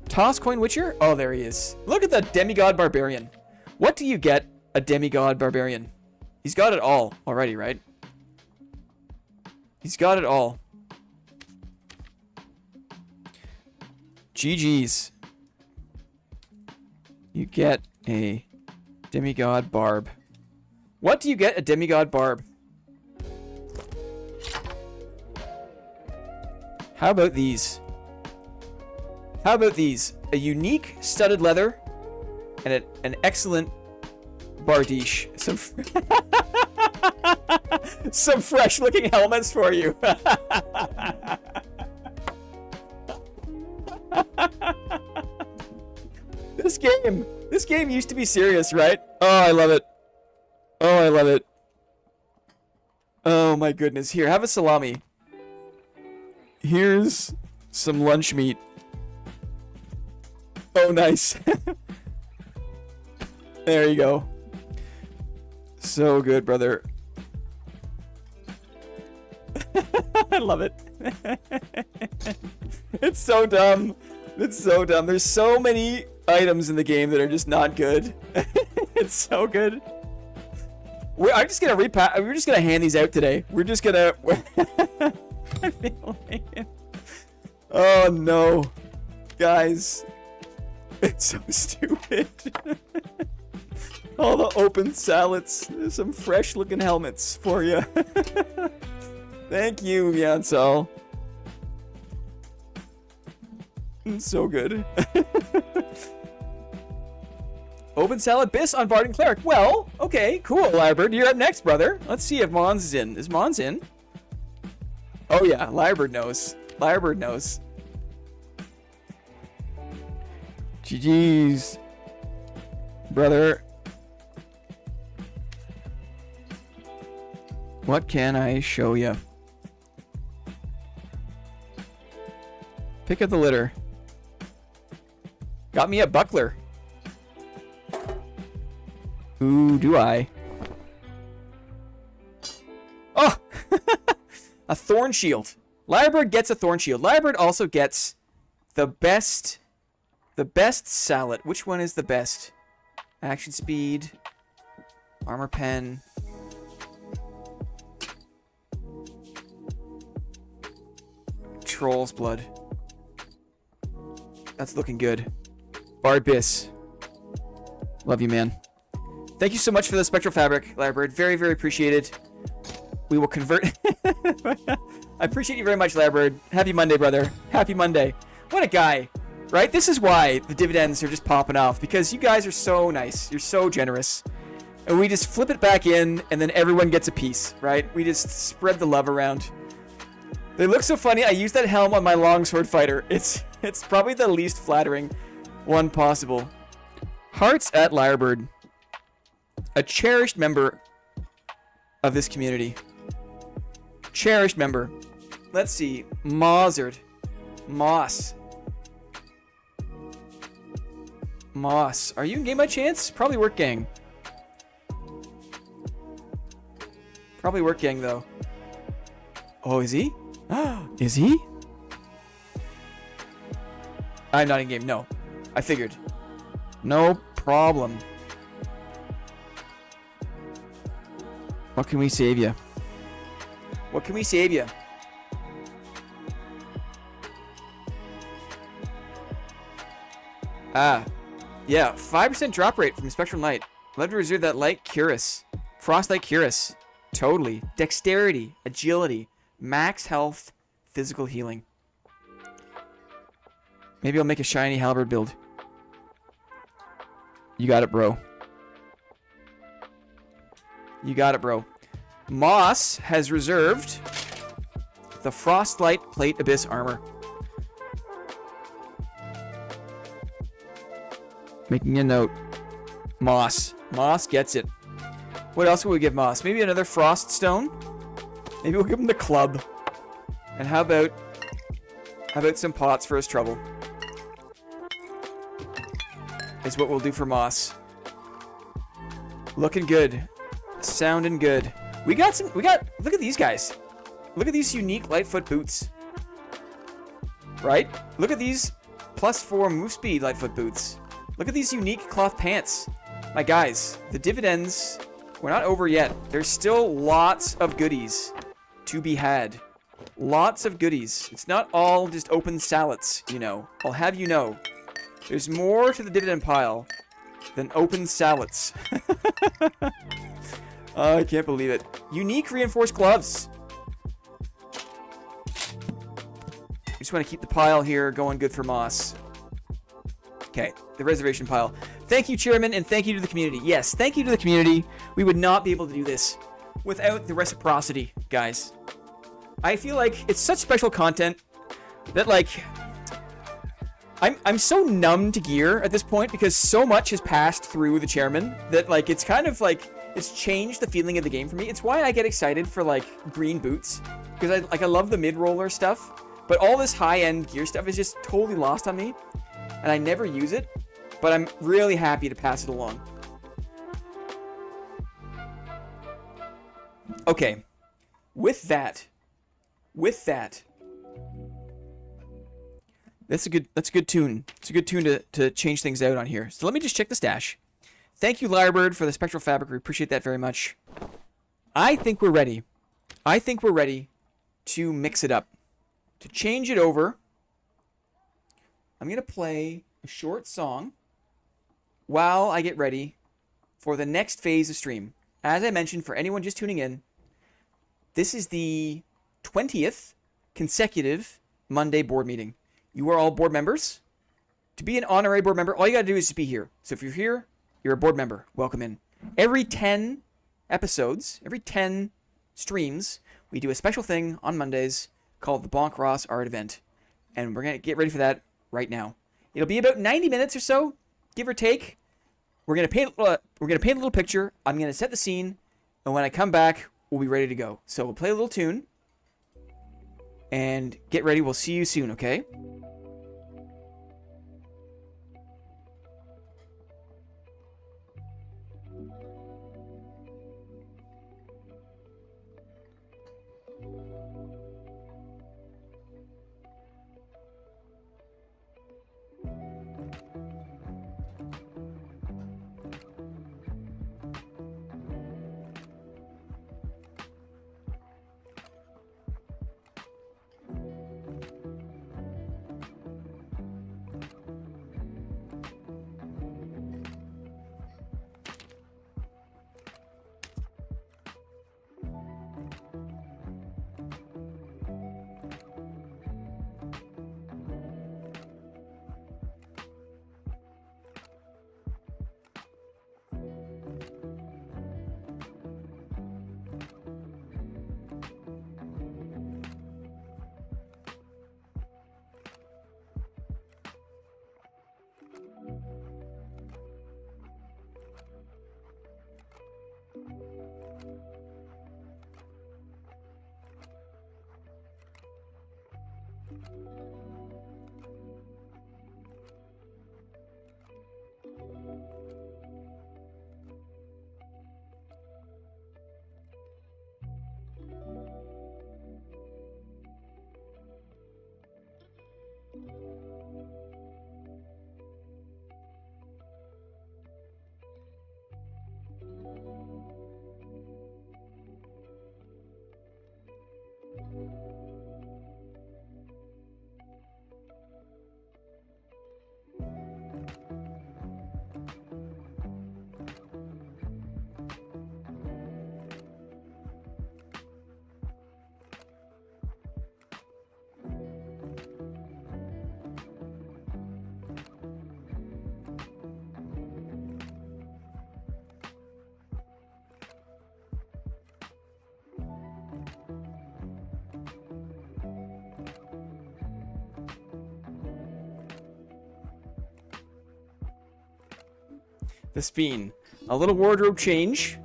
Toss coin Witcher? Oh, there he is. Look at the demigod barbarian. What do you get a demigod barbarian? He's got it all already, right? He's got it all. GG's. You get a demigod barb. What do you get a demigod barb? How about these? How about these? A unique studded leather and an excellent bardiche. Some fresh looking helmets for you. This game used to be serious, right? Oh, I love it. Oh, I love it. Oh my goodness. Here, have a salami. Here's some lunch meat. Oh, nice. There you go. So good, brother. I love it. It's so dumb. It's so dumb. There's so many items in the game that are just not good. It's so good. I'm just gonna we're just gonna hand these out today. We're just gonna. I feel like it. Oh no, guys, it's so stupid. All the open salads. There's some fresh looking helmets for you. Thank you, Yansal. It's so good. Open salad bis on Bard and Cleric. Well, okay, cool, Lyrebird. You're up next, brother. Let's see if Mons is in. Is Mons in? Oh yeah, Lyrebird knows. Lyrebird knows. GG's, brother. What can I show you? Pick up the litter. Got me a buckler. Ooh, do I? Oh! A thorn shield. Lyrebird gets a thorn shield. Lyrebird also gets the best salad. Which one is the best? Action speed. Armor pen. Troll's blood. That's looking good. Bard bis. Love you, man. Thank you so much for the spectral fabric, Lyrebird. Very, very appreciated. We will convert. I appreciate you very much, Lyrebird. Happy Monday, brother. Happy Monday. What a guy, right? This is why the dividends are just popping off, because you guys are so nice. You're so generous. And we just flip it back in, and then everyone gets a piece, right? We just spread the love around. They look so funny. I use that helm on my longsword fighter. It's probably the least flattering one possible. Hearts at Lyrebird. A cherished member of this community. Cherished member. Let's see. Mozzard. Moss. Moss. Are you in game by chance? Probably work gang. Probably work gang though. Oh, is he? Is he? I'm not in game. No. I figured. No problem. What can we save you? What can we save you? Ah. Yeah, 5% drop rate from Spectral Knight. Love to reserve that light Curus. Frostlight Curus. Totally. Dexterity. Agility. Max health. Physical healing. Maybe I'll make a shiny halberd build. You got it, bro. You got it, bro. Moss has reserved the Frostlight Plate Abyss armor. Making a note. Moss. Moss gets it. What else will we give Moss? Maybe another Frost Stone? Maybe we'll give him the club. And how about some pots for his trouble? Is what we'll do for Moss. Looking good. Sounding good. Look at these guys. Look at these unique Lightfoot boots. Right? Look at these +4 move speed Lightfoot boots. Look at these unique cloth pants. My guys, the dividends, we're not over yet. There's still lots of goodies to be had. Lots of goodies. It's not all just open salads, you know. I'll have you know. There's more to the dividend pile than open salads. Oh, I can't believe it. Unique reinforced gloves. Just want to keep the pile here going good for Moss. Okay, the reservation pile. Thank you, Chairman, and thank you to the community. Yes, thank you to the community. We would not be able to do this without the reciprocity, guys. I feel like it's such special content that, like, I'm so numb to gear at this point because so much has passed through the Chairman that, like, it's kind of like it's changed the feeling of the game for me. It's why I get excited for, like, green boots, because I love the mid-roller stuff, but all this high-end gear stuff is just totally lost on me, and I never use it, but I'm really happy to pass it along. Okay, with that, that's a good tune. It's a good tune to change things out on here. So let me just check the stash. Thank you, Lyrebird, for the spectral fabric. We appreciate that very much. I think we're ready. I think we're ready to mix it up, to change it over. I'm gonna play a short song while I get ready for the next phase of stream. As I mentioned, for anyone just tuning in, this is the 20th consecutive Monday board meeting. You are all board members. To be an honorary board member, all you gotta do is just be here. So if you're here, you're a board member. Welcome in. Every 10 episodes, every 10 streams, we do a special thing on Mondays called the Bonk Ross Art Event. And we're gonna get ready for that right now. It'll be about 90 minutes or so, give or take. We're gonna paint a little picture. I'm gonna set the scene, and when I come back, we'll be ready to go. So we'll play a little tune, and get ready. We'll see you soon, okay? The Speen. A little wardrobe change.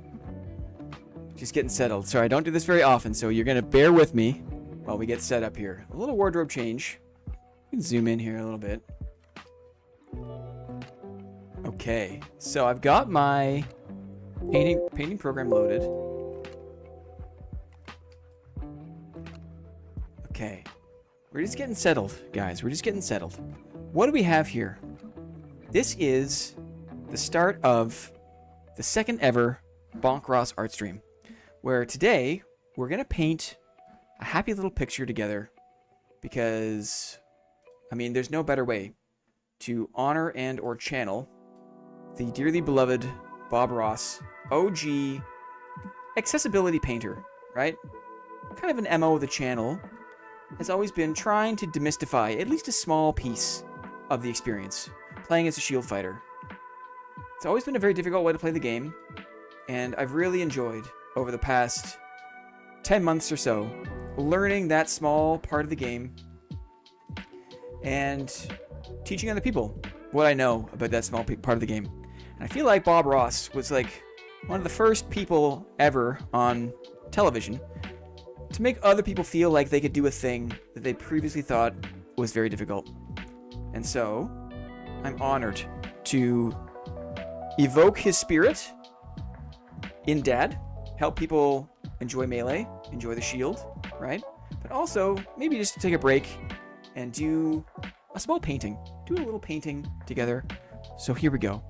Just getting settled. Sorry, I don't do this very often, so you're going to bear with me while we get set up here. A little wardrobe change. We can zoom in here a little bit. Okay, so I've got my painting program loaded. Okay. We're just getting settled, guys. We're just getting settled. What do we have here? This is the start of the second ever Bonk Ross art stream, where today we're going to paint a happy little picture together because, I mean, there's no better way to honor and or channel the dearly beloved Bob Ross, OG accessibility painter, right? Kind of an MO of the channel has always been trying to demystify at least a small piece of the experience, playing as a shield fighter. It's always been a very difficult way to play the game, and I've really enjoyed, over the past 10 months or so, learning that small part of the game and teaching other people what I know about that small part of the game. And I feel like Bob Ross was like one of the first people ever on television to make other people feel like they could do a thing that they previously thought was very difficult. And so, I'm honored to evoke his spirit in Dad, help people enjoy Melee, enjoy the shield, right? But also, maybe just to take a break and do a small painting. Do a little painting together. So here we go.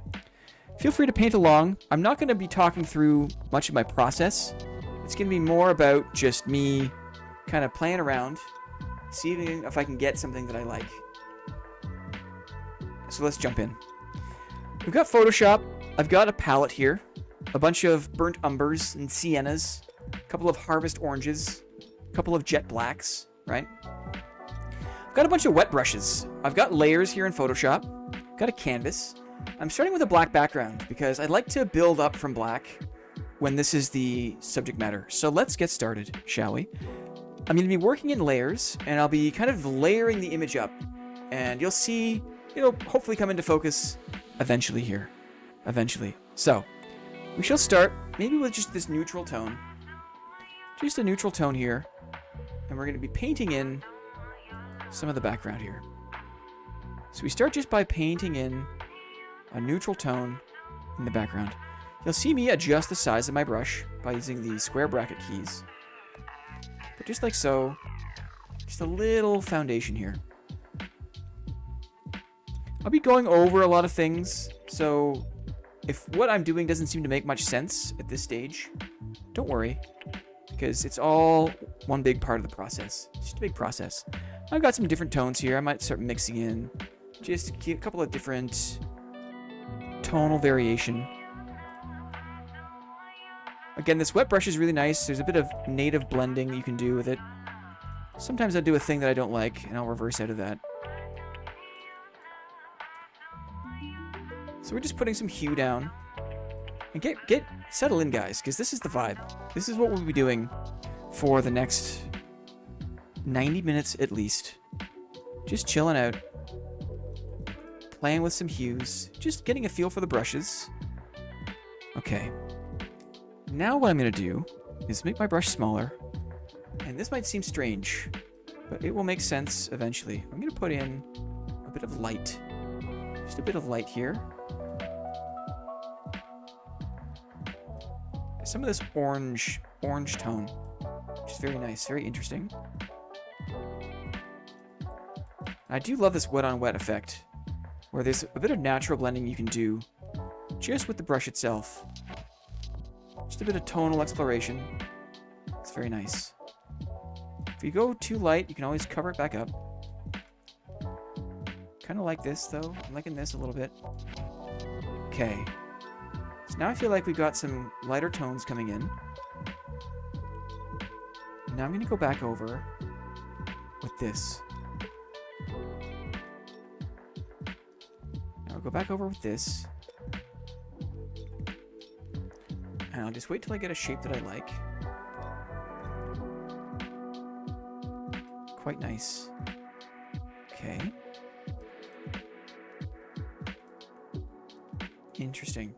Feel free to paint along. I'm not going to be talking through much of my process. It's going to be more about just me kind of playing around, seeing if I can get something that I like. So let's jump in. We've got Photoshop. I've got a palette here. A bunch of burnt umbers and siennas. A couple of harvest oranges. A couple of jet blacks, right? I've got a bunch of wet brushes. I've got layers here in Photoshop. Got a canvas. I'm starting with a black background because I'd like to build up from black when this is the subject matter. So let's get started, shall we? I'm going to be working in layers, and I'll be kind of layering the image up. And you'll see it'll hopefully come into focus eventually here. Eventually. So, we shall start maybe with just this neutral tone. Just a neutral tone here. And we're going to be painting in some of the background here. So we start just by painting in a neutral tone in the background. You'll see me adjust the size of my brush by using the square bracket keys. But just like so, just a little foundation here. I'll be going over a lot of things, so if what I'm doing doesn't seem to make much sense at this stage, don't worry, because it's all one big part of the process. It's just a big process. I've got some different tones here. I might start mixing in just a couple of different tonal variation. Again, this wet brush is really nice. There's a bit of native blending you can do with it. Sometimes I'll do a thing that I don't like, and I'll reverse out of that. So we're just putting some hue down. And get settle in, guys, because this is the vibe. This is what we'll be doing for the next 90 minutes at least. Just chilling out. Playing with some hues. Just getting a feel for the brushes. Okay. Now what I'm going to do is make my brush smaller. And this might seem strange, but it will make sense eventually. I'm going to put in a bit of light. Just a bit of light here. Some of this orange tone, which is very nice, very interesting. I do love this wet on wet effect, where there's a bit of natural blending you can do just with the brush itself. Just a bit of tonal exploration. It's very nice. If you go too light, you can always cover it back up. Kind of like this, though. I'm liking this a little bit. Okay. So now I feel like we've got some lighter tones coming in. Now I'm going to go back over with this. Now I'll go back over with this. And I'll just wait till I get a shape that I like. Quite nice. Okay. Interesting.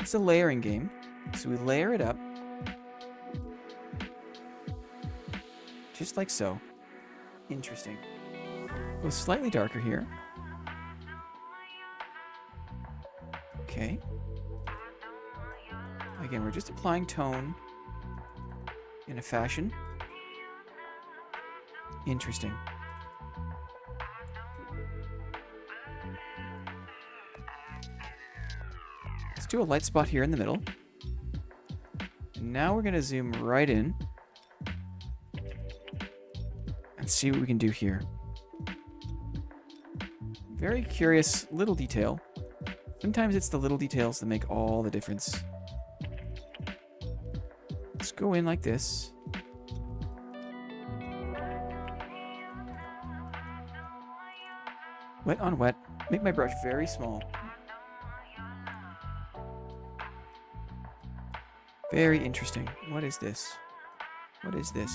It's a layering game. So we layer it up. Just like so. Interesting. Go slightly darker here. Okay. Again, we're just applying tone in a fashion. Interesting. Let's do a light spot here in the middle. And now we're going to zoom right in and see what we can do here. Very curious little detail. Sometimes it's the little details that make all the difference. Let's go in like this. Wet on wet. Make my brush very small. Very interesting. What is this? What is this?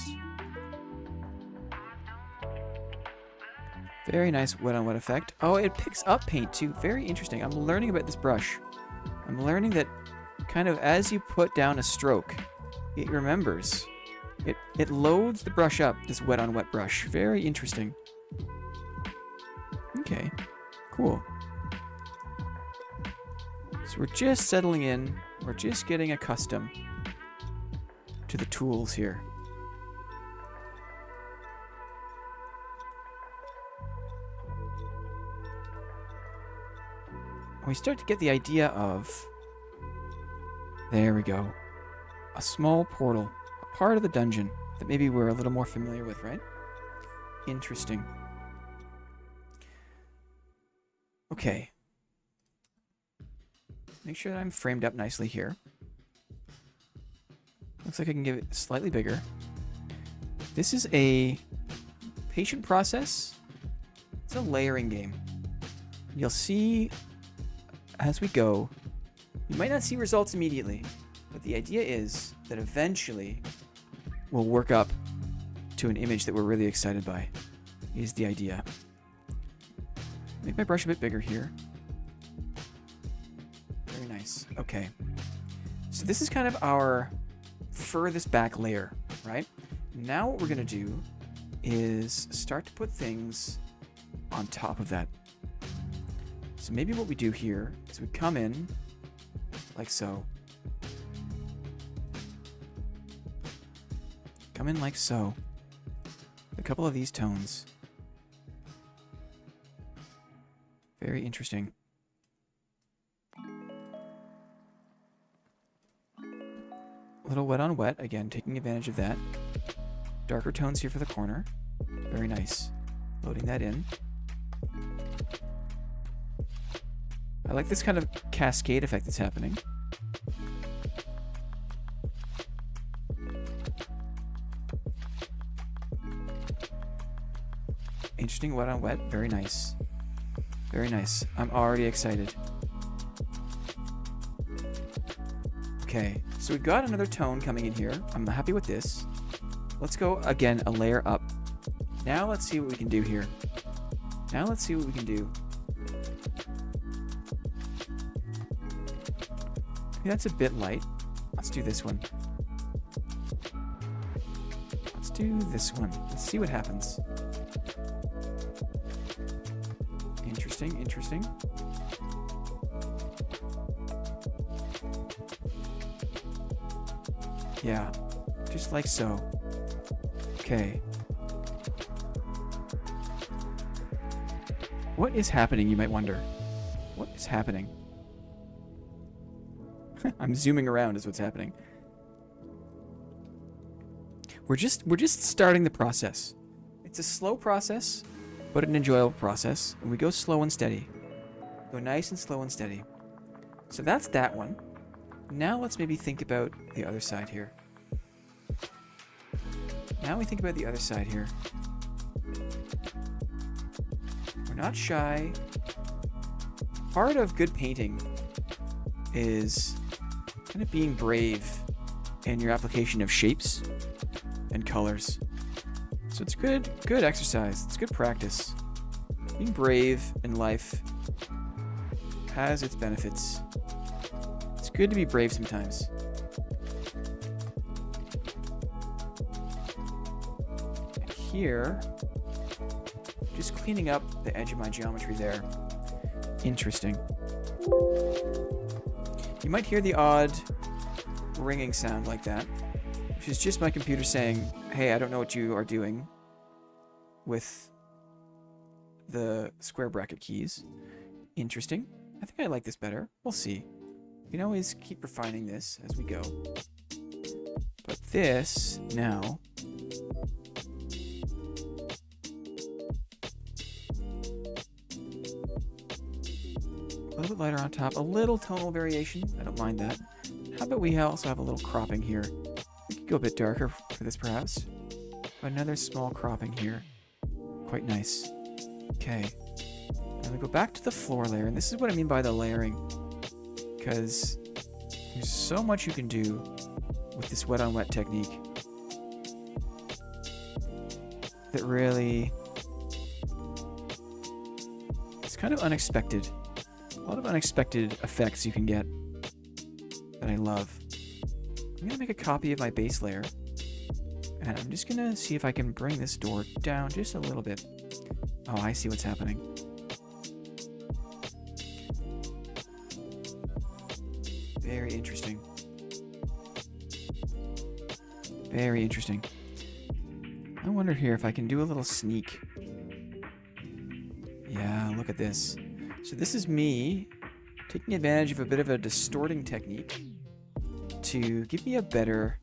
Very nice wet on wet effect. Oh, it picks up paint too. Very interesting. I'm learning about this brush. I'm learning that kind of as you put down a stroke, it remembers. It loads the brush up, this wet on wet brush. Very interesting. Okay, cool. So we're just settling in. We're just getting accustomed to the tools here. We start to get the idea of... There we go. A small portal. A part of the dungeon that maybe we're a little more familiar with, right? Interesting. Okay. Make sure that I'm framed up nicely here. Looks like I can give it slightly bigger. This is a patient process. It's a layering game. You'll see as we go. You might not see results immediately, but the idea is that eventually we'll work up to an image that we're really excited by, is the idea. Make my brush a bit bigger here. Very nice. Okay. So this is kind of our furthest back layer, right? Now what we're going to do is start to put things on top of that. So maybe what we do here is we come in like so. Come in like so. A couple of these tones. Very interesting. A little wet on wet, again, taking advantage of that. Darker tones here for the corner. Very nice. Loading that in. I like this kind of cascade effect that's happening. Interesting wet on wet. Very nice. Very nice. I'm already excited. Okay, so we've got another tone coming in here. I'm happy with this. Let's go, again, a layer up. Now let's see what we can do here. Now let's see what we can do. Okay, that's a bit light. Let's do this one. Let's do this one. Let's see what happens. Interesting, interesting. Yeah, just like so. Okay. What is happening, you might wonder? What is happening? I'm zooming around is what's happening. We're just starting the process. It's a slow process, but an enjoyable process. And we go slow and steady. Go nice and slow and steady. So that's that one. Now let's maybe think about the other side here. Now we think about the other side here. We're not shy. Part of good painting is kind of being brave in your application of shapes and colors. So it's good exercise. It's good practice. Being brave in life has its benefits. It's good to be brave sometimes. And here, just cleaning up the edge of my geometry there. Interesting. You might hear the odd ringing sound like that, which is just my computer saying, hey, I don't know what you are doing with the square bracket keys. Interesting. I think I like this better. We'll see. We can always keep refining this as we go. But this, now... a little bit lighter on top. A little tonal variation. I don't mind that. How about we also have a little cropping here? We could go a bit darker for this, perhaps. But another small cropping here. Quite nice. Okay. And we go back to the floor layer, and this is what I mean by the layering, because there's so much you can do with this wet on wet technique that really, it's kind of unexpected. A lot of unexpected effects you can get that I love. I'm gonna make a copy of my base layer, and I'm just gonna see if I can bring this door down just a little bit. Oh, I see what's happening. Very interesting. Very interesting. I wonder here if I can do a little sneak. Yeah, look at this. So this is me taking advantage of a bit of a distorting technique to give me a better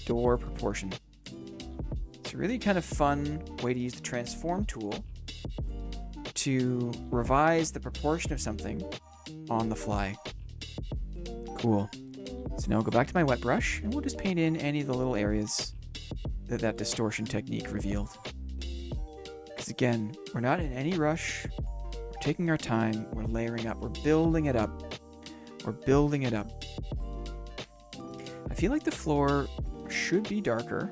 door proportion. It's a really kind of fun way to use the transform tool to revise the proportion of something on the fly. Cool. So now I'll go back to my wet brush, and we'll just paint in any of the little areas that that distortion technique revealed. Because again, we're not in any rush. We're taking our time. We're layering up. We're building it up. We're building it up. I feel like the floor should be darker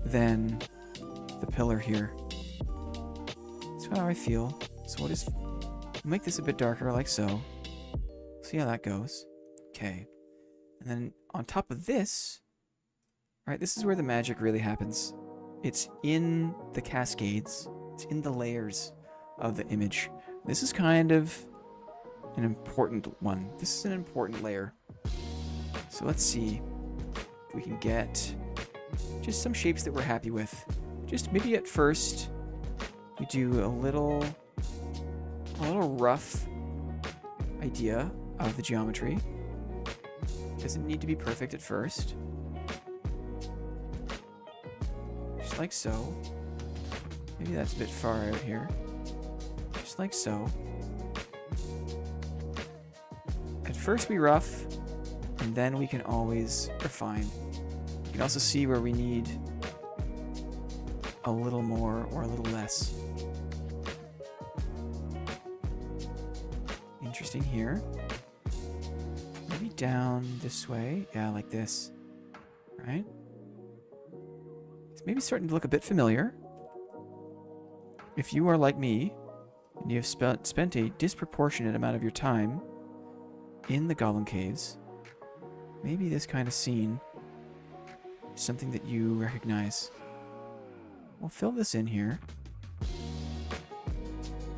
than the pillar here. That's how I feel. So we'll just make this a bit darker like so. See how that goes. Okay. And then on top of this, right, this is where the magic really happens. It's in the cascades. It's in the layers of the image. This is kind of an important one. This is an important layer. So let's see if we can get just some shapes that we're happy with. Just maybe at first we do a little rough idea of the geometry. Doesn't need to be perfect at first. Just like so. Maybe that's a bit far out here. Just like so. At first we rough, and then we can always refine. You can also see where we need a little more or a little less. Interesting here. Maybe down this way. Yeah, like this. Right? It's maybe starting to look a bit familiar. If you are like me, and you have spent a disproportionate amount of your time in the Goblin Caves, maybe this kind of scene is something that you recognize. We'll fill this in here.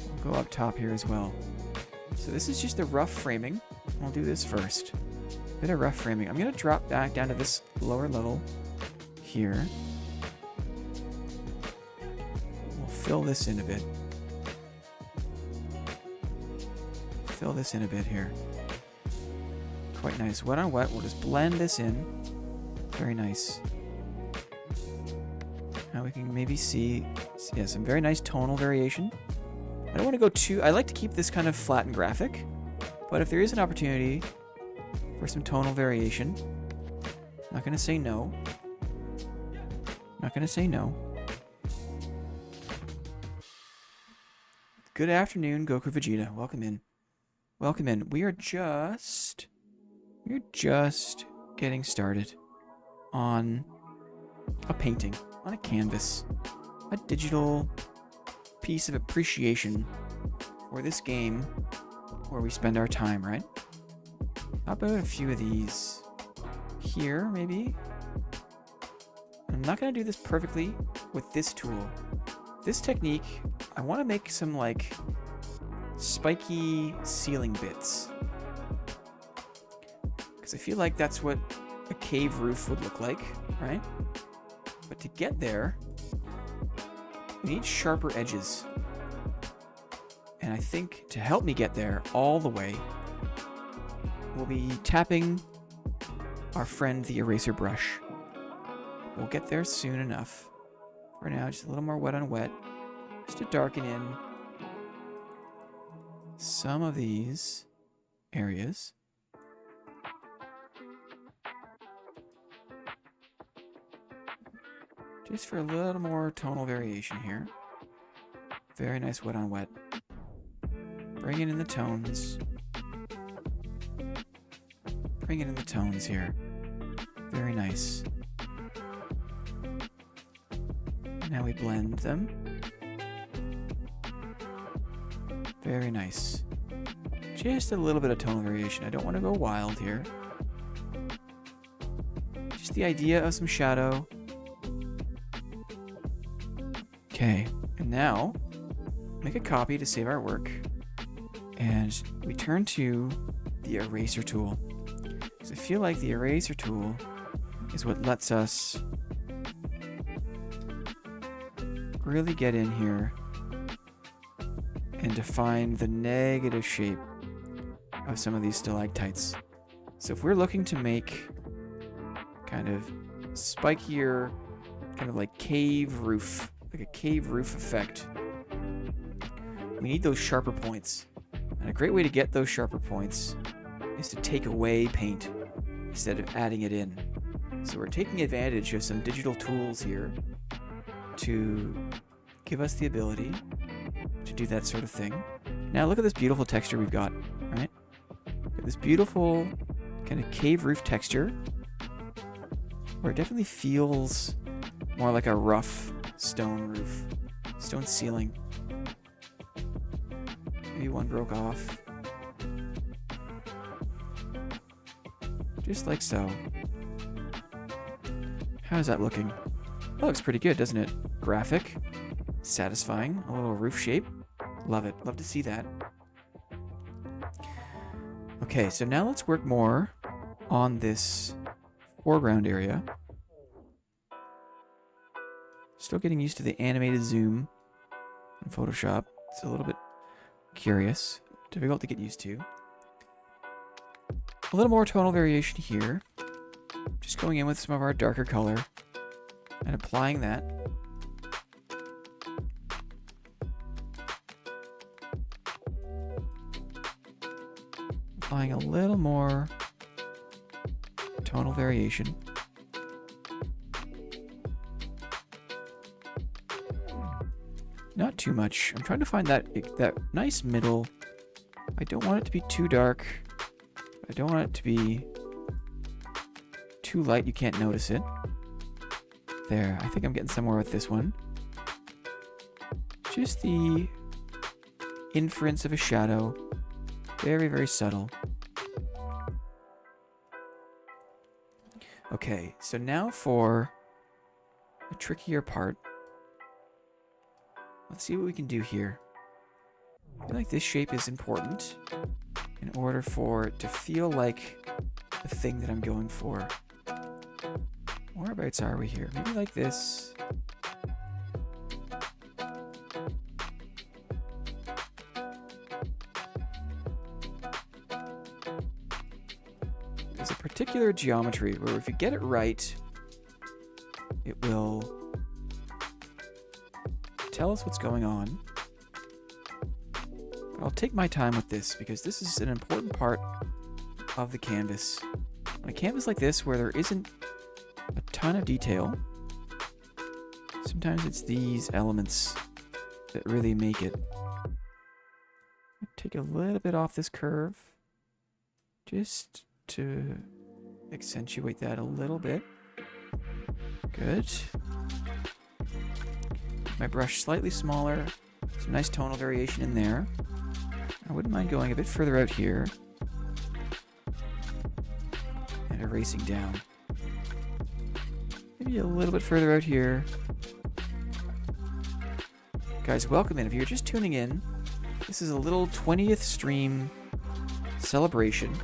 We'll go up top here as well. So this is just a rough framing. We'll do this first. Bit of rough framing. I'm going to drop back down to this lower level here. We'll fill this in a bit. Fill this in a bit here. Quite nice. Wet on wet. We'll just blend this in. Very nice. Now we can maybe see, yeah, some very nice tonal variation. I don't want to go too... I like to keep this kind of flat and graphic, but if there is an opportunity for some tonal variation, I'm not going to say no. Not going to say no. Good afternoon, Goku Vegeta. Welcome in. Welcome in. We're just getting started on a painting, on a canvas, a digital piece of appreciation for this game where we spend our time, right? How about a few of these here, maybe? I'm not going to do this perfectly with this tool. This technique, I want to make some, like, spiky ceiling bits. Because I feel like that's what a cave roof would look like, right? But to get there, we need sharper edges. And I think to help me get there all the way, we'll be tapping our friend the eraser brush. We'll get there soon enough. For now, just a little more wet on wet, just to darken in some of these areas. Just for a little more tonal variation here. Very nice wet on wet. Bringing in the tones. Bringing in the tones here. Very nice. Now we blend them. Very nice. Just a little bit of tone variation. I don't want to go wild here. Just the idea of some shadow. Okay, and now make a copy to save our work. And we turn to the eraser tool. Because I feel like the eraser tool is what lets us really get in here and define the negative shape of some of these stalactites. So if we're looking to make kind of spikier, kind of like cave roof, like a cave roof effect, we need those sharper points. And a great way to get those sharper points is to take away paint instead of adding it in. So we're taking advantage of some digital tools here to give us the ability to do that sort of thing. Now look at this beautiful texture we've got, right? This beautiful kind of cave roof texture where it definitely feels more like a rough stone roof, stone ceiling. Maybe one broke off. Just like so. How's that looking? That looks pretty good, doesn't it? Graphic, satisfying, a little roof shape. Love it. Love to see that. Okay, so now let's work more on this foreground area. Still getting used to the animated zoom in Photoshop. It's a little bit curious, difficult to get used to. A little more tonal variation here. Just going in with some of our darker color and applying that. Applying a little more tonal variation. Not too much. I'm trying to find that nice middle. I don't want it to be too dark. I don't want it to be too light you can't notice it. There, I think I'm getting somewhere with this one. Just the inference of a shadow. Very, very subtle. Okay, so now for a trickier part. Let's see what we can do here. I feel like this shape is important in order for it to feel like the thing that I'm going for. Whereabouts are we here? Maybe like this. There's a particular geometry where if you get it right, it will tell us what's going on. But I'll take my time with this because this is an important part of the canvas. On a canvas like this where there isn't a ton of detail, sometimes it's these elements that really make it. Take a little bit off this curve just to accentuate that a little bit. Good. My brush slightly smaller, some nice tonal variation in there. I wouldn't mind going a bit further out here and erasing down. Maybe a little bit further out here. Guys, welcome in. If you're just tuning in, this is a little 20th stream celebration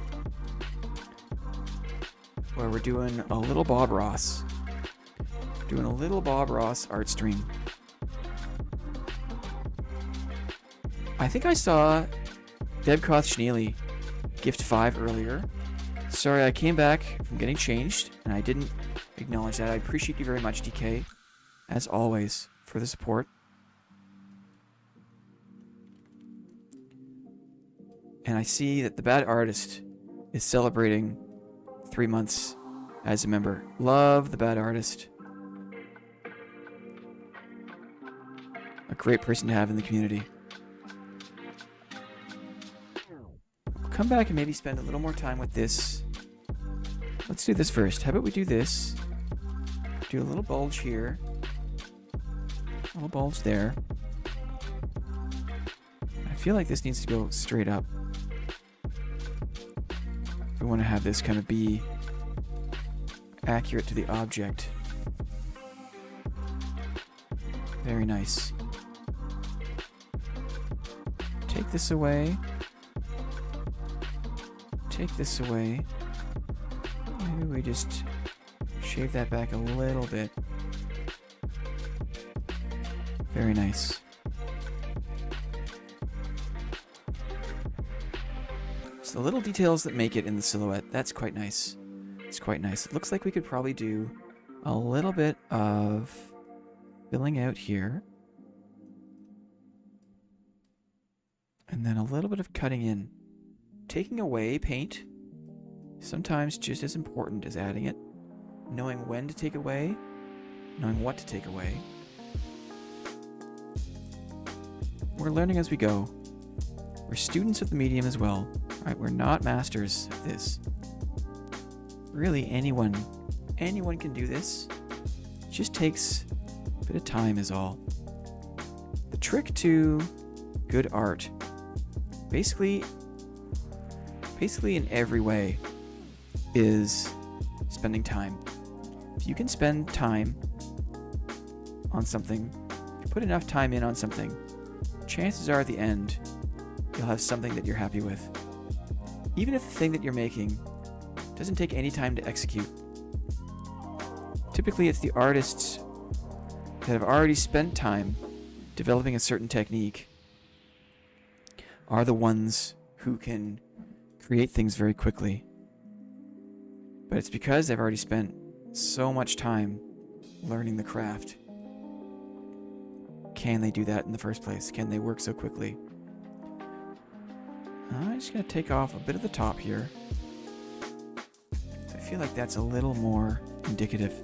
where we're doing a little Bob Ross. Doing a little Bob Ross art stream. I think I saw Debkoth Schneely gift 5 earlier. Sorry, I came back from getting changed, and I didn't acknowledge that. I appreciate you very much, DK, as always, for the support. And I see that the Bad Artist is celebrating 3 months as a member. Love the Bad Artist. A great person to have in the community. come back and maybe spend a little more time with this. Let's do this first. How about we do this? Do a little bulge here. A little bulge there. I feel like this needs to go straight up. If we want to have this kind of be accurate to the object. Very nice. Take this away. Take this away. Maybe we just shave that back a little bit. Very nice. So the little details that make it in the silhouette, that's quite nice. It's quite nice. It looks like we could probably do a little bit of filling out here. And then a little bit of cutting in. Taking away paint, sometimes just as important as adding it. Knowing when to take away, knowing what to take away. We're learning as we go. We're students of the medium as well. Right? We're not masters of this. Really, anyone can do this. It just takes a bit of time is all. The trick to good art, basically in every way, is spending time. If you can spend time on something, if you put enough time in on something, chances are at the end, you'll have something that you're happy with. Even if the thing that you're making doesn't take any time to execute. Typically, it's the artists that have already spent time developing a certain technique are the ones who can create things very quickly. But it's because they've already spent so much time learning the craft. Can they do that in the first place? Can they work so quickly? I'm just going to take off a bit of the top here. I feel like that's a little more indicative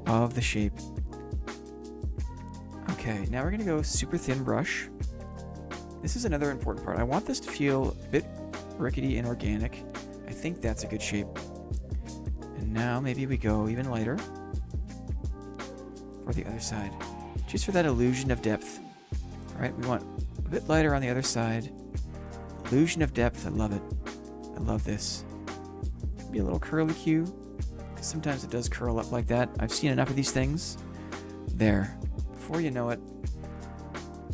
of the shape. Okay, now we're going to go super thin brush. This is another important part. I want this to feel a bit rickety and organic. I think that's a good shape. And now maybe we go even lighter for the other side. Just for that illusion of depth. Alright, we want a bit lighter on the other side. Illusion of depth, I love it. I love this. Maybe a little curlicue. Sometimes it does curl up like that. I've seen enough of these things. There. Before you know it,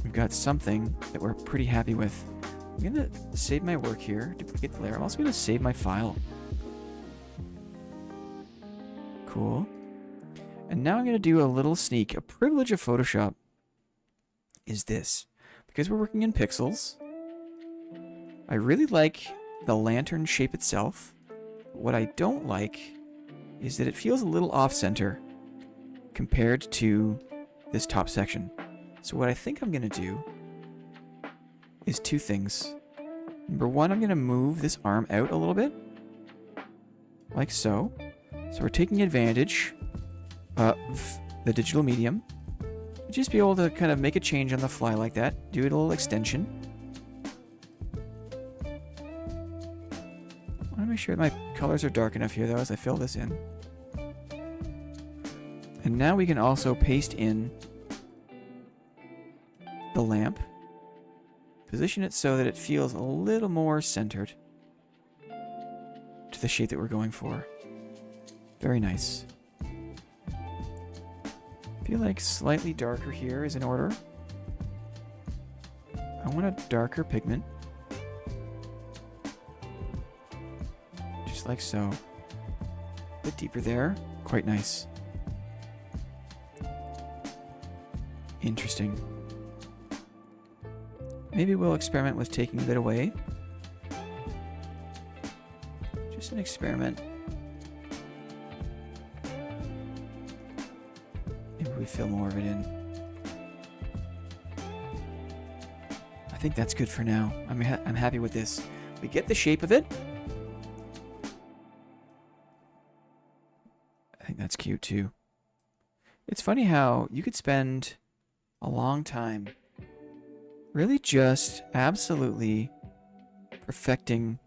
we've got something that we're pretty happy with. I'm going to save my work here, duplicate the layer. I'm also going to save my file. Cool. And now I'm going to do a little sneak. A privilege of Photoshop is this. Because we're working in pixels, I really like the lantern shape itself. What I don't like is that it feels a little off-center compared to this top section. So what I think I'm going to do is two things. Number one, I'm going to move this arm out a little bit, like so. So we're taking advantage of the digital medium. Just be able to kind of make a change on the fly like that. Do a little extension. I want to make sure that my colors are dark enough here though as I fill this in. And now we can also paste in the lamp. Position it so that it feels a little more centered to the shape that we're going for. Very nice. Feel like slightly darker here is in order. I want a darker pigment. Just like so. A bit deeper there. Quite nice. Interesting. Maybe we'll experiment with taking a bit away. Just an experiment. Maybe we fill more of it in. I think that's good for now. I'm happy with this. We get the shape of it. I think that's cute too. It's funny how you could spend a long time really just absolutely perfecting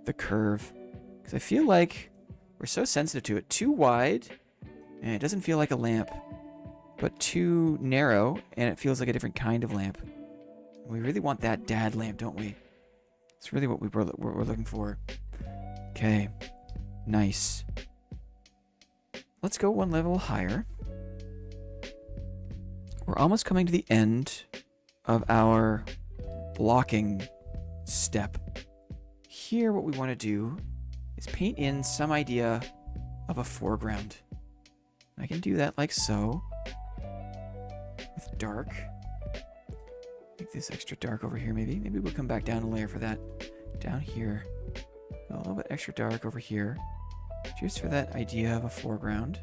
the curve. Because I feel like we're so sensitive to it. Too wide, and it doesn't feel like a lamp. But too narrow, and it feels like a different kind of lamp. We really want that dad lamp, don't we? It's really what we're looking for. Okay. Nice. Let's go one level higher. We're almost coming to the end of our blocking step. Here, what we want to do is paint in some idea of a foreground. I can do that like so. With dark. Make this extra dark over here, maybe. Maybe we'll come back down a layer for that. Down here. A little bit extra dark over here. Just for that idea of a foreground.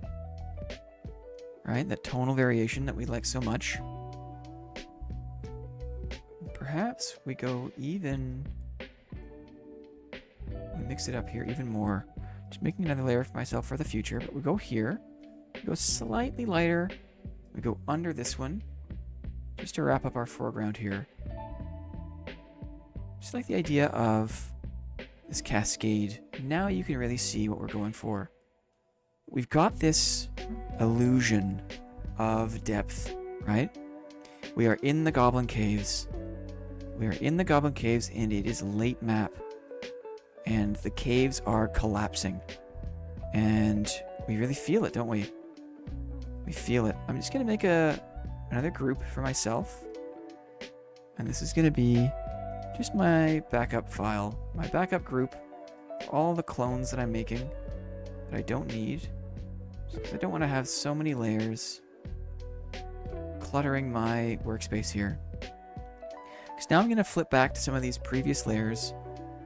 Right? That tonal variation that we like so much. Perhaps we go even... we mix it up here even more. Just making another layer for myself for the future. But we go here. We go slightly lighter. We go under this one, just to wrap up our foreground here. Just like the idea of this cascade. Now you can really see what we're going for. We've got this illusion of depth, right? We are in the Goblin Caves. We are in the Goblin Caves, and it is late map. And the caves are collapsing. And we really feel it, don't we? We feel it. I'm just going to make another group for myself. And this is going to be just my backup file. My backup group. All the clones that I'm making that I don't need. Because I don't want to have so many layers cluttering my workspace here. Because now I'm going to flip back to some of these previous layers.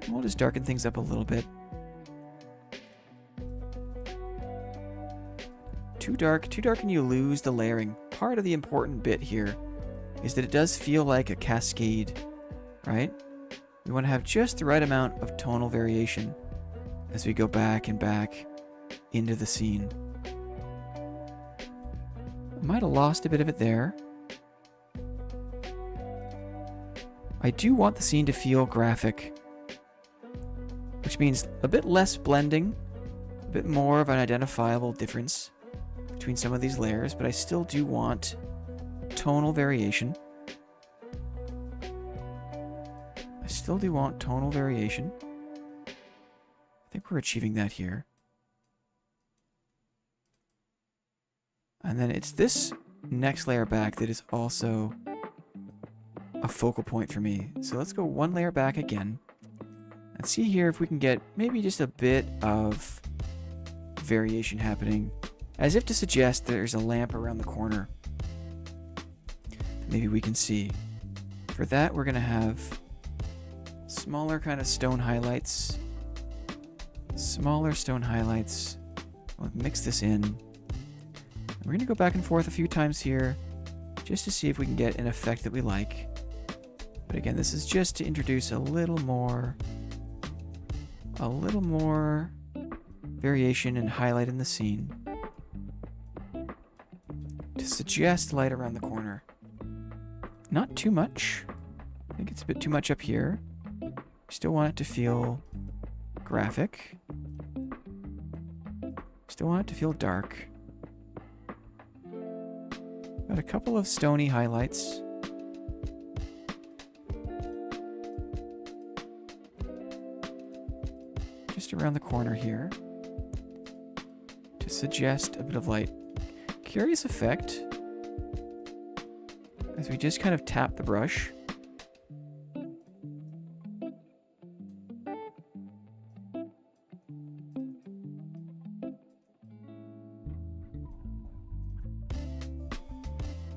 And we'll just darken things up a little bit. Too dark and you lose the layering. Part of the important bit here is that it does feel like a cascade, right? We want to have just the right amount of tonal variation as we go back and back into the scene. I might have lost a bit of it there. I do want the scene to feel graphic, which means a bit less blending, a bit more of an identifiable difference between some of these layers, but I still do want tonal variation. I still do want tonal variation. I think we're achieving that here. And then it's this next layer back that is also a focal point for me. So let's go one layer back again and see here if we can get maybe just a bit of variation happening. As if to suggest there's a lamp around the corner that maybe we can see. For that, we're going to have smaller kind of stone highlights. Smaller stone highlights. We'll mix this in. We're going to go back and forth a few times here just to see if we can get an effect that we like. But again, this is just to introduce a little more variation and highlight in the scene. Suggest light around the corner. Not too much. I think it's a bit too much up here. Still want it to feel graphic. Still want it to feel dark. Got a couple of stony highlights. Just around the corner here. To suggest a bit of light. Curious effect as we just kind of tap the brush.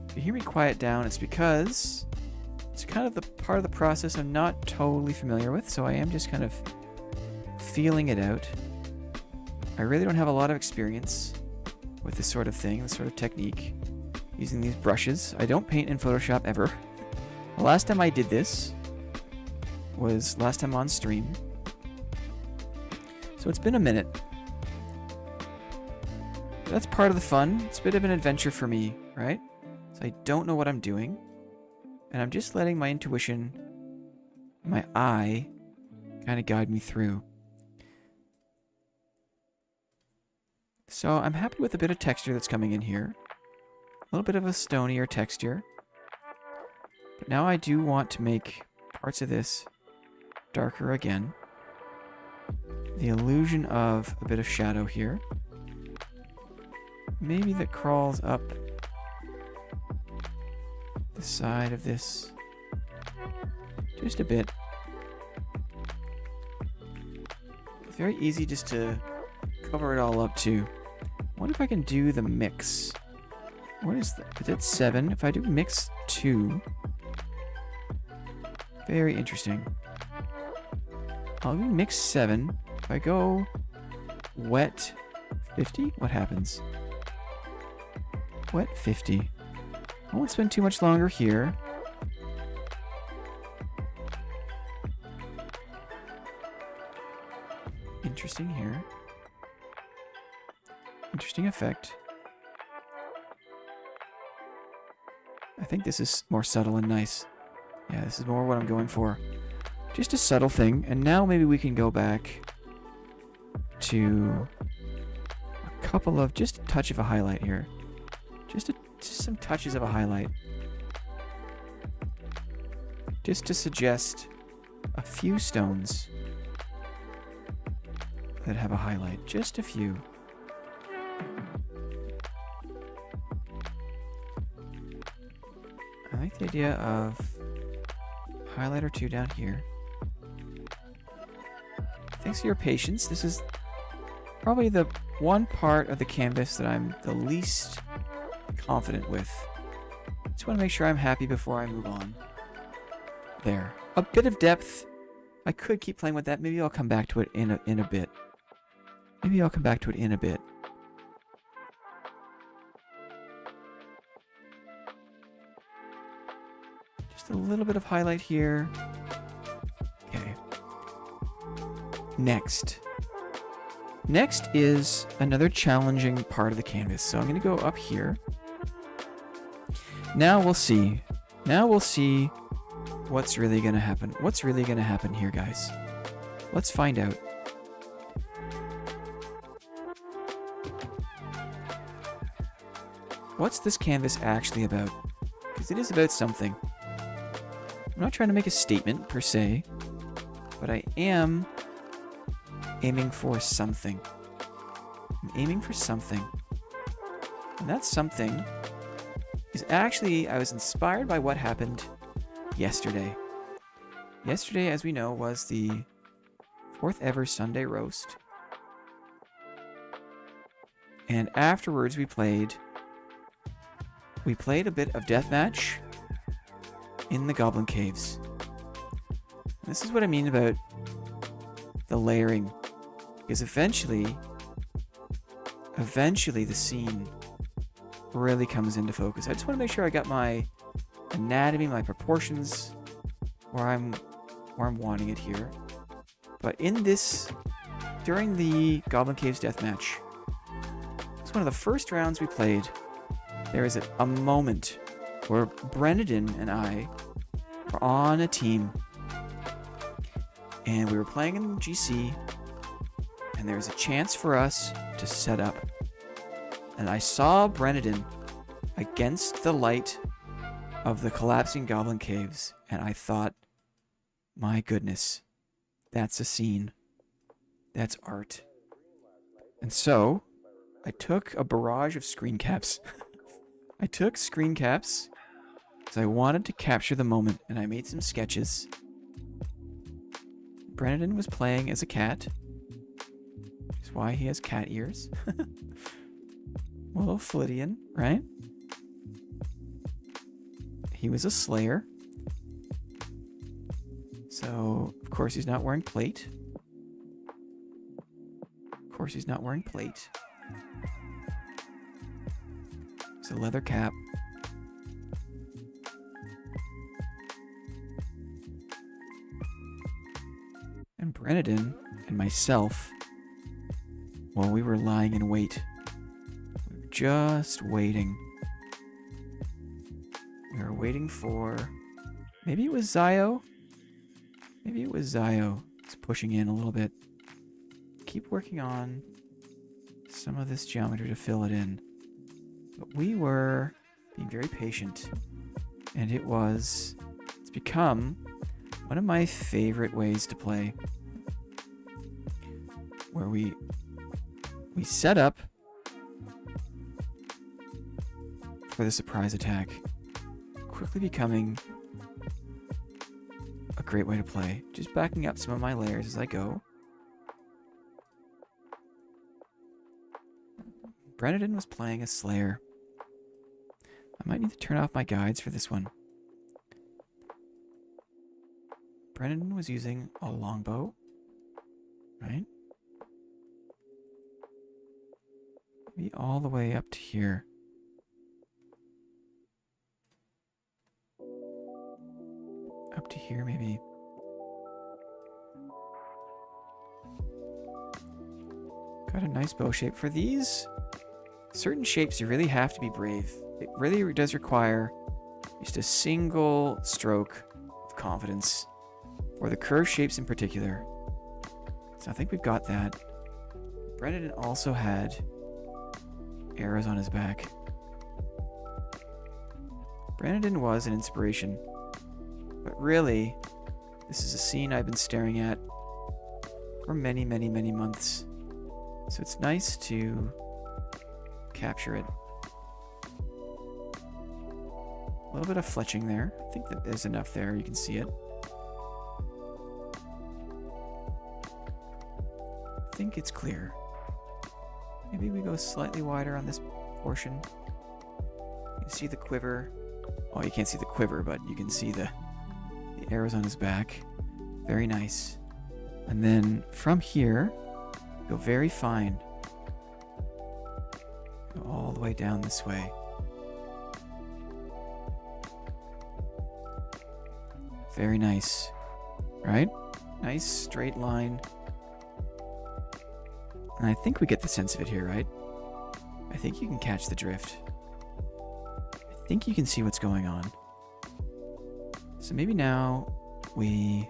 If you hear me quiet down, it's because it's kind of the part of the process I'm not totally familiar with, so I am just kind of feeling it out. I really don't have a lot of experience with this sort of thing, this sort of technique, using these brushes. I don't paint in Photoshop ever. The last time I did this was last time on stream. So it's been a minute. But that's part of the fun. It's a bit of an adventure for me, right? So I don't know what I'm doing. And I'm just letting my intuition my eye kind of guide me through. So I'm happy with a bit of texture that's coming in here. A little bit of a stonier texture. But now I do want to make parts of this darker again. The illusion of a bit of shadow here. Maybe that crawls up the side of this just a bit. It's very easy just to cover it all up too. I wonder if I can do the mix. What is that? That's 7. If I do mix 2. Very interesting. I'll do mix 7. If I go wet 50, what happens? Wet 50. I won't spend too much longer here. Interesting here. Interesting effect. I think this is more subtle and nice. Yeah, this is more what I'm going for. Just a subtle thing. And now maybe we can go back to a couple of, just a touch of a highlight here. Just some touches of a highlight. Just to suggest a few stones that have a highlight. Just a few. I like the idea of a highlight or two down here. Thanks for your patience. This is probably the one part of the canvas that I'm the least confident with. Just want to make sure I'm happy before I move on. There. A bit of depth. I could keep playing with that. Maybe I'll come back to it in a bit. Maybe I'll come back to it in a bit. Just a little bit of highlight here. Okay. Next. Next is another challenging part of the canvas. So I'm going to go up here. Now we'll see. Now we'll see what's really going to happen. What's really going to happen here, guys? Let's find out. What's this canvas actually about? Because it is about something. I'm not trying to make a statement per se, but I am aiming for something. I'm aiming for something. And that something is actually, I was inspired by what happened yesterday. Yesterday, as we know, was the 4th ever Sunday roast. And afterwards we played a bit of deathmatch in the Goblin Caves. And this is what I mean about the layering. Because eventually the scene really comes into focus. I just want to make sure I got my anatomy, my proportions where I'm wanting it here. But in this, during the Goblin Caves deathmatch, it's one of the first rounds we played. There is a moment where Brendan and I were on a team, and we were playing in GC, and there was a chance for us to set up. And I saw Brendan against the light of the collapsing Goblin Caves, and I thought, my goodness, that's a scene. That's art. And so, I took a barrage of screen caps. I took screen caps because I wanted to capture the moment, and I made some sketches. Brendan was playing as a cat, which is why he has cat ears. A little Flittian, right? He was a slayer. So, of course, he's not wearing plate. Of course, he's not wearing plate. It's a leather cap. And Brendan and myself, well, we were lying in wait. We were just waiting. We were waiting for... Maybe it was Zio? Maybe it was Zio. It's pushing in a little bit. Keep working on some of this geometry to fill it in. But we were being very patient. And it's become one of my favorite ways to play. Where we set up for the surprise attack. Quickly becoming a great way to play. Just backing up some of my layers as I go. Brennan was playing a Slayer. I might need to turn off my guides for this one. Brennan was using a longbow, right? Maybe all the way up to here. Up to here, maybe. Got a nice bow shape for these. Certain shapes you really have to be brave. It really does require just a single stroke of confidence. For the curve shapes in particular. So I think we've got that. Brennan also had arrows on his back. Brennan was an inspiration. But really, this is a scene I've been staring at for many, many, many months. So it's nice to capture it. A little bit of fletching there. I think that there's enough there. You can see it. I think it's clear. Maybe we go slightly wider on this portion. You can see the quiver. Oh, you can't see the quiver, but you can see the arrows on his back. Very nice. And then from here, go very fine. Go all the way down this way. Very nice. Right? Nice straight line. And I think we get the sense of it here, right? I think you can catch the drift. I think you can see what's going on. So maybe now we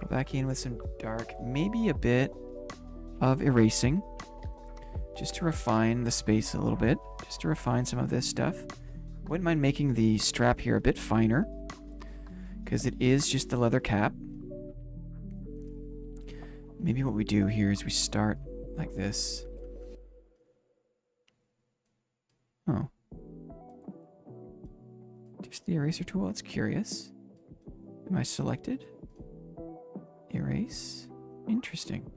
go back in with some dark, maybe a bit of erasing, just to refine the space a little bit, just to refine some of this stuff. Wouldn't mind making the strap here a bit finer, because it is just the leather cap. Maybe what we do here is we start like this. Oh. Just the eraser tool, it's curious. Am I selected? Erase? Interesting.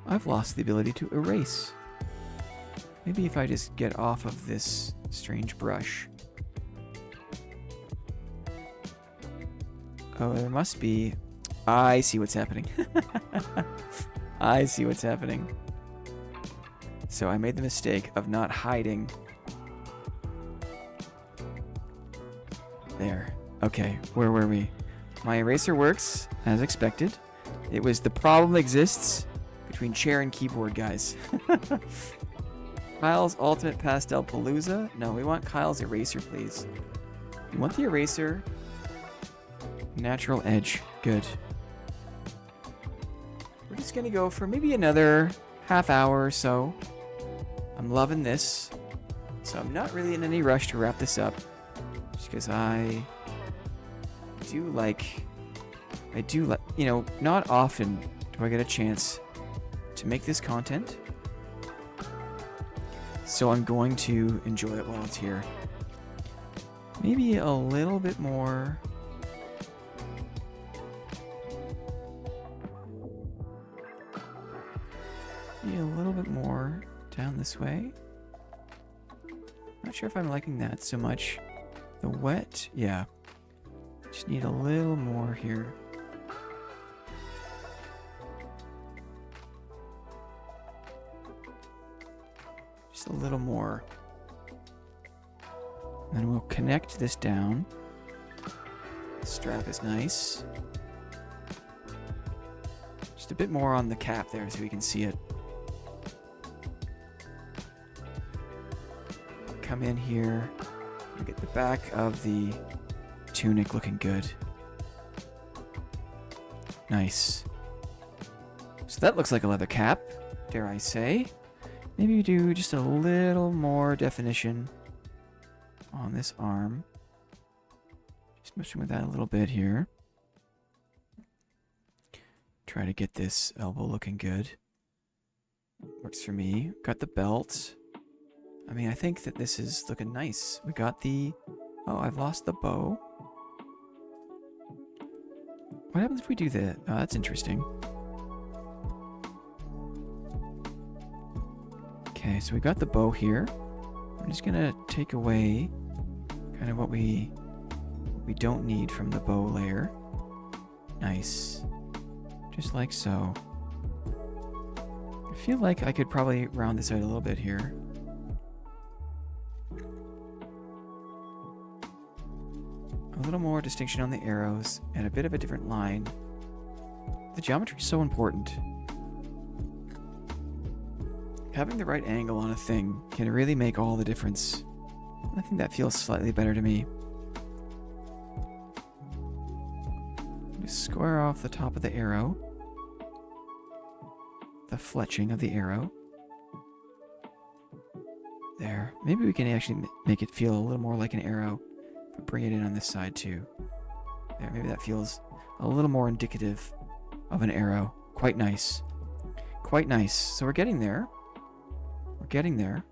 I've lost the ability to erase. Maybe if I just get off of this strange brush. Oh, there must be... I see what's happening. I see what's happening. So I made the mistake of not hiding. There. Okay, where were we? My eraser works, as expected. It was the problem exists between chair and keyboard, guys. Kyle's Ultimate Pastel Palooza? No, we want Kyle's eraser, please. We want the eraser. Natural edge. Good. We're just gonna go for maybe another half hour or so. I'm loving this. So I'm not really in any rush to wrap this up. Just because I do like, you know, not often do I get a chance to make this content. So I'm going to enjoy it while it's here. Maybe a little bit more. Maybe a little bit more down this way. Not sure if I'm liking that so much. The wet, yeah. Just need a little more here. Just a little more. And then we'll connect this down. The strap is nice. Just a bit more on the cap there so we can see it. Come in here. We get the back of the tunic looking good. Nice. So that looks like a leather cap, dare I say. Maybe we do just a little more definition on this arm. Just messing with that a little bit here. Try to get this elbow looking good. Works for me. Got the belt. I mean, I think that this is looking nice. We got the... Oh, I've lost the bow. What happens if we do that? Oh, that's interesting. Okay, so we got the bow here. I'm just gonna take away kind of what we don't need from the bow layer. Nice. Just like so. I feel like I could probably round this out a little bit here. A little more distinction on the arrows and a bit of a different line. The geometry is so important. Having the right angle on a thing can really make all the difference. I think that feels slightly better to me. Just square off the top of the arrow. The fletching of the arrow. There. Maybe we can actually make it feel a little more like an arrow. But bring it in on this side too. There, maybe that feels a little more indicative of an arrow. Quite nice. Quite nice. So we're getting there. We're getting there.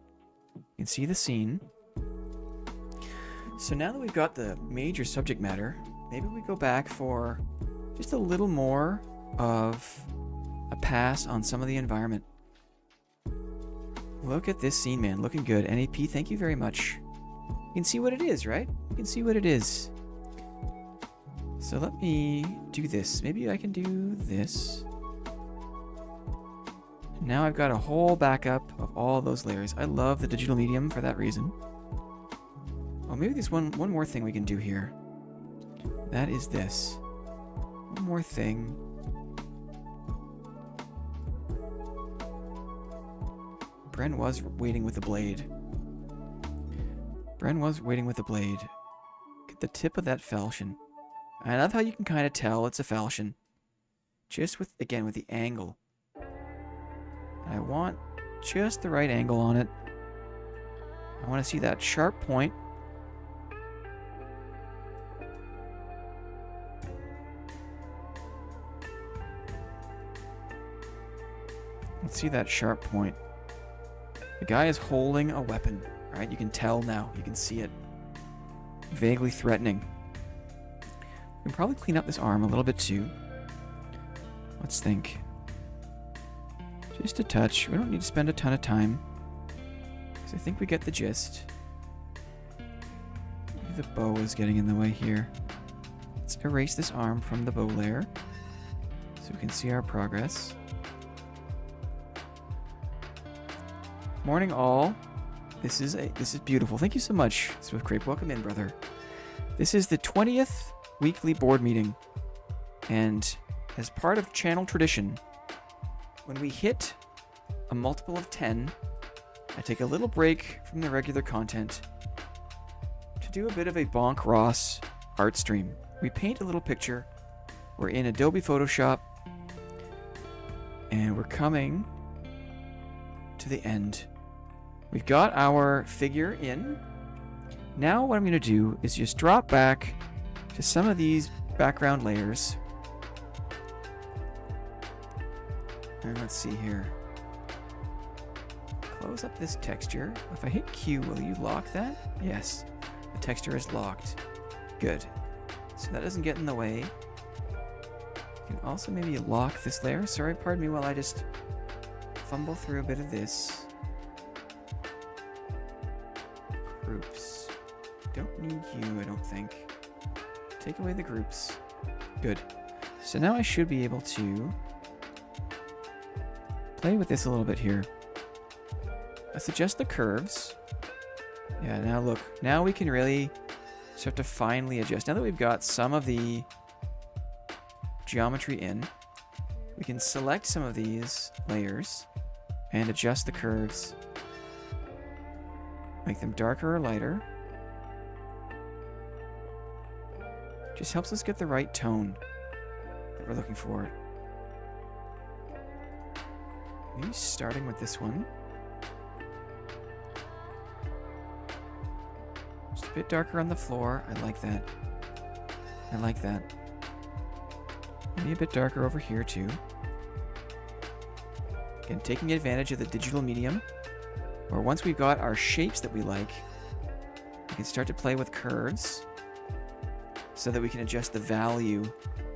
You can see the scene. So now that we've got the major subject matter, maybe we go back for just a little more of a pass on some of the environment. Look at this scene, man. Looking good. NAP, thank you very much. You can see what it is, right? You can see what it is. So let me do this. Maybe I can do this. Now I've got a whole backup of all those layers. I love the digital medium for that reason. Oh, maybe there's one more thing we can do here. That is this. One more thing. Bren was waiting with the blade. Bren was waiting with the blade. Get the tip of that falchion. I love how you can kind of tell it's a falchion. Just with, again, with the angle. I want just the right angle on it. I want to see that sharp point. Let's see that sharp point. The guy is holding a weapon, right? You can tell now. You can see it. Vaguely threatening. We can probably clean up this arm a little bit too. Let's think. Just a touch. We don't need to spend a ton of time. Because I think we get the gist. Maybe the bow is getting in the way here. Let's erase this arm from the bow layer. So we can see our progress. Morning all. This is beautiful. Thank you so much, Swift Crepe. Welcome in, brother. This is the 20th weekly board meeting. And as part of channel tradition, when we hit a multiple of 10, I take a little break from the regular content to do a bit of a Bonk Ross art stream. We paint a little picture. We're in Adobe Photoshop. And we're coming to the end. We've got our figure in. Now what I'm going to do is just drop back to some of these background layers. And let's see here. Close up this texture. If I hit Q, will you lock that? Yes. The texture is locked. Good. So that doesn't get in the way. You can also maybe lock this layer. Sorry, pardon me while I just fumble through a bit of this. Groups. Don't need you, I don't think. Take away the groups. Good. So now I should be able to play with this a little bit here. Let's adjust the curves. Yeah, now look. Now we can really start to finely adjust. Now that we've got some of the geometry in, We can select some of these layers and adjust the curves. Make them darker or lighter. Just helps us get the right tone that we're looking for. Maybe starting with this one. Just a bit darker on the floor. I like that. I like that. Maybe a bit darker over here too. Again, taking advantage of the digital medium, where once we've got our shapes that we like, we can start to play with curves so that we can adjust the value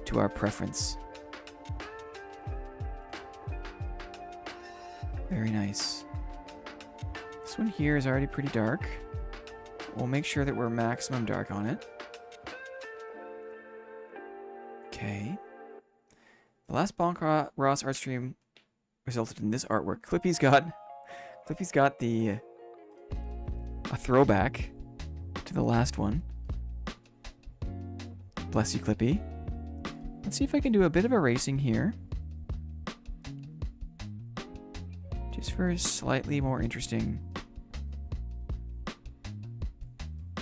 to our preference. Very nice. This one here is already pretty dark. We'll make sure that we're maximum dark on it. Okay. The last Bonk Ross art stream resulted in this artwork. Clippy's got the a throwback to the last one. Bless you, Clippy. Let's see if I can do a bit of erasing here. Just for a slightly more interesting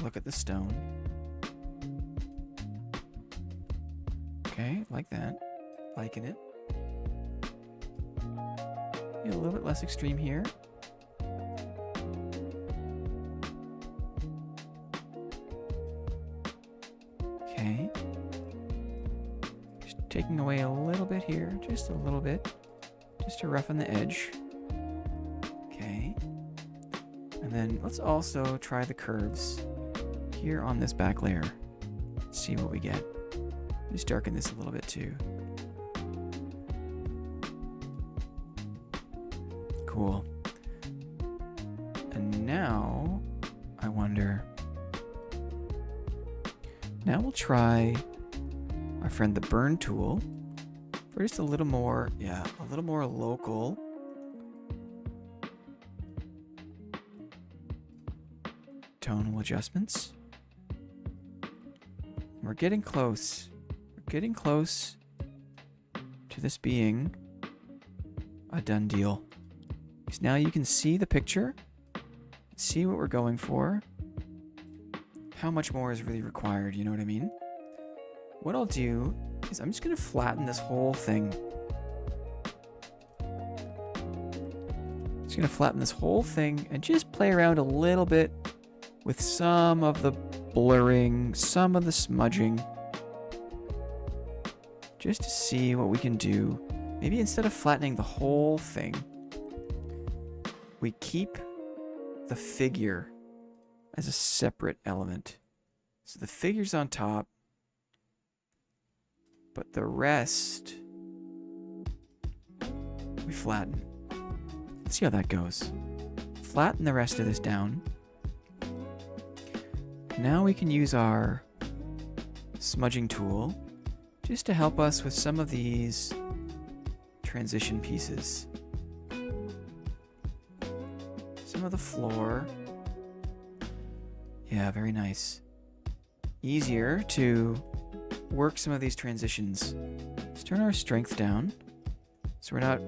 look at the stone. Okay, like that. Liking it. A little bit less extreme here. Okay. Just taking away a little bit here, just a little bit, just to roughen the edge. Okay. And then let's also try the curves here on this back layer. Let's see what we get. Just darken this a little bit too. Cool. And now, I wonder... Now we'll try our friend the burn tool for just a little more, a little more local. Tonal adjustments. We're getting close. We're getting close to this being a done deal. Because now you can see the picture, see what we're going for, how much more is really required, you know what I mean? What I'll do is I'm just going to flatten this whole thing. Just going to flatten this whole thing and just play around a little bit with some of the blurring, some of the smudging, just to see what we can do. Maybe instead of flattening the whole thing, we keep the figure as a separate element. So the figure's on top, but the rest we flatten. Let's see how that goes. Flatten the rest of this down. Now we can use our smudging tool just to help us with some of these transition pieces. Some of the floor. Yeah, very nice. Easier to work some of these transitions. Let's turn our strength down so we're not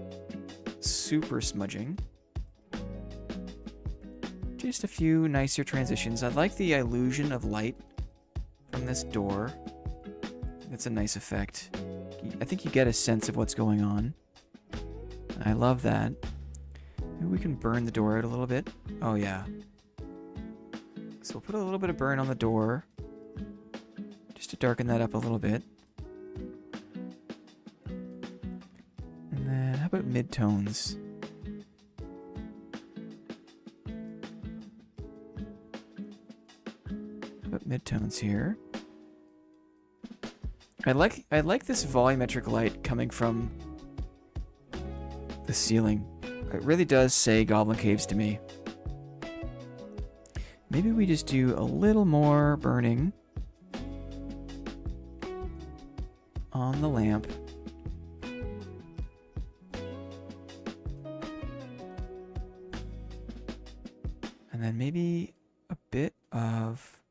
super smudging. Just a few nicer transitions. I like the illusion of light from this door. That's a nice effect. I think you get a sense of what's going on. I love that. Maybe we can burn the door out a little bit. Oh yeah. So we'll put a little bit of burn on the door just to darken that up a little bit. And then how about mid-tones? How about mid-tones here? I like this volumetric light coming from the ceiling. It really does say Goblin Caves to me. Maybe we just do a little more burning on the lamp. And then maybe a bit of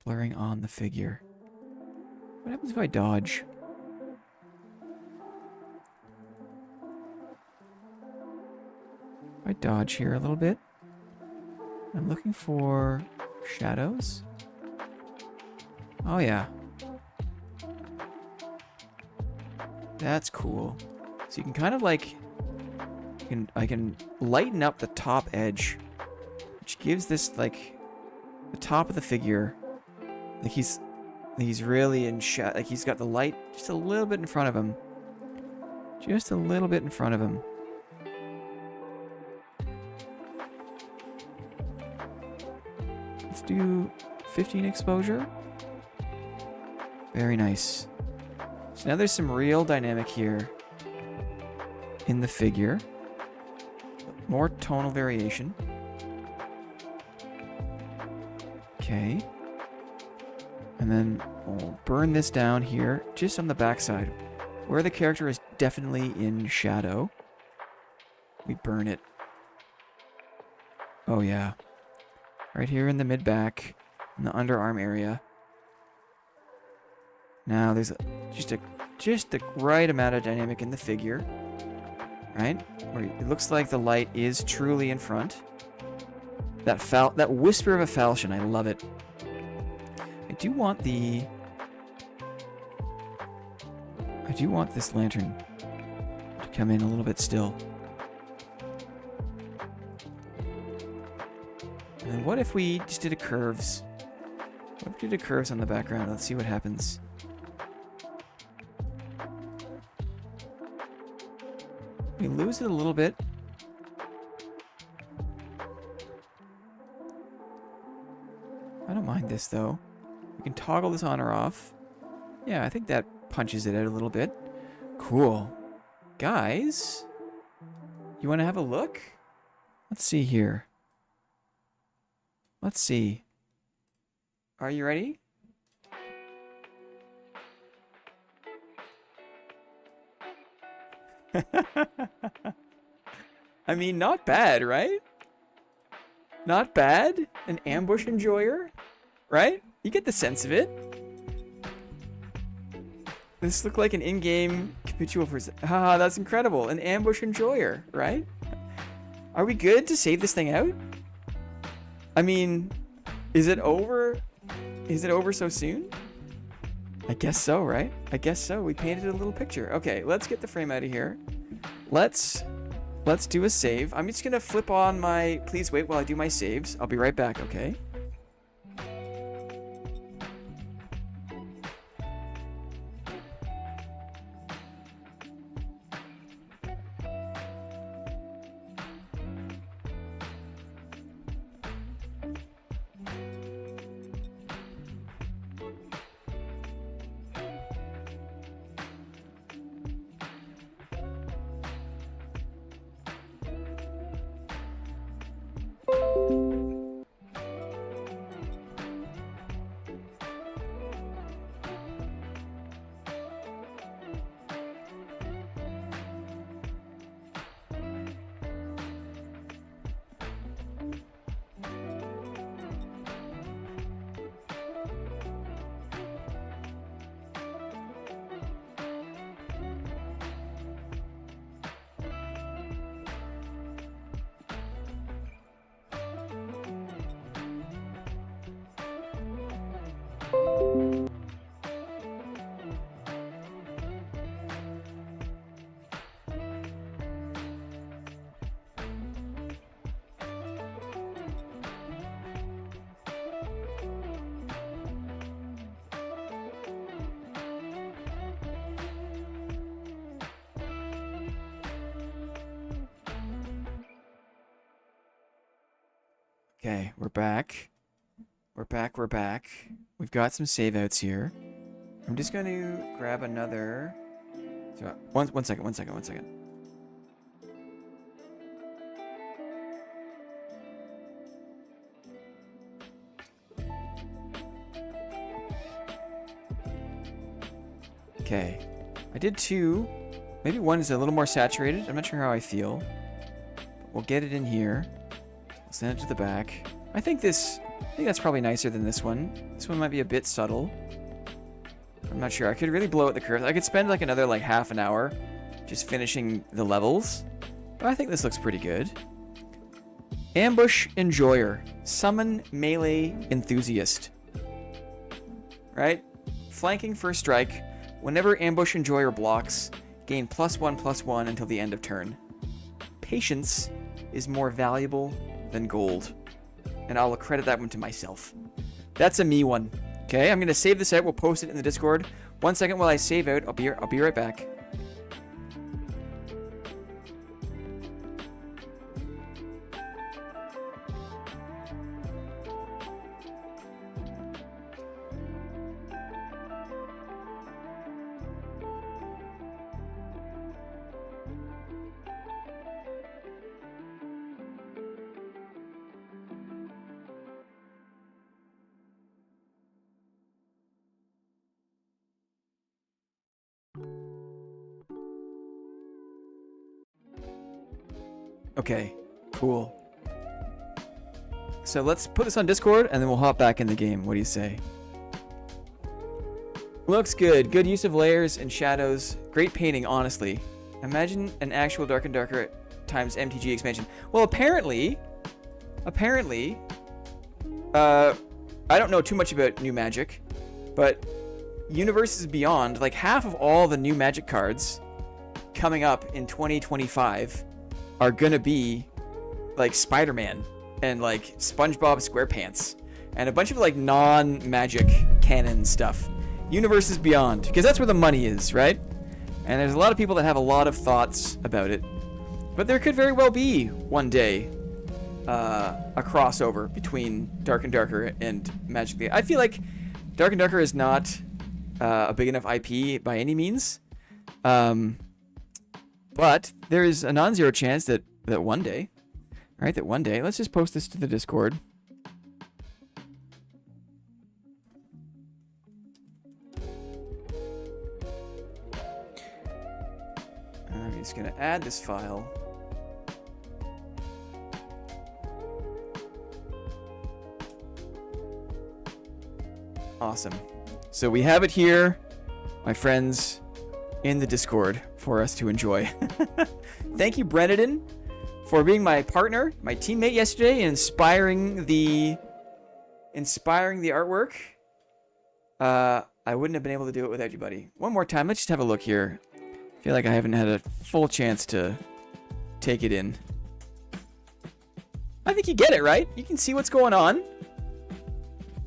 blurring on the figure. What happens if I dodge? I dodge here a little bit. I'm looking for shadows. Oh yeah. That's cool. So you can kind of like, I can lighten up the top edge, which gives this like the top of the figure, like he's really in shadow, like he's got the light just a little bit in front of him. Just a little bit in front of him. Let's do 15 exposure. Very nice. So now there's some real dynamic here in the figure. More tonal variation. Okay. And then we'll burn this down here, just on the backside, where the character is definitely in shadow. We burn it. Oh yeah. Right here in the mid-back, in the underarm area. Now there's just the right amount of dynamic in the figure, right? Where it looks like the light is truly in front. That whisper of a falchion, I love it. I do want this lantern to come in a little bit still. And then what if we just did a curves? What if we did a curves on the background? Let's see what happens. We lose it a little bit. I don't mind this though. We can toggle this on or off. Yeah, I think that punches it out a little bit. Cool. Guys, you want to have a look? Let's see here. Let's see. Are you ready? I mean, not bad, right? Not bad. An ambush enjoyer, right? You get the sense of it. This looked like an in-game capitula for... Haha, that's incredible. An ambush enjoyer, right? Are we good to save this thing out? I mean, is it over? Is it over so soon? I guess so, right? I guess so. We painted a little picture. Okay, let's get the frame out of here. Let's do a save. I'm just gonna flip on my... Please wait while I do my saves. I'll be right back, okay? Okay, we're back. We're back. We've got some save outs here. I'm just going to grab another... So, one second. Okay. I did two. Maybe one is a little more saturated. I'm not sure how I feel. We'll get it in here. We'll send it to the back. I think that's probably nicer than this one. This one might be a bit subtle. I'm not sure. I could really blow out the curves. I could spend like another like half an hour just finishing the levels. But I think this looks pretty good. Ambush Enjoyer. Summon Melee Enthusiast. Right? Flanking for a strike. Whenever Ambush Enjoyer blocks, gain +1/+1 until the end of turn. Patience is more valuable than gold. And I'll credit that one to myself. That's a me one. Okay, I'm going to save this out. We'll post it in the Discord. 1 second while I save out. I'll be right back. Okay, cool. So let's put this on Discord and then we'll hop back in the game. What do you say? Looks good. Good use of layers and shadows. Great painting, honestly. Imagine an actual Dark and Darker times MTG expansion. Well, apparently, I don't know too much about new Magic, but Universes Beyond, like half of all the new Magic cards coming up in 2025 are gonna be like Spider-Man and like SpongeBob SquarePants and a bunch of like non-Magic canon stuff. Universes Beyond, because that's where the money is, right? And there's a lot of people that have a lot of thoughts about it, but there could very well be one day a crossover between Dark and Darker and Magic. I feel like Dark and Darker is not a big enough IP by any means. But there is a non-zero chance that one day, right? That one day, let's just post this to the Discord. And I'm just going to add this file. Awesome. So we have it here, my friends, in the Discord for us to enjoy. Thank you, Brennan, for being my partner, my teammate yesterday, and inspiring the artwork. I wouldn't have been able to do it without you, buddy. One more time, let's just have a look here. I feel like I haven't had a full chance to take it in. I think you get it, right? You can see what's going on.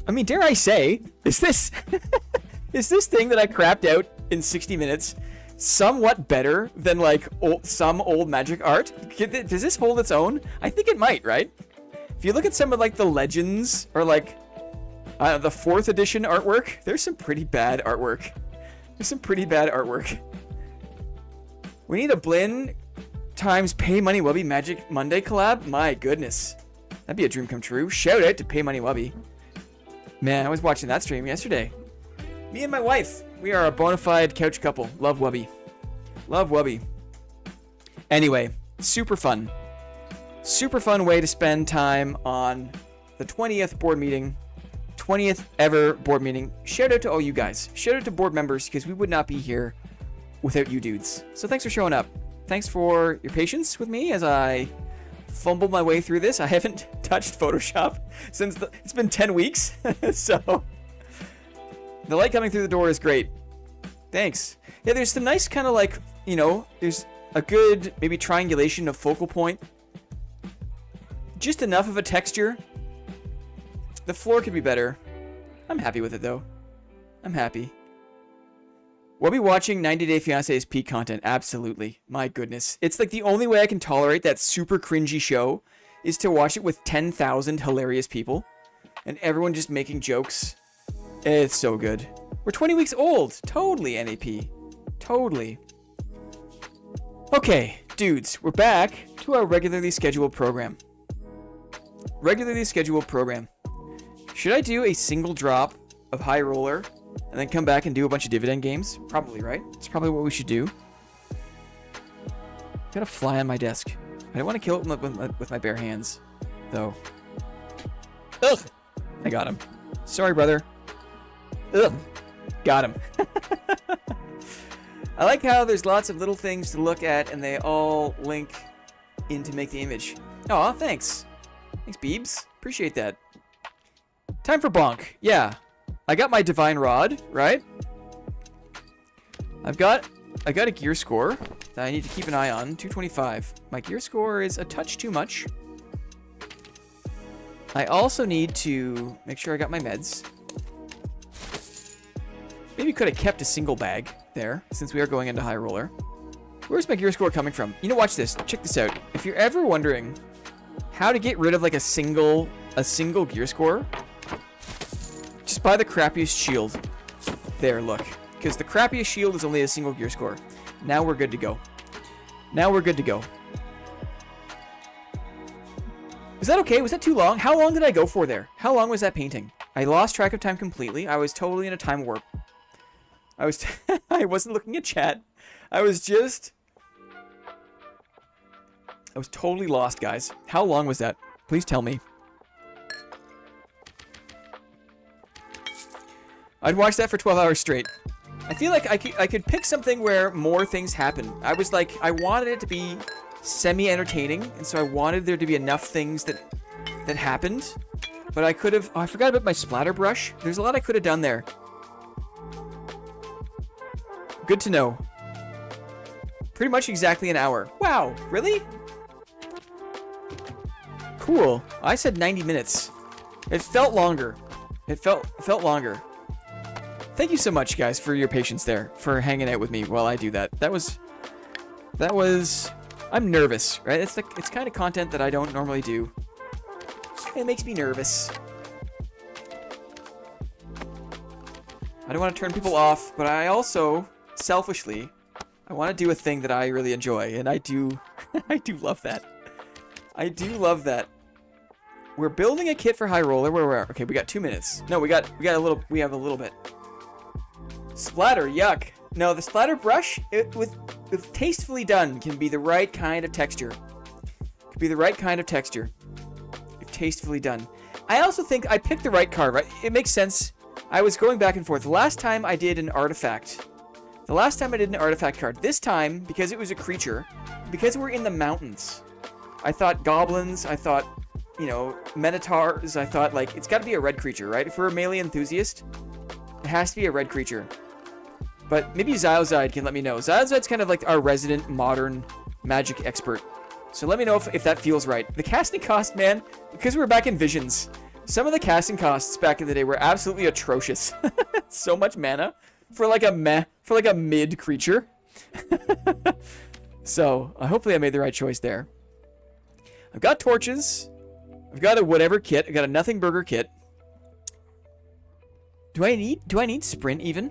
I mean, dare I say, is this thing that I crapped out in 60 minutes somewhat better than like some old Magic art? Does this hold its own? I think it might, right? If you look at some of like the Legends or like the 4th edition artwork, there's some pretty bad artwork. We need a Blinn times Pay Money Wubby Magic Monday collab. My goodness, that'd be a dream come true. Shout out to Pay Money Wubby. Man, I was watching that stream yesterday. Me and my wife, we are a bona fide couch couple. Love Wubby. Love Wubby. Anyway, super fun. Super fun way to spend time on the 20th board meeting. 20th ever board meeting. Shout out to all you guys. Shout out to board members, because we would not be here without you dudes. So thanks for showing up. Thanks for your patience with me as I fumbled my way through this. I haven't touched Photoshop since it's been 10 weeks. So the light coming through the door is great. Thanks. Yeah, there's some nice kind of like, you know, there's a good maybe triangulation of focal point. Just enough of a texture. The floor could be better. I'm happy with it though. I'm happy. We'll be watching 90 Day Fiancé's peak content. Absolutely. My goodness. It's like the only way I can tolerate that super cringy show is to watch it with 10,000 hilarious people and everyone just making jokes. It's so good. We're 20 weeks old. Totally, NAP. Totally. Okay, dudes, we're back to our regularly scheduled program. Should I do a single drop of High Roller and then come back and do a bunch of dividend games? Probably, right? That's probably what we should do. Got a fly on my desk. I don't want to kill it with my bare hands, though. Ugh! I got him. Sorry, brother. Ugh! Got him. I like how there's lots of little things to look at and they all link in to make the image. Aw, thanks. Thanks, Beebs. Appreciate that. Time for bonk. Yeah. I got my divine rod, right? I got a gear score that I need to keep an eye on. 225. My gear score is a touch too much. I also need to make sure I got my meds. Maybe could have kept a single bag there, since we are going into high roller. Where's my gear score coming from? You know, watch this. Check this out. If you're ever wondering how to get rid of like a single gear score, just buy the crappiest shield. There, look. Because the crappiest shield is only a single gear score. Now we're good to go. Now we're good to go. Is that okay? Was that too long? How long did I go for there? How long was that painting? I lost track of time completely. I was totally in a time warp. I wasn't looking at chat. I was totally lost, guys. How long was that? Please tell me. I'd watch that for 12 hours straight. I feel like I could pick something where more things happen. I was like, I wanted it to be semi-entertaining, and so I wanted there to be enough things that happened. But I could have... Oh, I forgot about my splatter brush. There's a lot I could have done there. Good to know. Pretty much exactly an hour. Wow, really? Cool. I said 90 minutes. It felt longer. It felt longer. Thank you so much, guys, for your patience there, for hanging out with me while I do that. That was... I'm nervous, right? It's kind of content that I don't normally do. It makes me nervous. I don't want to turn people off, but I also, selfishly, I want to do a thing that I really enjoy, and I do love that. I do love that. We're building a kit for high roller. Where we are? Okay, we got 2 minutes. No, we have a little bit. Splatter, yuck. No, the splatter brush, with tastefully done, can be the right kind of texture. Could be the right kind of texture. If tastefully done. I also think I picked the right card, right? It makes sense. I was going back and forth. The last time I did an artifact card. This time, because it was a creature, because we're in the mountains, I thought goblins, I thought, you know, minotaurs, I thought, like, it's got to be a red creature, right? If we're a melee enthusiast, it has to be a red creature. But maybe Zyozide can let me know. Zyozide kind of like our resident modern magic expert. So let me know if that feels right. The casting cost, man, because we're back in Visions, some of the casting costs back in the day were absolutely atrocious. So much mana for like a mid creature. So hopefully I made the right choice there. I've got torches. I've got a whatever kit. I got a nothing burger kit. Do I need sprint even?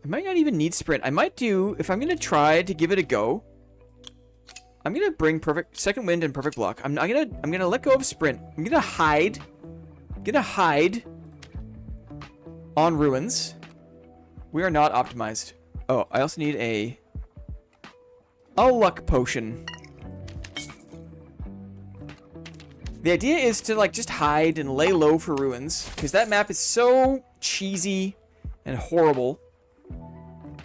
I might not even need sprint. I might do, if I'm going to try to give it a go, I'm going to bring perfect second wind and perfect block. I'm going to let go of sprint. I'm going to hide. On ruins. We are not optimized. Oh, I also need a luck potion. The idea is to like just hide and lay low for ruins, because that map is so cheesy and horrible.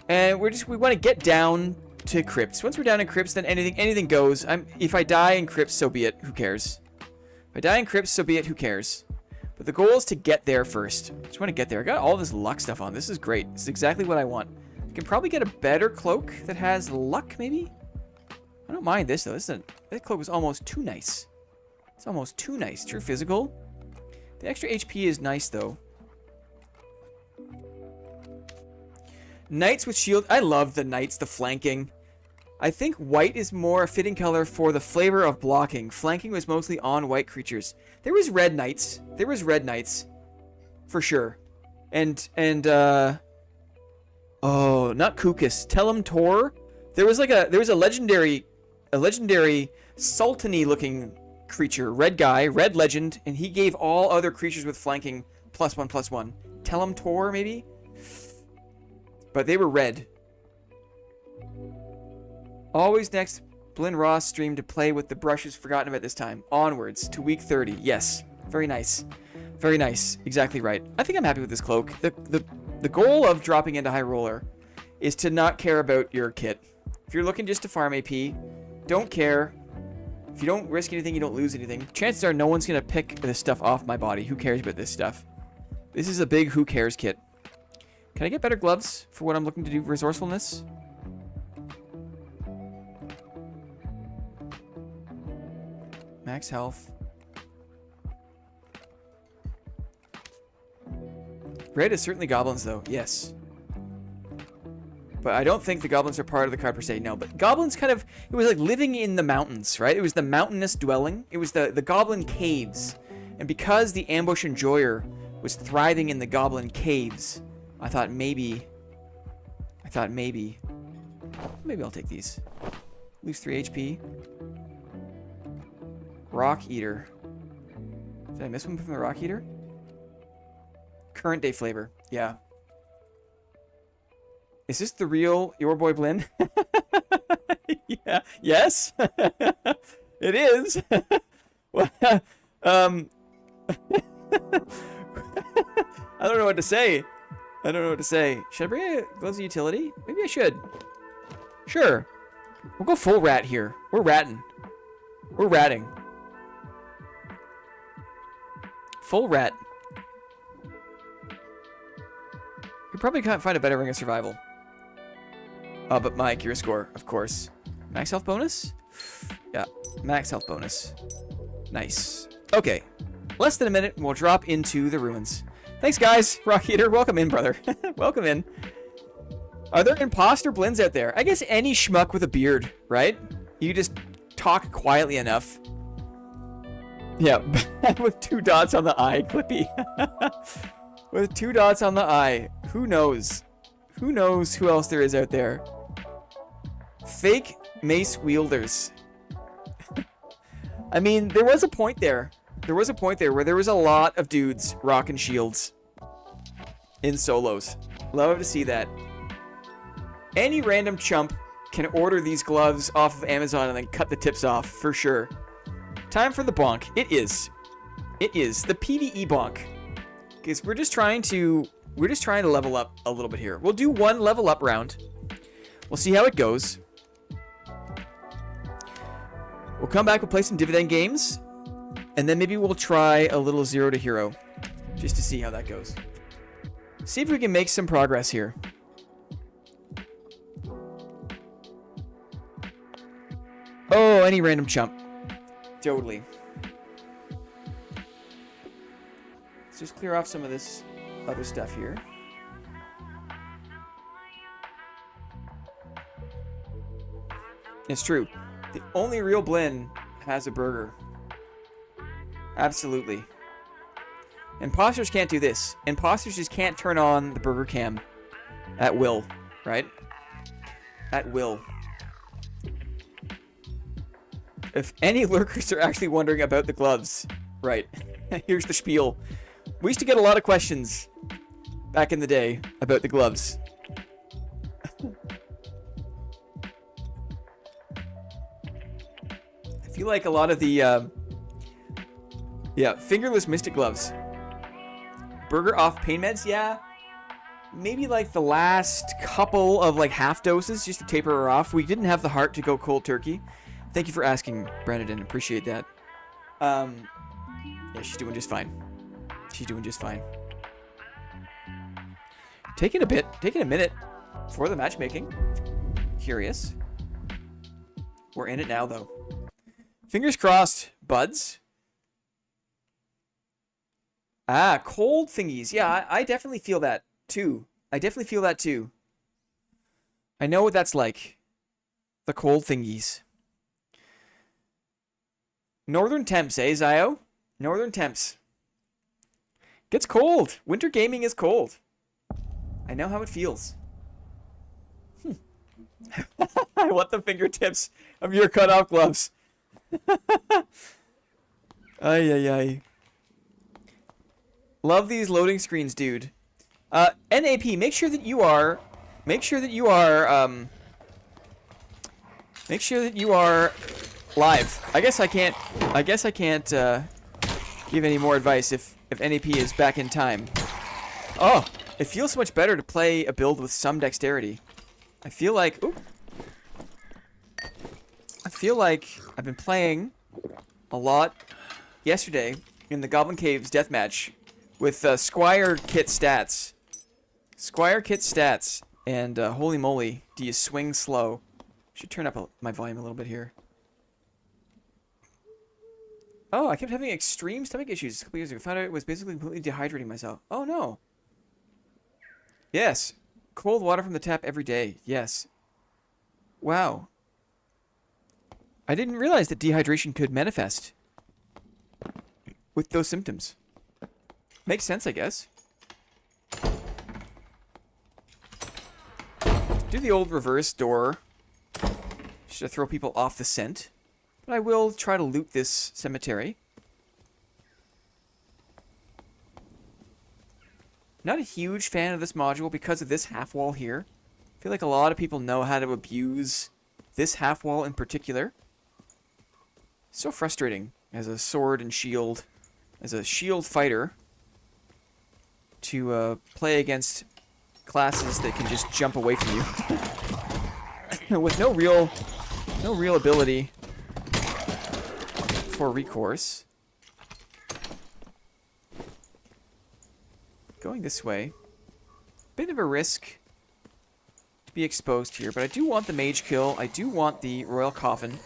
And we want to get down to crypts. Once we're down in crypts, then anything goes. If I die in crypts, so be it. Who cares? If I die in crypts, so be it. Who cares? But the goal is to get there first. I just want to get there. I got all this luck stuff on. This is great. This is exactly what I want. I can probably get a better cloak that has luck, maybe? I don't mind this, though. That cloak is almost too nice. It's almost too nice. True physical. The extra HP is nice, though. Knights with shield. I love the knights, the flanking. I think white is more a fitting color for the flavor of blocking. Flanking was mostly on white creatures. There was red knights. For sure. Oh, not Kukus. Tellum Tor. There was a legendary sultany looking creature, red guy, red legend, and he gave all other creatures with flanking +1/+1. Tellum Tor, maybe? But they were red. Always next Blinn Ross stream to play with the brushes forgotten about this time. Onwards to week 30. Yes. Very nice. Very nice. Exactly right. I think I'm happy with this cloak. The goal of dropping into high roller is to not care about your kit. If you're looking just to farm AP, don't care. If you don't risk anything, you don't lose anything. Chances are no one's going to pick this stuff off my body. Who cares about this stuff? This is a big who cares kit. Can I get better gloves for what I'm looking to do? Resourcefulness? Max health. Red is certainly goblins, though. Yes. But I don't think the goblins are part of the card per se. No, but goblins kind of... It was like living in the mountains, right? It was the mountainous dwelling. It was the goblin caves. And because the ambush enjoyer was thriving in the goblin caves, I thought maybe... Maybe I'll take these. Lose 3 HP. Rock Eater. Did I miss one from the Rock Eater? Current day flavor. Yeah. Is this the real Your Boy Blinn? Yeah. Yes. It is. Well, I don't know what to say. Should I bring a gloves of utility? Maybe I should. Sure. We'll go full rat here. We're ratting. Full rat. You probably can't find a better Ring of Survival. Oh, but my gear score, of course. Max health bonus? Yeah, max health bonus. Nice. Okay. Less than a minute, and we'll drop into the ruins. Thanks, guys. Rock Eater, welcome in, brother. Welcome in. Are there imposter Blinns out there? I guess any schmuck with a beard, right? You just talk quietly enough. Yeah, with 2 dots on the eye, Clippy. With 2 dots on the eye. Who knows? Who knows who else there is out there? Fake mace wielders. I mean, there was a point there. There was a point there where there was a lot of dudes rocking shields in solos. Love to see that. Any random chump can order these gloves off of Amazon and then cut the tips off for sure. Time for the bonk. It is the PvE bonk. Because we're just trying to level up a little bit here. We'll do 1 level up round. We'll see how it goes. We'll come back, we'll play some dividend games, and then maybe we'll try a little 0 to hero just to see how that goes. See if we can make some progress here. Oh, any random chump. Totally. Let's just clear off some of this other stuff here. It's true. The only real Blinn has a burger. Absolutely. Imposters can't do this. Imposters just can't turn on the burger cam at will, right? At will. If any lurkers are actually wondering about the gloves, right, here's the spiel. We used to get a lot of questions back in the day about the gloves. I feel like a lot of the, fingerless mystic gloves. Burger off pain meds, yeah. Maybe like the last couple of like half doses just to taper her off. We didn't have the heart to go cold turkey. Thank you for asking, Brandon. Appreciate that. Yeah, she's doing just fine. She's doing just fine. Taking a minute for the matchmaking. Curious. We're in it now, though. Fingers crossed, buds. Ah, cold thingies. Yeah, I definitely feel that, too. I know what that's like. The cold thingies. Northern temps, eh, Zio? Northern temps. Gets cold. Winter gaming is cold. I know how it feels. I want the fingertips of your cut-off gloves. Ay. Love these loading screens, dude. NAP, make sure that you are live. I guess I can't give any more advice if NAP is back in time. Oh, it feels so much better to play a build with some dexterity. I feel like I've been playing a lot yesterday in the Goblin Caves deathmatch with Squire Kit stats. Squire Kit stats. And holy moly, do you swing slow. Should turn up my volume a little bit here. Oh, I kept having extreme stomach issues a couple years ago. Found out it was basically completely dehydrating myself. Oh no. Yes. Cold water from the tap every day. Yes. Wow. I didn't realize that dehydration could manifest with those symptoms. Makes sense, I guess. Do the old reverse door. Should throw people off the scent. But I will try to loot this cemetery. Not a huge fan of this module because of this half wall here. I feel like a lot of people know how to abuse this half wall in particular. So frustrating as a sword and shield, as a shield fighter, to play against classes that can just jump away from you with no real ability for recourse. Going this way. Bit of a risk to be exposed here, but I do want the mage kill. I do want the royal coffin.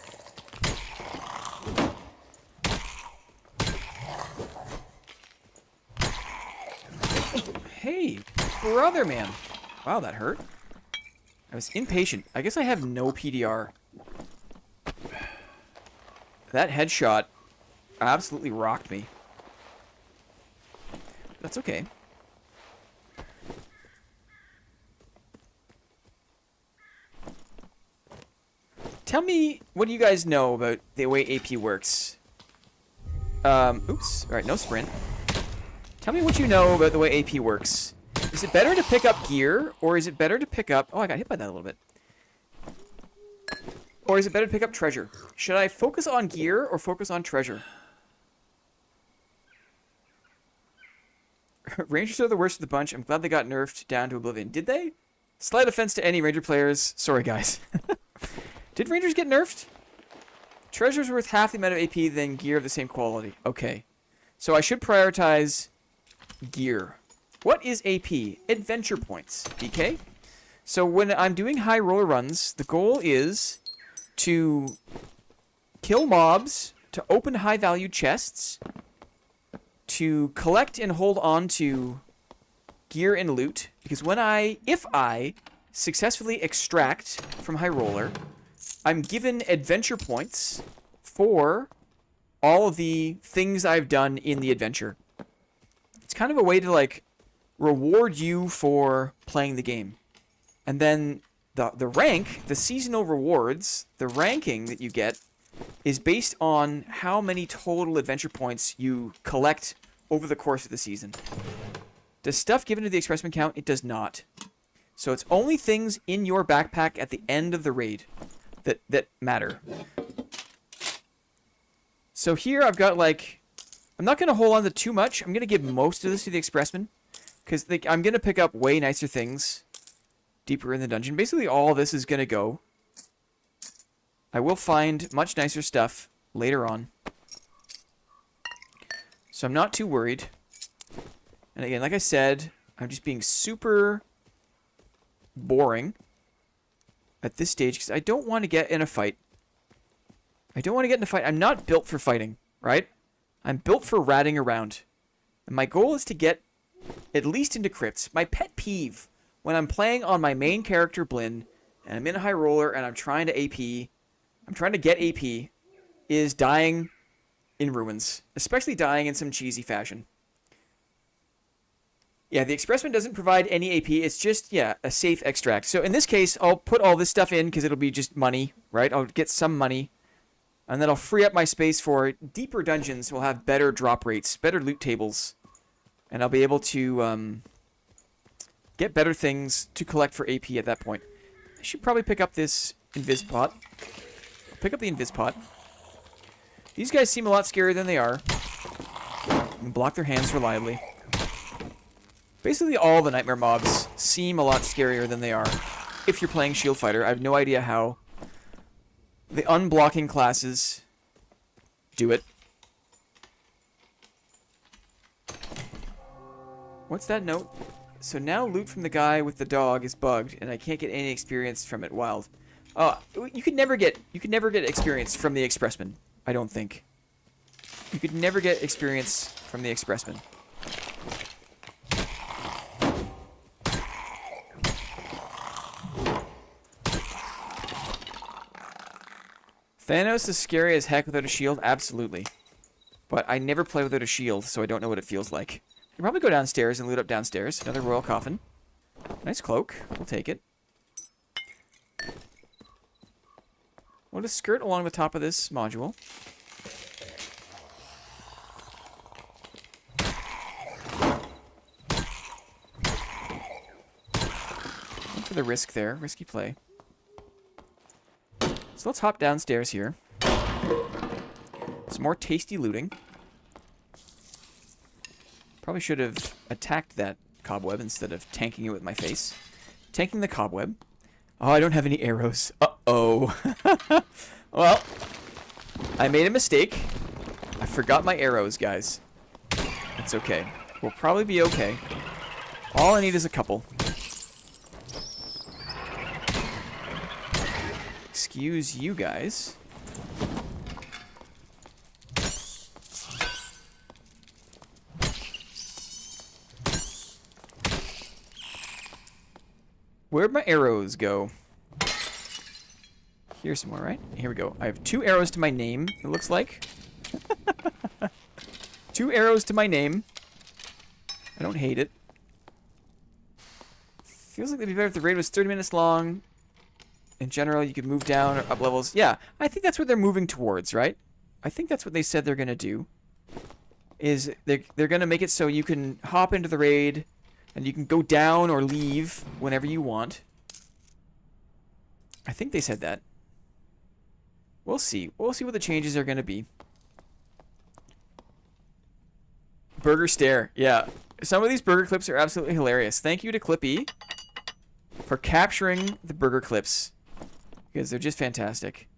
Hey, brother man. Wow, that hurt. I was impatient. I guess I have no PDR. That headshot absolutely rocked me. That's okay. Tell me what do you guys know about the way AP works. Oops. Alright, no sprint. Tell me what you know about the way AP works. Is it better to pick up gear, or is it better to pick up... Oh, I got hit by that a little bit. Or is it better to pick up treasure? Should I focus on gear or focus on treasure? Rangers are the worst of the bunch. I'm glad they got nerfed down to oblivion. Did they? Slight offense to any Ranger players. Sorry, guys. Did Rangers get nerfed? Treasure's worth half the amount of AP than gear of the same quality. Okay. So I should prioritize gear. What is AP? Adventure points. DK? So when I'm doing high roller runs, the goal is to kill mobs, to open high value chests, to collect and hold on to gear and loot. Because if I successfully extract from high roller, I'm given adventure points for all of the things I've done in the adventure. It's kind of a way to, like, reward you for playing the game. And then the rank, the seasonal rewards, the ranking that you get is based on how many total adventure points you collect over the course of the season. Does stuff given to the expressman count? It does not. So it's only things in your backpack at the end of the raid that matter. So here I've got, like, I'm not going to hold on to too much. I'm going to give most of this to the expressman, because I'm going to pick up way nicer things deeper in the dungeon. Basically all this is going to go. I will find much nicer stuff later on. So I'm not too worried. And again, like I said, I'm just being super boring at this stage because I don't want to get in a fight. I don't want to get in a fight. I'm not built for fighting, right? I'm built for ratting around. And my goal is to get at least into crits. My pet peeve when I'm playing on my main character, Blinn, and I'm in a high roller and I'm trying to AP, I'm trying to get AP, is dying in ruins. Especially dying in some cheesy fashion. Yeah, the expressman doesn't provide any AP. It's just, yeah, a safe extract. So in this case, I'll put all this stuff in because it'll be just money, right? I'll get some money. And then I'll free up my space for deeper dungeons. We'll have better drop rates, better loot tables. And I'll be able to get better things to collect for AP at that point. I should probably pick up this invis pot. Pick up the invis pot. These guys seem a lot scarier than they are. And block their hands reliably. Basically all the nightmare mobs seem a lot scarier than they are if you're playing Shield Fighter. I have no idea how the unblocking classes Do it. What's that note? So now loot from the guy with the dog is bugged, and I can't get any experience from it wild. Oh, you could never get experience from the expressman. I don't think. You could never get experience from the expressman. Thanos is scary as heck without a shield? Absolutely. But I never play without a shield, so I don't know what it feels like. I can probably go downstairs and loot up downstairs. Another royal coffin. Nice cloak. We'll take it. We'll just skirt along the top of this module. Look for the risk there. Risky play. So let's hop downstairs here. Some more tasty looting. Probably should have attacked that cobweb instead of tanking it with my face. Tanking the cobweb. Oh, I don't have any arrows. Uh-oh. Well, I made a mistake. I forgot my arrows, guys. It's okay. We'll probably be okay. All I need is a couple. Excuse you guys. Where'd my arrows go? Here's some more, right? Here we go. I have 2 arrows to my name, it looks like. 2 arrows to my name. I don't hate it. Feels like it'd be better if the raid was 30 minutes long. In general, you could move down or up levels. Yeah, I think that's what they're moving towards, right? I think that's what they said they're going to do. Is they're going to make it so you can hop into the raid and you can go down or leave whenever you want. I think they said that. We'll see. We'll see what the changes are going to be. Burger stare. Yeah. Some of these burger clips are absolutely hilarious. Thank you to Clippy for capturing the burger clips. Because they're just fantastic.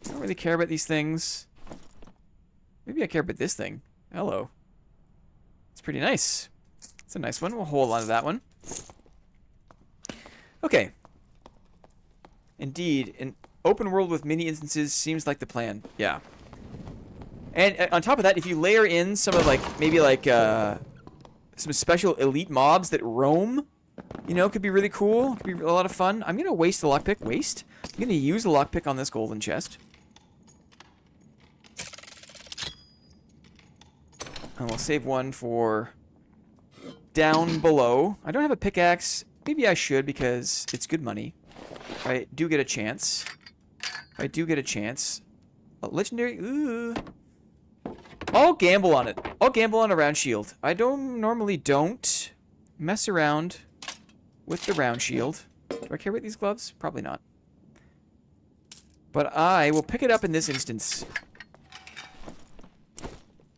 I don't really care about these things. Maybe I care about this thing. Hello. It's pretty nice. It's a nice one. We'll hold on to that one. Okay. Indeed, an open world with mini instances seems like the plan. Yeah. And on top of that, if you layer in some of maybe some special elite mobs that roam, you know, could be really cool. Could be a lot of fun. I'm gonna waste the lockpick. Waste. I'm gonna use the lockpick on this golden chest. And we'll save one for down below. I don't have a pickaxe. Maybe I should because it's good money. If I do get a chance. If I do get a chance. A legendary. Ooh. I'll gamble on it. I'll gamble on a round shield. I normally don't mess around with the round shield. Do I care about these gloves? Probably not. But I will pick it up in this instance.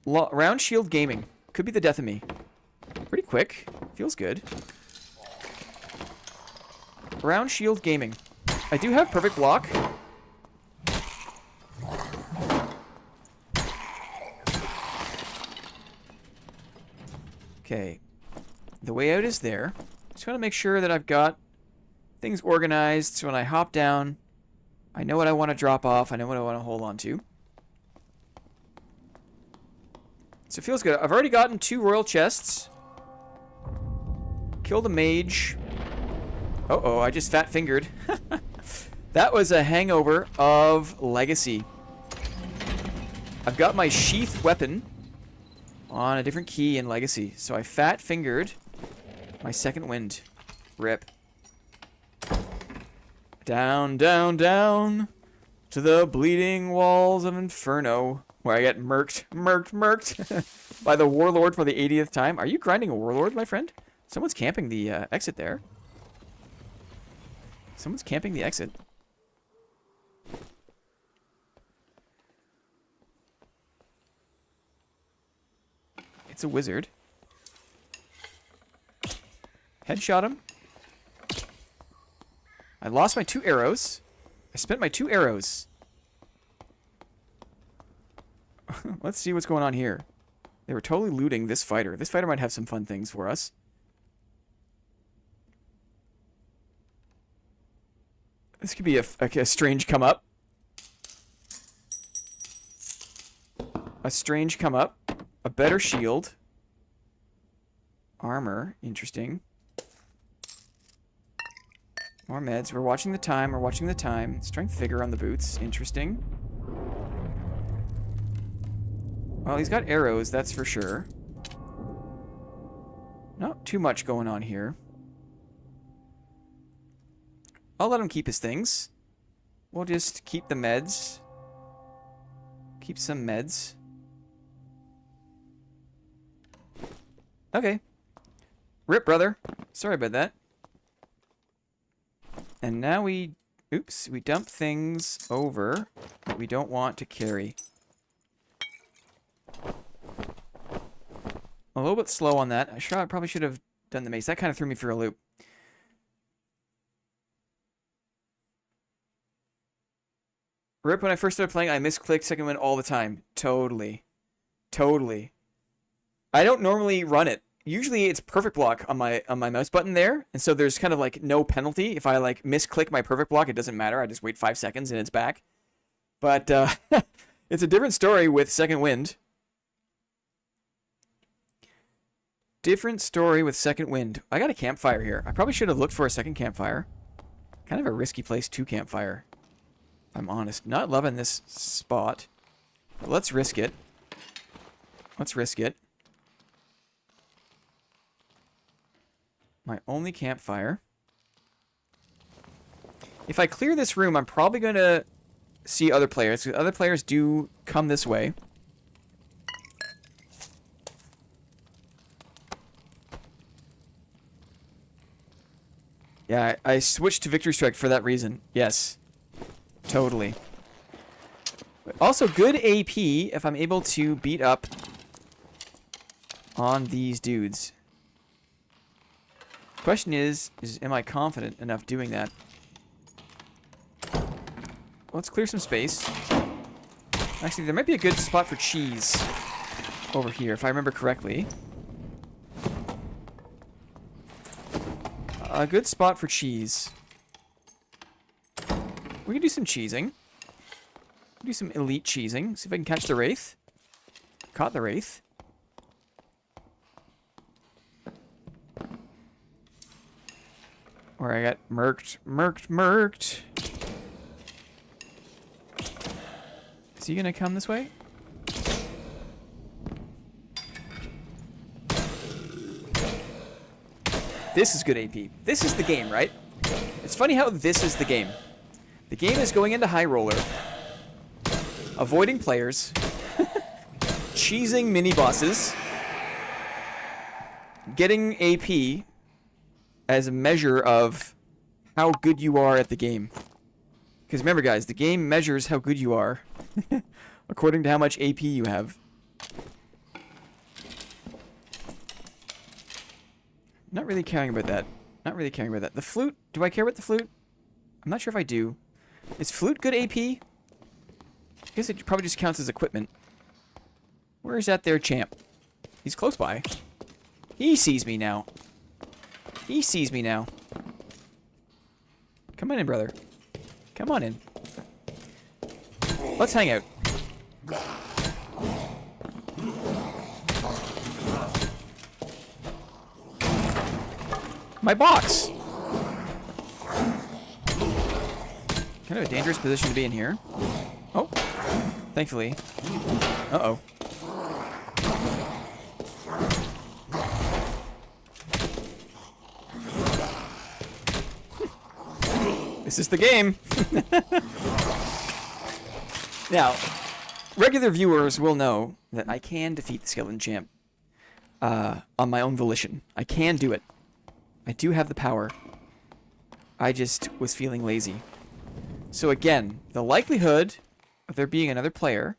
Round shield gaming. Could be the death of me. Pretty quick. Feels good. Round shield gaming. I do have perfect block. Okay. The way out is there. Just want to make sure that I've got things organized so when I hop down, I know what I want to drop off. I know what I want to hold on to. So it feels good. I've already gotten 2 royal chests. Killed a mage. Uh-oh, I just fat-fingered. That was a hangover of Legacy. I've got my sheath weapon on a different key in Legacy. So I fat-fingered my second wind. Rip. Down, down, down to the bleeding walls of Inferno, where I get murked by the warlord for the 80th time. Are you grinding a warlord, my friend? Someone's camping the exit there. Someone's camping the exit. It's a wizard. Headshot him. I lost my 2 arrows. I spent my 2 arrows. Let's see what's going on here. They were totally looting this fighter. This fighter might have some fun things for us. This could be a strange come up. A strange come up. A better shield. Armor. Interesting. More meds. We're watching the time. We're watching the time. Strength figure on the boots. Interesting. Well, he's got arrows, that's for sure. Not too much going on here. I'll let him keep his things. We'll just keep the meds. Keep some meds. Okay. Rip, brother. Sorry about that. And now we... Oops. We dump things over that we don't want to carry. A little bit slow on that. I probably should have done the mace. That kind of threw me for a loop. Rip, when I first started playing, I misclicked second wind all the time. Totally. Totally. I don't normally run it. Usually it's perfect block on my mouse button there. And so there's kind of like no penalty. If I like misclick my perfect block, it doesn't matter. I just wait 5 seconds and it's back. But it's a different story with second wind. Different story with second wind. I got a campfire here. I probably should have looked for a second campfire. Kind of a risky place to campfire. If I'm honest. Not loving this spot. But let's risk it. Let's risk it. My only campfire. If I clear this room, I'm probably going to see other players. Other players do come this way. Yeah, I switched to Victory Strike for that reason. Yes. Totally. But also good AP if I'm able to beat up on these dudes. Question is am I confident enough doing that? Let's clear some space. Actually, there might be a good spot for cheese over here, if I remember correctly. A good spot for cheese. We can do some cheesing. Do some elite cheesing. See if I can catch the Wraith. Caught the Wraith. Or I got murked. Is he gonna come this way? This is good AP. This is the game, right? It's funny how this is the game. The game is going into high roller, avoiding players, cheesing mini bosses, getting AP as a measure of how good you are at the game. Because remember, guys, the game measures how good you are according to how much AP you have. Not really caring about that. Not really caring about that. The flute. Do I care about the flute? I'm not sure if I do. Is flute good AP? I guess it probably just counts as equipment. Where is that there champ? He's close by. He sees me now. He sees me now. Come on in, brother. Come on in. Let's hang out. My box! Kind of a dangerous position to be in here. Oh. Thankfully. Uh-oh. This is the game. Now, regular viewers will know that I can defeat the Skeleton Champ on my own volition. I can do it. I do have the power. I just was feeling lazy. So again, the likelihood of there being another player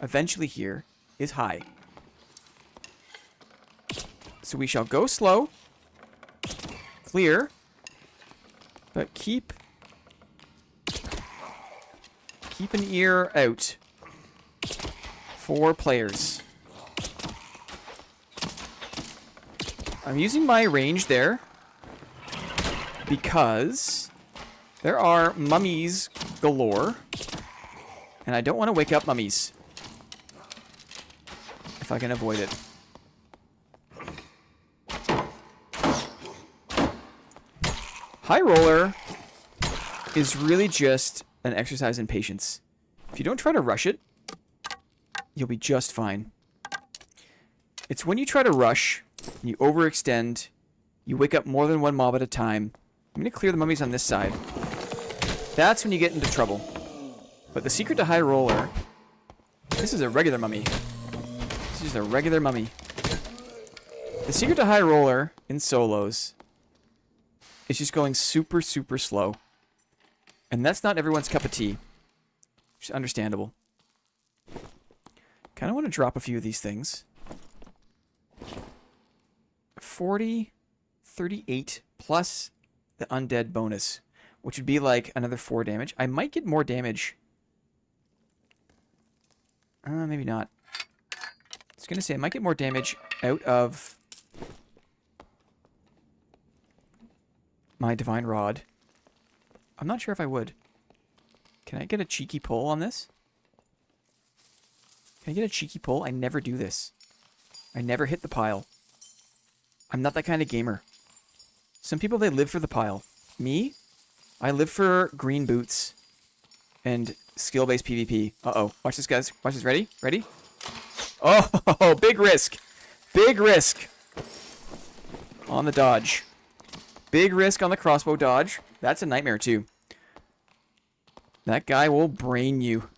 eventually here is high. So we shall go slow, clear, but keep an ear out 4 players. I'm using my range there because there are mummies galore, and I don't want to wake up mummies if I can avoid it. High roller is really just an exercise in patience. If you don't try to rush it, you'll be just fine. It's when you try to rush, and you overextend, you wake up more than one mob at a time. I'm going to clear the mummies on this side. That's when you get into trouble. But the secret to high roller... This is a regular mummy. This is a regular mummy. The secret to high roller in solos is just going super, super slow. And that's not everyone's cup of tea. Which is understandable. Kind of want to drop a few of these things. 40, 38 plus the undead bonus, which would be like another 4 damage. I might get more damage. Maybe not. I was going to say I might get more damage out of my Divine Rod. I'm not sure if I would. Can I get a cheeky pull on this? Can I get a cheeky pull? I never do this. I never hit the pile. I'm not that kind of gamer. Some people, they live for the pile. Me? I live for green boots and skill-based PvP. Uh-oh. Watch this, guys. Watch this. Ready? Ready? Oh, big risk. Big risk. On the dodge. Big risk on the crossbow dodge. That's a nightmare, too. That guy will brain you.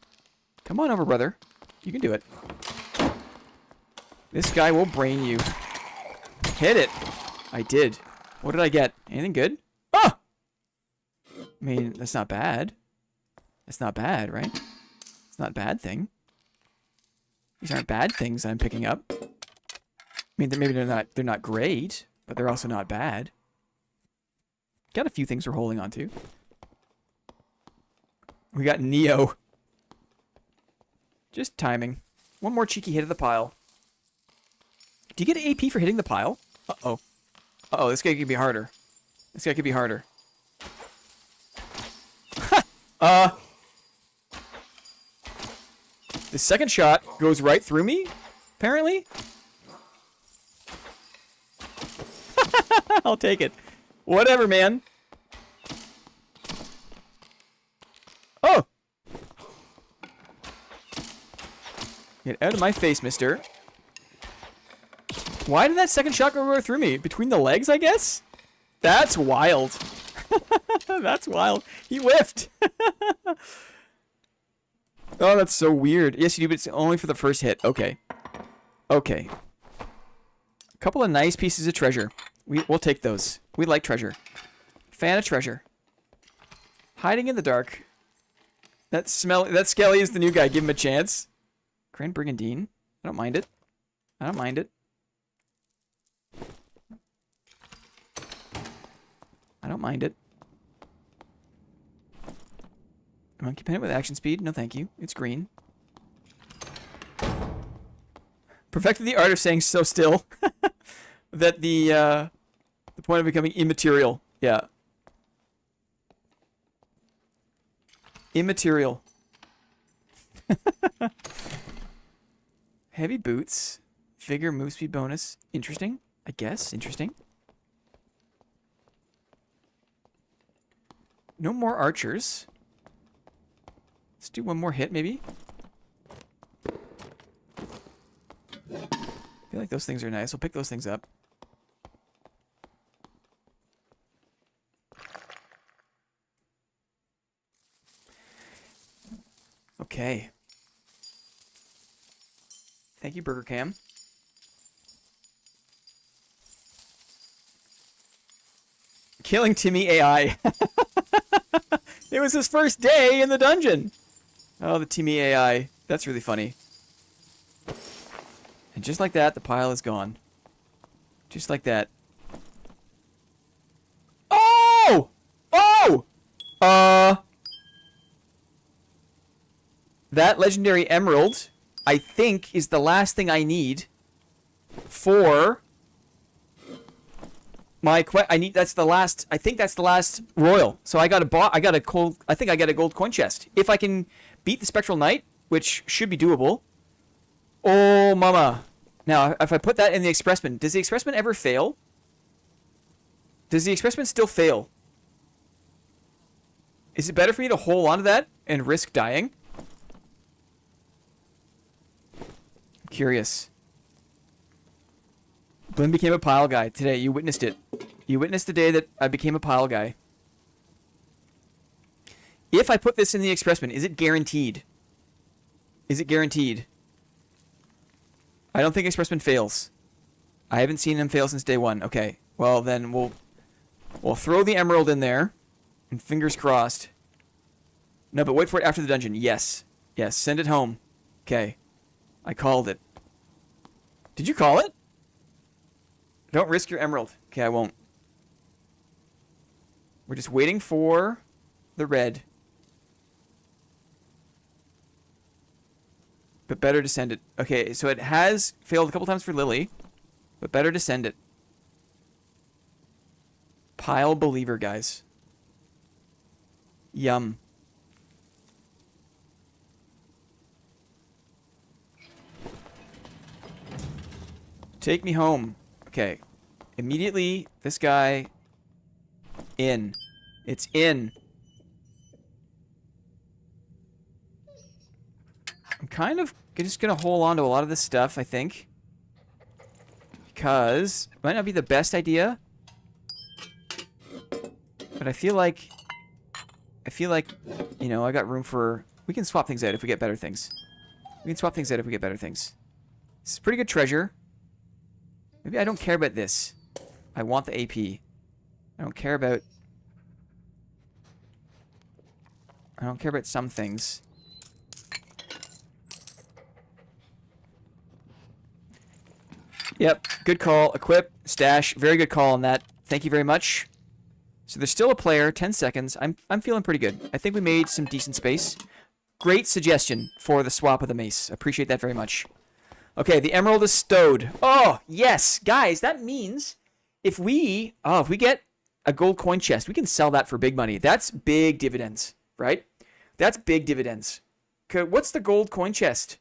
Come on over, brother. You can do it. This guy will brain you. Hit it. I did. What did I get? Anything good? Ah! I mean, that's not bad. That's not bad, right? It's not a bad thing. These aren't bad things that I'm picking up. I mean, maybe they're not great, but they're also not bad. Got a few things we're holding on to. We got Neo. Just timing. One more cheeky hit of the pile. Do you get an AP for hitting the pile? Uh-oh. Uh-oh, this guy could be harder. This guy could be harder. The second shot goes right through me, apparently. I'll take it. Whatever, man. Oh! Get out of my face, mister. Why did that second shot go right through me? Between the legs, I guess? That's wild. That's wild. He whiffed. Oh, that's so weird. Yes, you do, but it's only for the first hit. Okay. Okay. A couple of nice pieces of treasure. We'll take those. We like treasure. Fan of treasure. Hiding in the dark. That Skelly is the new guy. Give him a chance. Grand Brigandine. I don't mind it. I don't mind it. I don't mind it. Monkey Pennant with action speed? No, thank you. It's green. Perfected the art of saying so still. That the point of becoming immaterial. Yeah. Immaterial. Heavy boots. Vigor move speed bonus. Interesting. I guess. Interesting. No more archers. Let's do one more hit, maybe. I feel like those things are nice. We'll pick those things up. Okay. Thank you, Burger Cam. Killing Timmy AI. It was his first day in the dungeon. Oh, the Timmy AI. That's really funny. And just like that, the pile is gone. Just like that. Oh! Oh! That legendary emerald I think is the last thing I need for my quest. That's the last. I think that's the last royal. So I got a gold. I think I got a gold coin chest. If I can beat the Spectral Knight, which should be doable. Oh, mama. Now, if I put that in the Expressman, does the Expressman ever fail? Does the Expressman still fail? Is it better for me to hold on to that and risk dying? I'm curious. Glenn became a pile guy today. You witnessed it. You witnessed the day that I became a pile guy. If I put this in the Expressman, is it guaranteed? Is it guaranteed? I don't think Expressman fails. I haven't seen him fail since day one. Okay. Well, then we'll throw the emerald in there. And fingers crossed. No, but wait for it after the dungeon. Yes. Yes. Send it home. Okay. I called it. Did you call it? Don't risk your emerald. Okay, I won't. We're just waiting for the red. But better to send it. Okay, so it has failed a couple times for Lily. But better to send it. Pile believer, guys. Yum. Take me home. Okay. Immediately, this guy... In. It's in. I'm kind of just going to hold on to a lot of this stuff, I think. Because it might not be the best idea. But I feel like, you know, I got room for... We can swap things out if we get better things. We can swap things out if we get better things. This is pretty good treasure. Maybe I don't care about this. I want the AP. I don't care about some things. Yep, good call. Equip, stash, very good call on that. Thank you very much. So there's still a player, 10 seconds. I'm feeling pretty good. I think we made some decent space. Great suggestion for the swap of the mace. Appreciate that very much. Okay, the emerald is stowed. Oh, yes. Guys, that means if we get a gold coin chest, we can sell that for big money. That's big dividends, right? That's big dividends. Okay, what's the gold coin chest?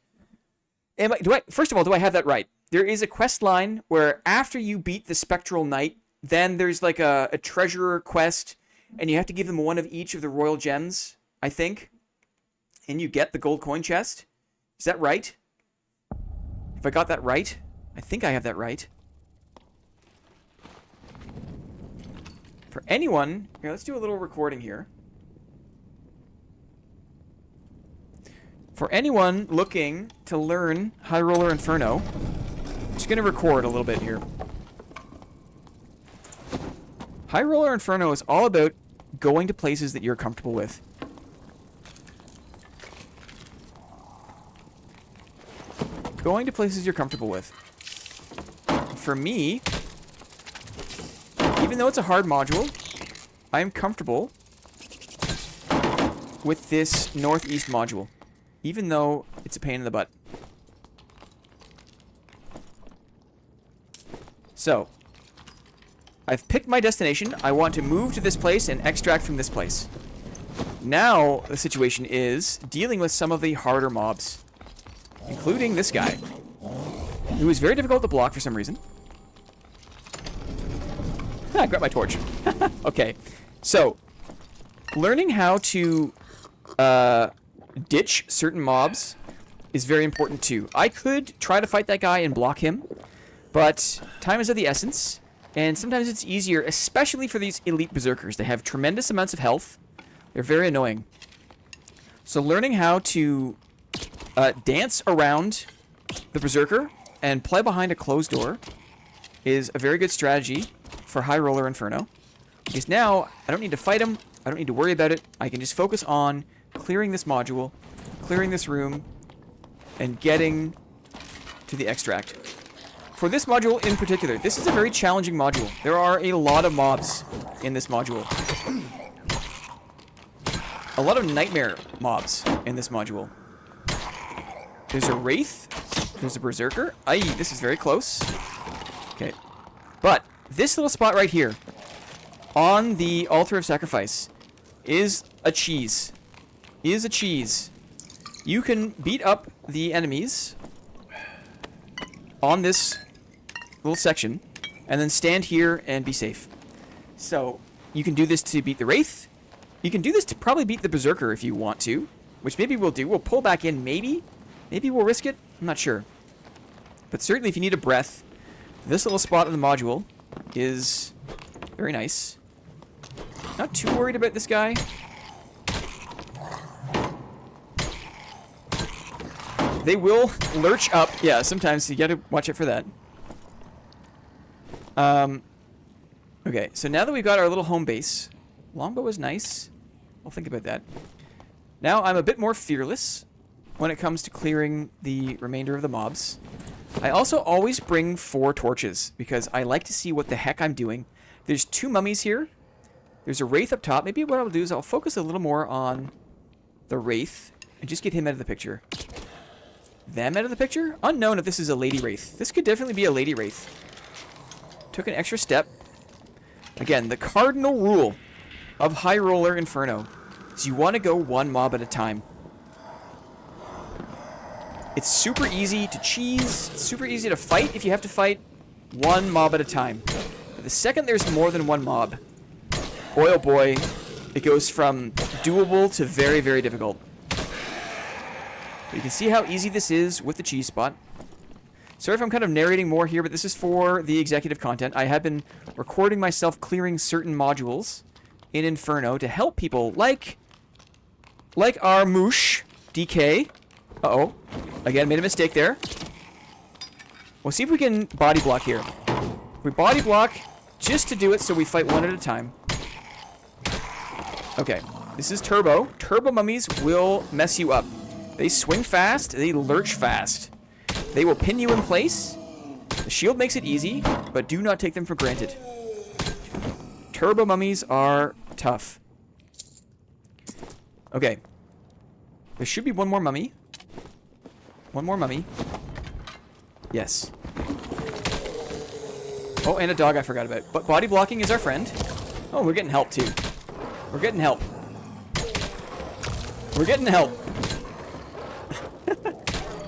First of all, do I have that right? There is a quest line where after you beat the Spectral Knight, then there's like a treasurer quest, and you have to give them one of each of the royal gems, I think. And you get the gold coin chest. Is that right? If I got that right? I think I have that right. For anyone... Here, let's do a little recording here. For anyone looking to learn High Roller Inferno, I'm just going to record a little bit here. High Roller Inferno is all about going to places that you're comfortable with. Going to places you're comfortable with. For me, even though it's a hard module, I am comfortable with this northeast module. Even though it's a pain in the butt. So, I've picked my destination. I want to move to this place and extract from this place. Now, the situation is dealing with some of the harder mobs. Including this guy. Who is very difficult to block for some reason. I grabbed my torch. Okay. So, learning how to ditch certain mobs is very important too. I could try to fight that guy and block him, but time is of the essence, and sometimes it's easier, especially for these elite berserkers. They have tremendous amounts of health. They're very annoying. So learning how to dance around the berserker and play behind a closed door is a very good strategy for High Roller Inferno. Because now, I don't need to fight him. I don't need to worry about it. I can just focus on clearing this module, clearing this room, and getting to the extract. For this module in particular, this is a very challenging module. There are a lot of mobs in this module. A lot of nightmare mobs in this module. There's a Wraith. There's a Berserker. Aye, this is very close. Okay. But this little spot right here on the Altar of Sacrifice is a cheese. Is a cheese. You can beat up the enemies on this little section and then stand here and be safe. So you can do this to beat the Wraith. You can do this to probably beat the Berserker if you want to, which maybe we'll do. We'll pull back in, maybe. Maybe we'll risk it. I'm not sure. But certainly if you need a breath, this little spot in the module is very nice. Not too worried about this guy. They will lurch up. Yeah, sometimes you gotta watch it for that. Okay, so now that we've got our little home base, longbow is nice. I'll think about that. Now I'm a bit more fearless when it comes to clearing the remainder of the mobs. I also always bring 4 torches because I like to see what the heck I'm doing. There's 2 mummies here. There's a Wraith up top. Maybe what I'll do is I'll focus a little more on the Wraith and just get him out of the picture. Them out of the picture? Unknown if this is a Lady Wraith. This could definitely be a Lady Wraith. Took an extra step. Again, the cardinal rule of High Roller Inferno is you want to go 1 mob at a time. It's super easy to cheese. It's super easy to fight if you have to fight 1 mob at a time. But the second there's more than 1 mob, boy oh boy, it goes from doable to very, very difficult. But you can see how easy this is with the cheese spot. Sorry if I'm kind of narrating more here, but this is for the executive content. I have been recording myself clearing certain modules in Inferno to help people like our moosh, DK. Uh-oh. Again, made a mistake there. We'll see if we can body block here. We body block just to do it so we fight 1 at a time. Okay, this is Turbo. Turbo mummies will mess you up. They swing fast, they lurch fast. They will pin you in place. The shield makes it easy, but do not take them for granted. Turbo mummies are tough. Okay. There should be 1 more mummy. 1 more mummy. Yes. Oh, and a dog I forgot about. But body blocking is our friend. Oh, we're getting help too. We're getting help. We're getting help.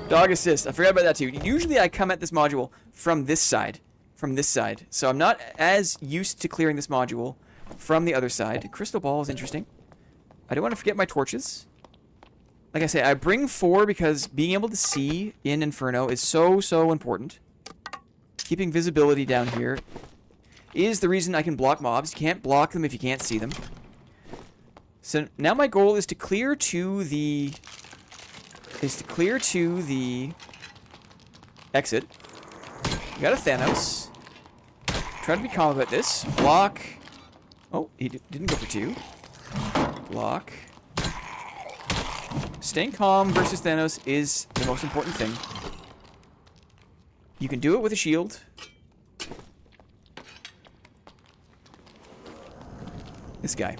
Dog assist. I forgot about that too. Usually I come at this module from this side. From this side. So I'm not as used to clearing this module from the other side. Crystal ball is interesting. I don't want to forget my torches. Like I say, I bring 4 because being able to see in Inferno is so, so important. Keeping visibility down here is the reason I can block mobs. You can't block them if you can't see them. So now my goal is to clear to the exit. We got a Thanos. Try to be calm about this. Block. Oh, he didn't go for 2. Block. Staying calm versus Thanos is the most important thing. You can do it with a shield. This guy.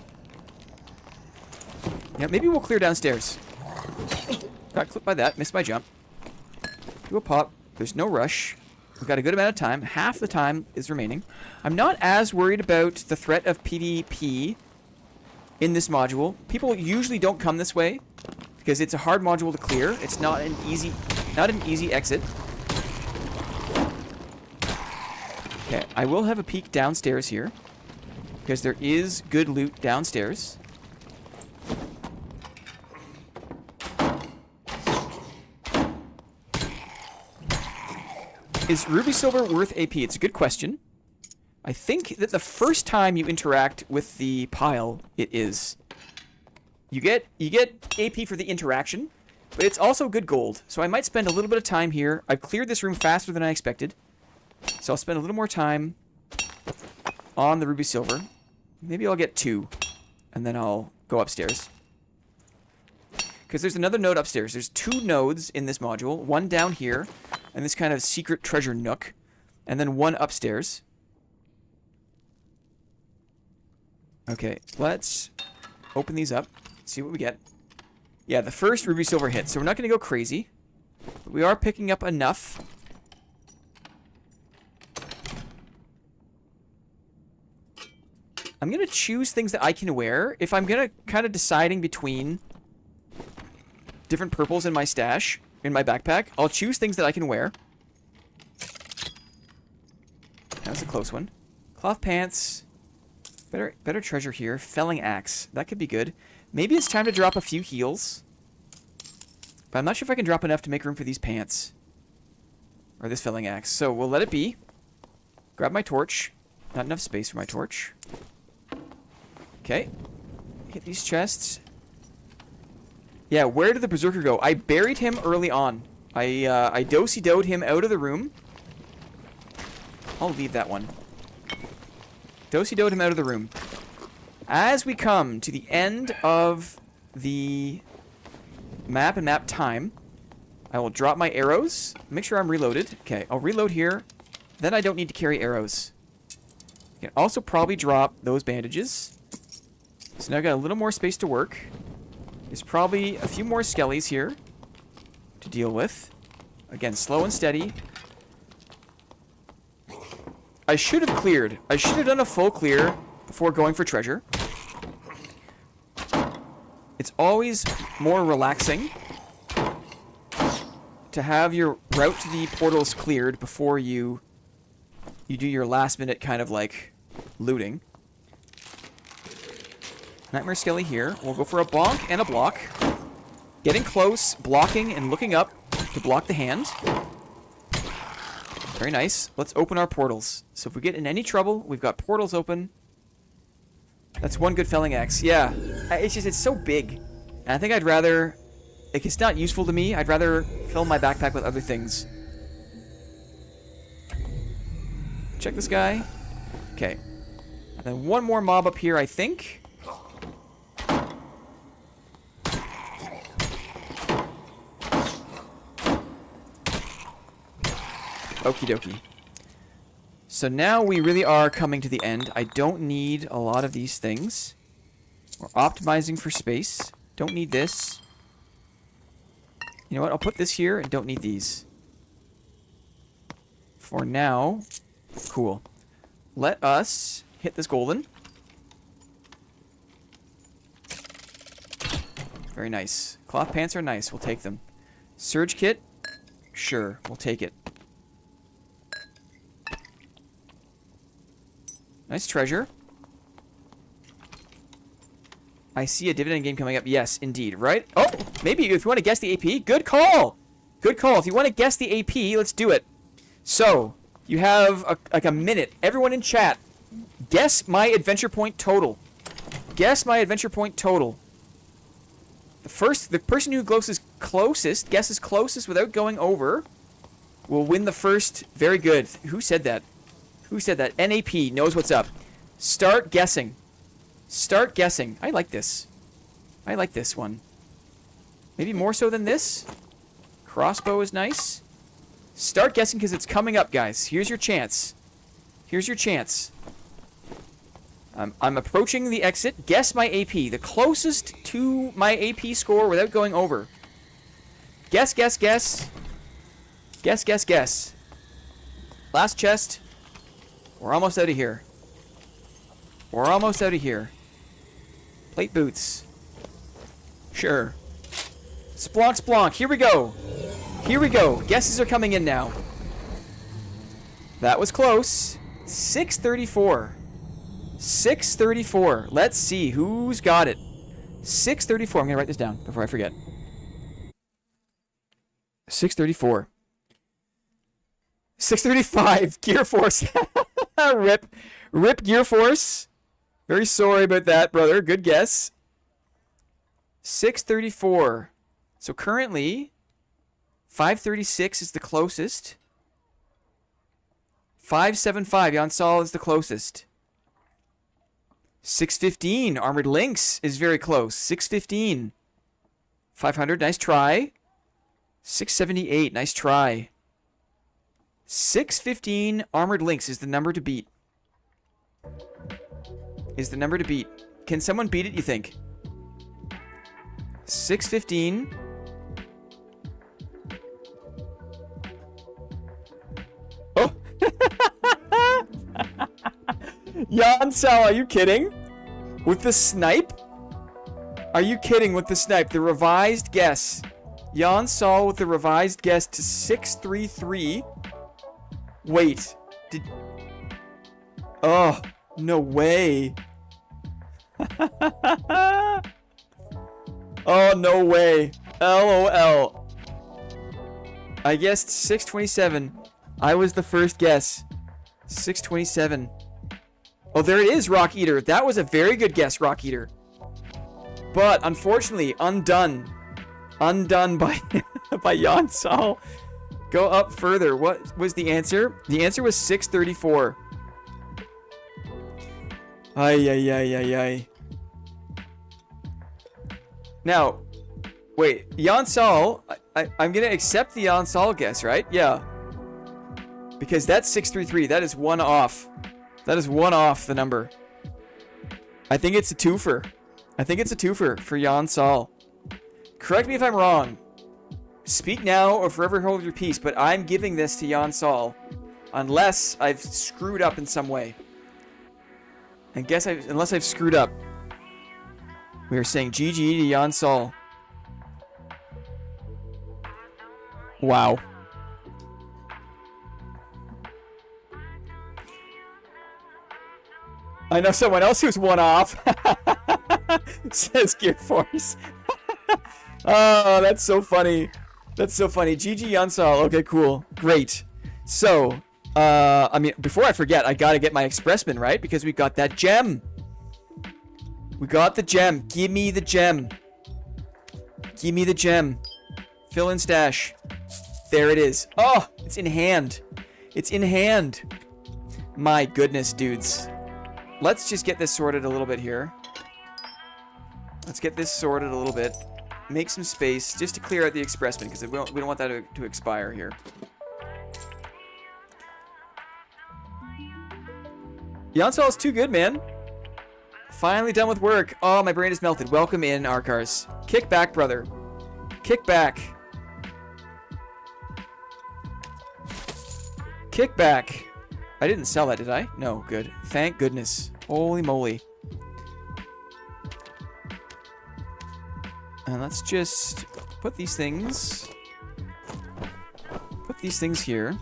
Yeah, maybe we'll clear downstairs. Got clipped by that. Missed my jump. Do a pop. There's no rush. We've got a good amount of time. Half the time is remaining. I'm not as worried about the threat of PvP in this module. People usually don't come this way because it's a hard module to clear. It's not an easy exit. Okay, I will have a peek downstairs here because there is good loot downstairs. Is Ruby Silver worth AP? It's a good question. I think that the first time you interact with the pile, it is. You get AP for the interaction, but it's also good gold. So I might spend a little bit of time here. I've cleared this room faster than I expected. So I'll spend a little more time on the Ruby Silver. Maybe I'll get 2, and then I'll go upstairs. Because there's another node upstairs. There's 2 nodes in this module. 1 down here, and this kind of secret treasure nook. And then 1 upstairs. Okay, let's open these up. See what we get. Yeah, the first Ruby Silver hit. So we're not going to go crazy. But we are picking up enough. I'm going to choose things that I can wear. If I'm going to kind of deciding between different purples in my stash, in my backpack, I'll choose things that I can wear. That was a close one. Cloth pants. Better treasure here. Felling axe. That could be good. Maybe it's time to drop a few heals. But I'm not sure if I can drop enough to make room for these pants. Or this felling axe. So we'll let it be. Grab my torch. Not enough space for my torch. Okay. Hit these chests. Yeah, where did the berserker go? I buried him early on. I do-si-doed him out of the room. I'll leave that one. Do-si-doed him out of the room. As we come to the end of the map and map time, I will drop my arrows. Make sure I'm reloaded. Okay, I'll reload here. Then I don't need to carry arrows. You can also probably drop those bandages. So now I've got a little more space to work. There's probably a few more skellies here to deal with. Again, slow and steady. I should have cleared. I should have done a full clear before going for treasure. It's always more relaxing to have your route to the portals cleared before you do your last minute kind of like looting. Nightmare Skelly here. We'll go for a bonk and a block. Getting close, blocking, and looking up to block the hand. Very nice. Let's open our portals. So if we get in any trouble, we've got portals open. That's one good felling axe. Yeah. It's just, it's so big. And I think I'd rather... Like, it's not useful to me. I'd rather fill my backpack with other things. Check this guy. Okay. And then one more mob up here, I think. Okie dokie. So now we really are coming to the end. I don't need a lot of these things. We're optimizing for space. Don't need this. You know what? I'll put this here and don't need these. For now. Cool. Let us hit this golden. Very nice. Cloth pants are nice. We'll take them. Surge kit. Sure. We'll take it. Nice treasure. I see a dividend game coming up. Yes, indeed. Right? Oh, maybe if you want to guess the AP. Good call. Good call. If you want to guess the AP, let's do it. So, you have like a minute. Everyone in chat, guess my adventure point total. Guess my adventure point total. The person who guesses closest without going over will win the first. Very good. Who said that? Who said that? NAP knows what's up. Start guessing. Start guessing. I like this. I like this one. Maybe more so than this. Crossbow is nice. Start guessing because it's coming up, guys. Here's your chance. Here's your chance. I'm approaching the exit. Guess my AP. The closest to my AP score without going over. Guess, guess, guess. Guess, guess, guess. Last chest. We're almost out of here. We're almost out of here. Plate boots. Sure. Splonk, splonk. Here we go. Here we go. Guesses are coming in now. That was close. 634. 634. Let's see who's got it. 634. I'm going to write this down before I forget. 634. 635. Gear Force. Rip. Rip Gear Force. Very sorry about that, brother. Good guess. 634. So currently, 536 is the closest. 575. Jansal is the closest. 615. Armored Lynx is very close. 615. 500. Nice try. 678. Nice try. 615 Armored Lynx is the number to beat. Is the number to beat. Can someone beat it, you think? 615. Yansal, are you kidding? With the snipe? Are you kidding with the snipe? The revised guess. Yansal with the revised guess to 633. Wait. Did... Oh, no way. Oh, no way. LOL. I guessed 627. I was the first guess. 627. Oh, there it is, Rock Eater. That was a very good guess, Rock Eater. But, unfortunately, undone. Undone by, by Yansal. Go up further. What was the answer? The answer was 634. Ay, ay, ay, ay, ay. Now, wait. Yansal, I'm going to accept the Yansal guess, right? Yeah. Because that's 633. That is one off. That is one off the number. I think it's a twofer. I think it's a twofer for Yansal. Correct me if I'm wrong. Speak now or forever hold your peace, but I'm giving this to Yansal. Unless I've screwed up in some way. And unless I've screwed up. We are saying GG to Yansal. Wow. I know someone else who's one off. Says Gear Force. Oh, that's so funny. That's so funny. GG Yansal. Okay, cool. Great. So, I mean, before I forget, I gotta get my expressman, right? Because we got that gem. We got the gem. Give me the gem. Give me the gem. Fill in stash. There it is. Oh, it's in hand. It's in hand. My goodness, dudes. Let's just get this sorted a little bit here. Let's get this sorted a little bit. Make some space just to clear out the expressman because we don't want that to expire here. Yansal is too good, man. Finally done with work. Oh, my brain is melted. Welcome in, Arkars. Kick back, brother. Kick back. Kick back. I didn't sell that, did I? No, good. Thank goodness. Holy moly. And let's just put these things... Put these things here.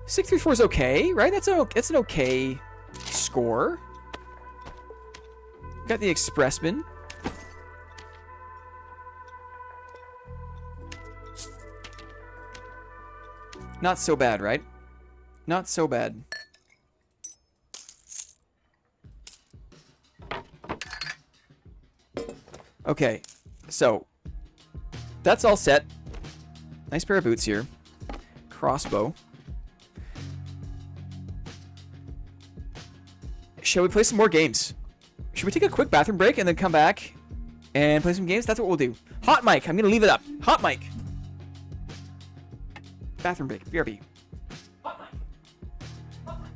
$634 is okay, right? That's an okay score. Got the expressman. Not so bad, right? Not so bad. Okay, so that's all set. Nice pair of boots here. Crossbow. Shall we play some more games? Should we take a quick bathroom break and then come back and play some games? That's what we'll do. Hot mic. I'm going to leave it up. Hot mic. Bathroom break. BRB. Hot mic. Hot mic.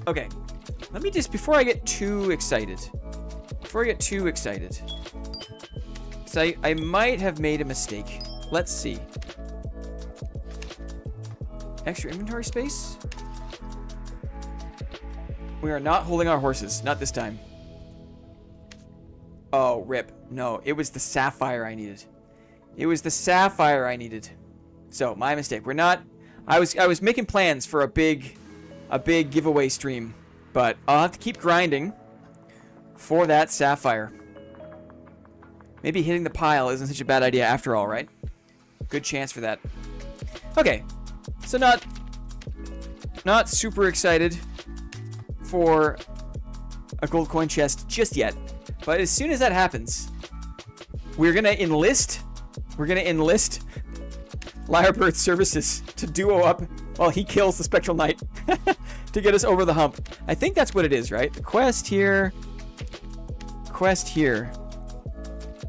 Okay. Let me just, before I get too excited. So I might have made a mistake. Let's see. Extra inventory space? We are not holding our horses. Not this time. Oh, rip. No, it was the sapphire I needed. So, my mistake. We're not... I was making plans for a big giveaway stream. But I'll have to keep grinding for that sapphire. Maybe hitting the pile isn't such a bad idea after all, right? Good chance for that. Okay. So not super excited for a gold coin chest just yet. But as soon as that happens, we're gonna enlist Lyrebird Services to duo up while he kills the Spectral Knight to get us over the hump. I think that's what it is, right? The quest here.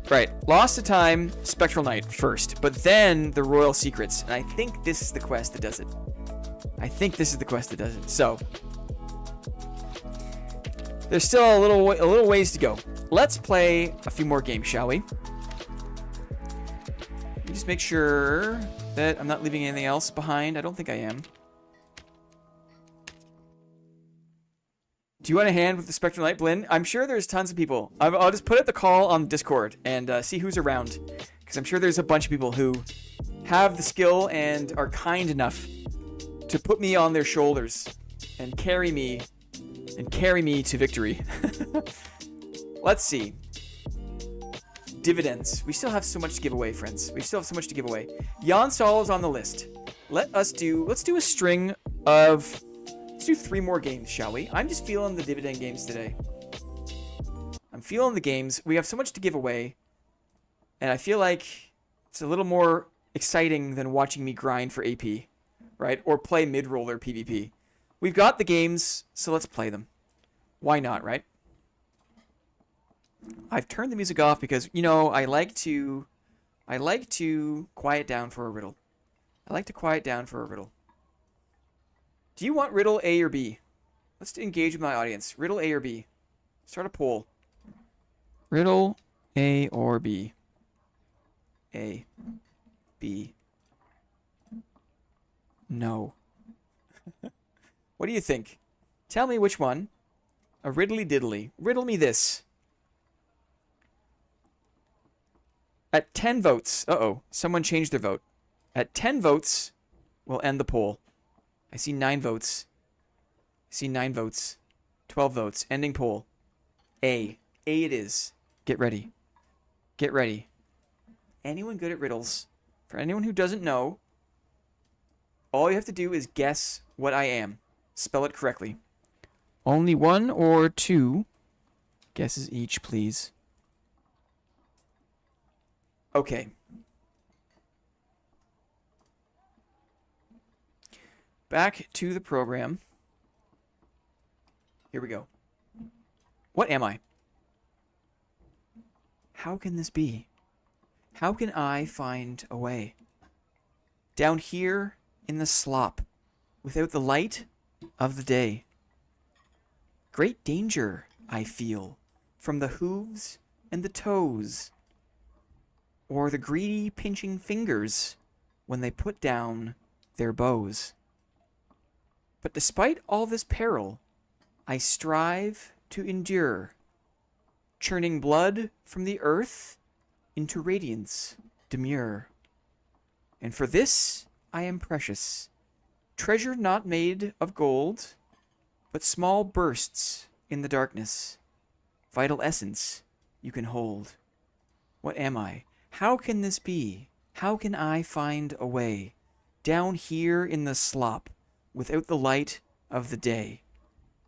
Right. Lost to Time, Spectral Knight first, but then the Royal Secrets. And I think this is the quest that does it. So there's still a little ways to go. Let's play a few more games, shall we? Let me just make sure that I'm not leaving anything else behind. I don't think I am. Do you want a hand with the Spectral Knight, Blinn? I'm sure there's tons of people. I'll just put out the call on Discord and see who's around. Because I'm sure there's a bunch of people who have the skill and are kind enough to put me on their shoulders and carry me to victory. Let's see. Dividends. We still have so much to give away, friends. Jan Sol is on the list. Let's do a string of... Let's do 3 more games, shall we? I'm just feeling the dividend games today. I'm feeling the games. We have so much to give away. And I feel like it's a little more exciting than watching me grind for AP. Right? Or play mid-roller PvP. We've got the games, so let's play them. Why not, right? I've turned the music off because, you know, I like to quiet down for a riddle. Do you want riddle A or B? Let's engage with my audience. Riddle A or B? Start a poll. Riddle A or B? A. B. No. What do you think? Tell me which one. A riddly diddly. Riddle me this. At 10 votes. Uh-oh. Someone changed their vote. At 10 votes, we'll end the poll. I see 9 votes. 12 votes. Ending poll. A. A it is. Get ready. Anyone good at riddles? For anyone who doesn't know, all you have to do is guess what I am. Spell it correctly. Only 1 or 2 guesses each, please. Okay. Back to the program. Here we go. What am I? How can this be? How can I find a way? Down here in the slop, without the light of the day. Great danger, I feel, from the hooves and the toes, or the greedy pinching fingers when they put down their bows. But despite all this peril, I strive to endure, churning blood from the earth into radiance demure. And for this I am precious, treasure not made of gold, but small bursts in the darkness, vital essence you can hold. What am I? How can this be? How can I find a way down here in the slop without the light of the day?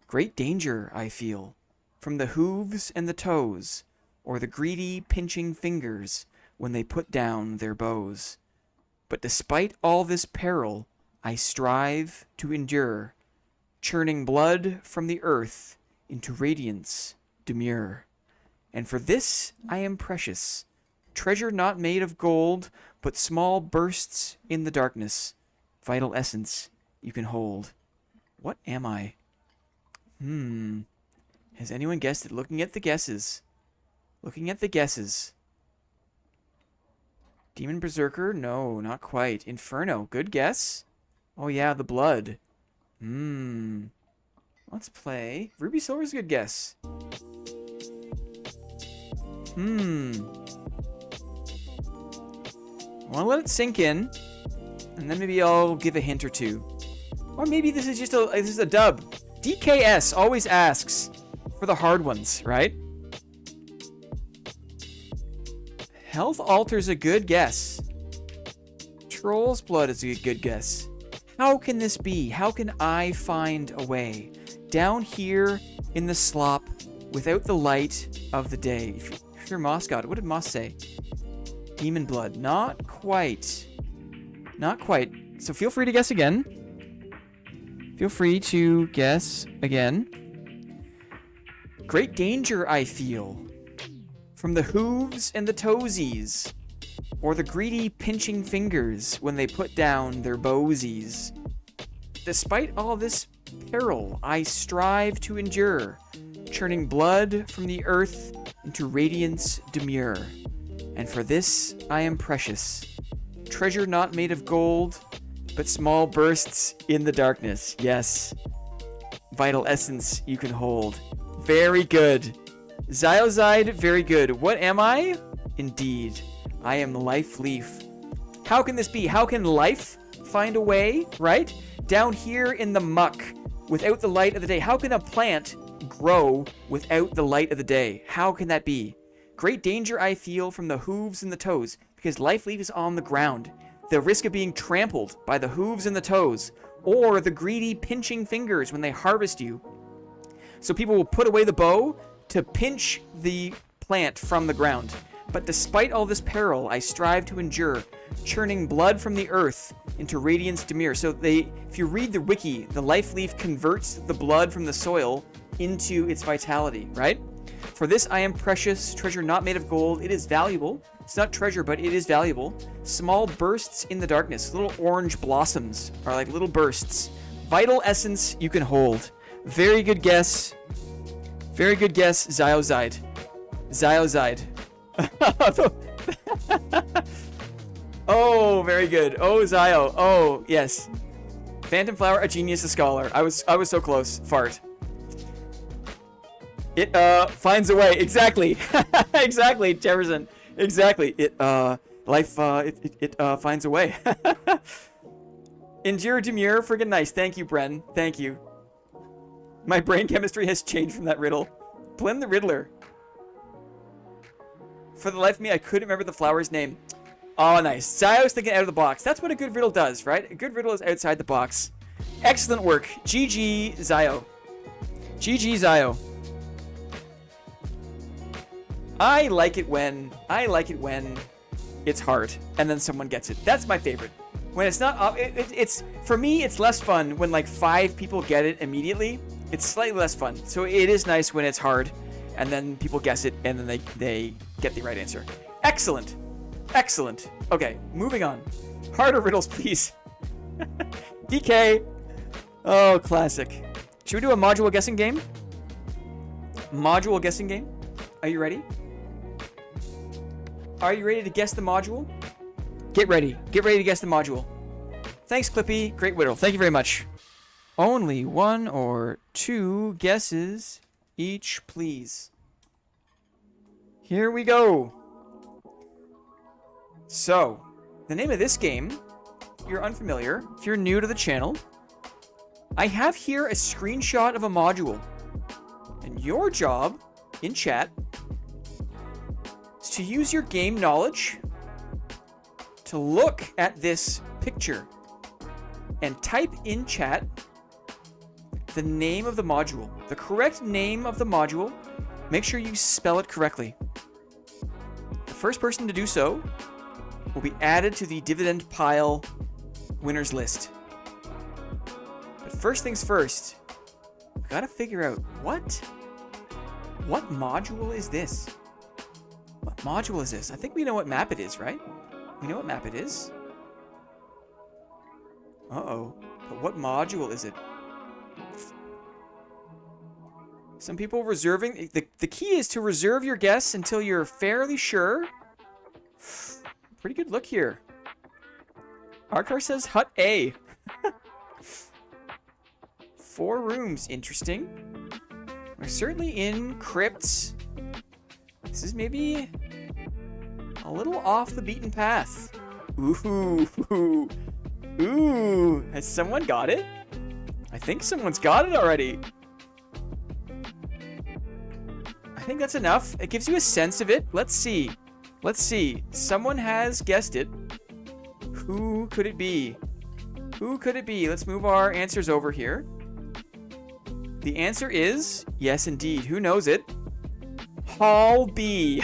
Great danger, I feel, from the hooves and the toes, or the greedy pinching fingers when they put down their bows. But despite all this peril, I strive to endure, churning blood from the earth into radiance demure. And for this I am precious, treasure not made of gold, but small bursts in the darkness, vital essence you can hold. What am I? Has anyone guessed it? Looking at the guesses. Looking at the guesses. Demon Berserker? No, not quite. Inferno. Good guess. Oh, yeah, the blood. Let's play. Ruby Silver's a good guess. I want to let it sink in, and then maybe I'll give a hint or two. Or maybe this is just a dub. DKS always asks for the hard ones, right? Health Alter's a good guess. Troll's Blood is a good guess. How can this be? How can I find a way? Down here in the slop, without the light of the day. If you're Moss God, what did Moss say? Demon Blood. Not quite. Not quite. So feel free to guess again. Feel free to guess again. Great danger I feel from the hooves and the toesies, or the greedy pinching fingers when they put down their bowsies. Despite all this peril I strive to endure, churning blood from the earth into radiance demure. And for this I am precious, treasure not made of gold, but small bursts in the darkness. Yes, vital essence you can hold. Very good. Zyozide, very good. What am I? Indeed, I am Life Leaf. How can this be? How can life find a way, right? Down here in the muck, without the light of the day. How can a plant grow without the light of the day? How can that be? Great danger I feel from the hooves and the toes, because Life Leaf is on the ground. The risk of being trampled by the hooves and the toes, or the greedy pinching fingers when they harvest you. So people will put away the bow to pinch the plant from the ground. But despite all this peril, I strive to endure, churning blood from the earth into radiance demure. So if you read the wiki, the Life Leaf converts the blood from the soil into its vitality, right? For this I am precious, treasure not made of gold. It is valuable. It's not treasure, but it is valuable. Small bursts in the darkness. Little orange blossoms are like little bursts. Vital essence you can hold. Very good guess. Very good guess, Zyozide. Zyozide. Oh, very good. Oh, Zio. Oh, yes. Phantom Flower, a genius, a scholar. I was so close. Fart. It finds a way. Exactly. Exactly, Jefferson. Exactly. It finds a way. Endure demure, friggin' nice. Thank you, Bren. Thank you. My brain chemistry has changed from that riddle. Blim the Riddler. For the life of me, I couldn't remember the flower's name. Oh, nice. Zio's thinking out of the box. That's what a good riddle does, right? A good riddle is outside the box. Excellent work. GG, Zio. GG, Zio. I like it when it's hard and then someone gets it. That's my favorite. When it's not, it's for me, it's less fun when like 5 people get it immediately. It's slightly less fun. So it is nice when it's hard and then people guess it and then they get the right answer. Excellent. Excellent. Okay, moving on. Harder riddles, please. DK. Oh, classic. Should we do a module guessing game? Module guessing game? Are you ready? Are you ready to guess the module? Get ready. Get ready to guess the module. Thanks, Clippy. Great riddle. Thank you very much. Only 1 or 2 guesses each, please. Here we go. So, the name of this game, if you're unfamiliar, if you're new to the channel, I have here a screenshot of a module. And your job in chat is to use your game knowledge to look at this picture and type in chat the name of the module, the correct name of the module. Make sure you spell it correctly. The first person to do so will be added to the dividend pile winners list. But first things first, we gotta figure out what module is this? What module is this? I think we know what map it is, right? We know what map it is. Uh-oh. But what module is it? Some people reserving. The key is to reserve your guess until you're fairly sure. Pretty good look here. Arkar says hut A. 4 rooms. Interesting. We're certainly in crypts. This is maybe a little off the beaten path. Ooh. Ooh. Has someone got it? I think someone's got it already. I think that's enough. It gives you a sense of it. Let's see. Let's see. Someone has guessed it. Who could it be? Who could it be? Let's move our answers over here. The answer is, yes indeed. Who knows it? Hall B.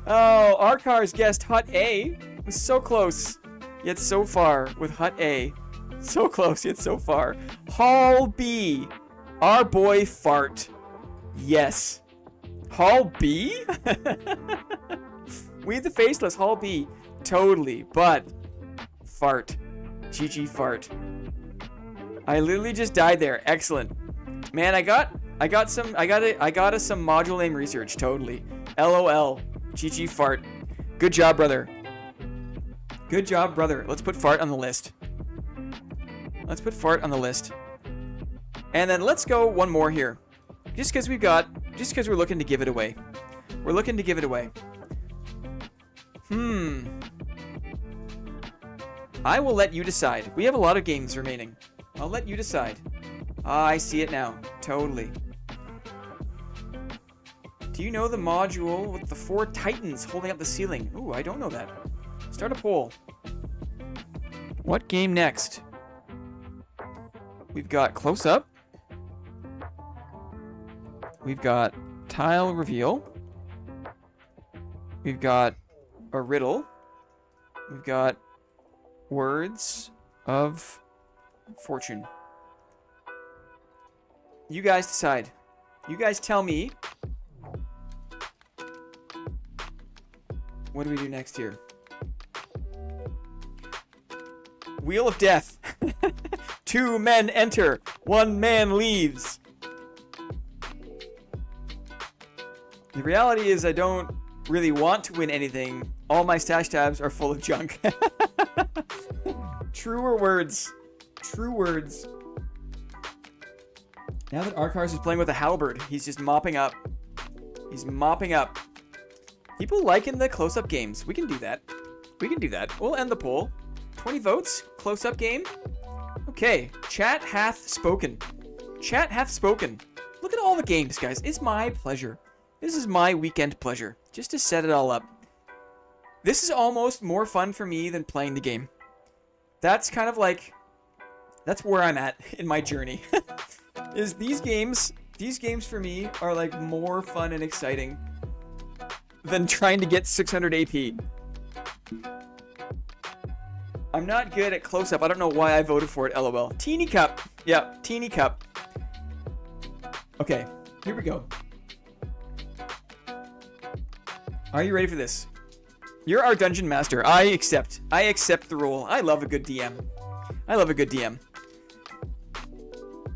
Oh, Arkar's guessed Hut A. It was so close, yet so far with Hut A. So close, yet so far. Hall B. Our boy Fart. Yes. Hall B? We the faceless, Hall B. Totally, but Fart. GG Fart. I literally just died there. Excellent. Man, I got us some module name research. Totally. LOL. GG Fart. Good job, brother. Good job, brother. Let's put Fart on the list. Let's put Fart on the list. And then let's go one more here. Just because we're looking to give it away. We're looking to give it away. I will let you decide. We have a lot of games remaining. I'll let you decide. I see it now. Totally. Do you know the module with the 4 titans holding up the ceiling? Ooh, I don't know that. Start a poll. What game next? We've got close up. We've got tile reveal. We've got a riddle. We've got words of fortune. You guys decide. You guys tell me. What do we do next here? Wheel of Death. 2 men enter. 1 man leaves. The reality is I don't really want to win anything. All my stash tabs are full of junk. Truer words. True words. Now that Arkars is playing with a halberd, he's just mopping up. He's mopping up. People liking the close-up games. We can do that. We can do that. We'll end the poll. 20 votes. Close-up game. Okay. Chat hath spoken. Chat hath spoken. Look at all the games, guys. It's my pleasure. This is my weekend pleasure. Just to set it all up. This is almost more fun for me than playing the game. That's kind of like... That's where I'm at in my journey. Is these games for me are like more fun and exciting than trying to get 600 AP. I'm not good at close-up. I don't know why I voted for it, LOL. Teeny Cup. Yeah, Teeny Cup. Okay, here we go. Are you ready for this? You're our dungeon master. I accept the role. I love a good DM. I love a good DM.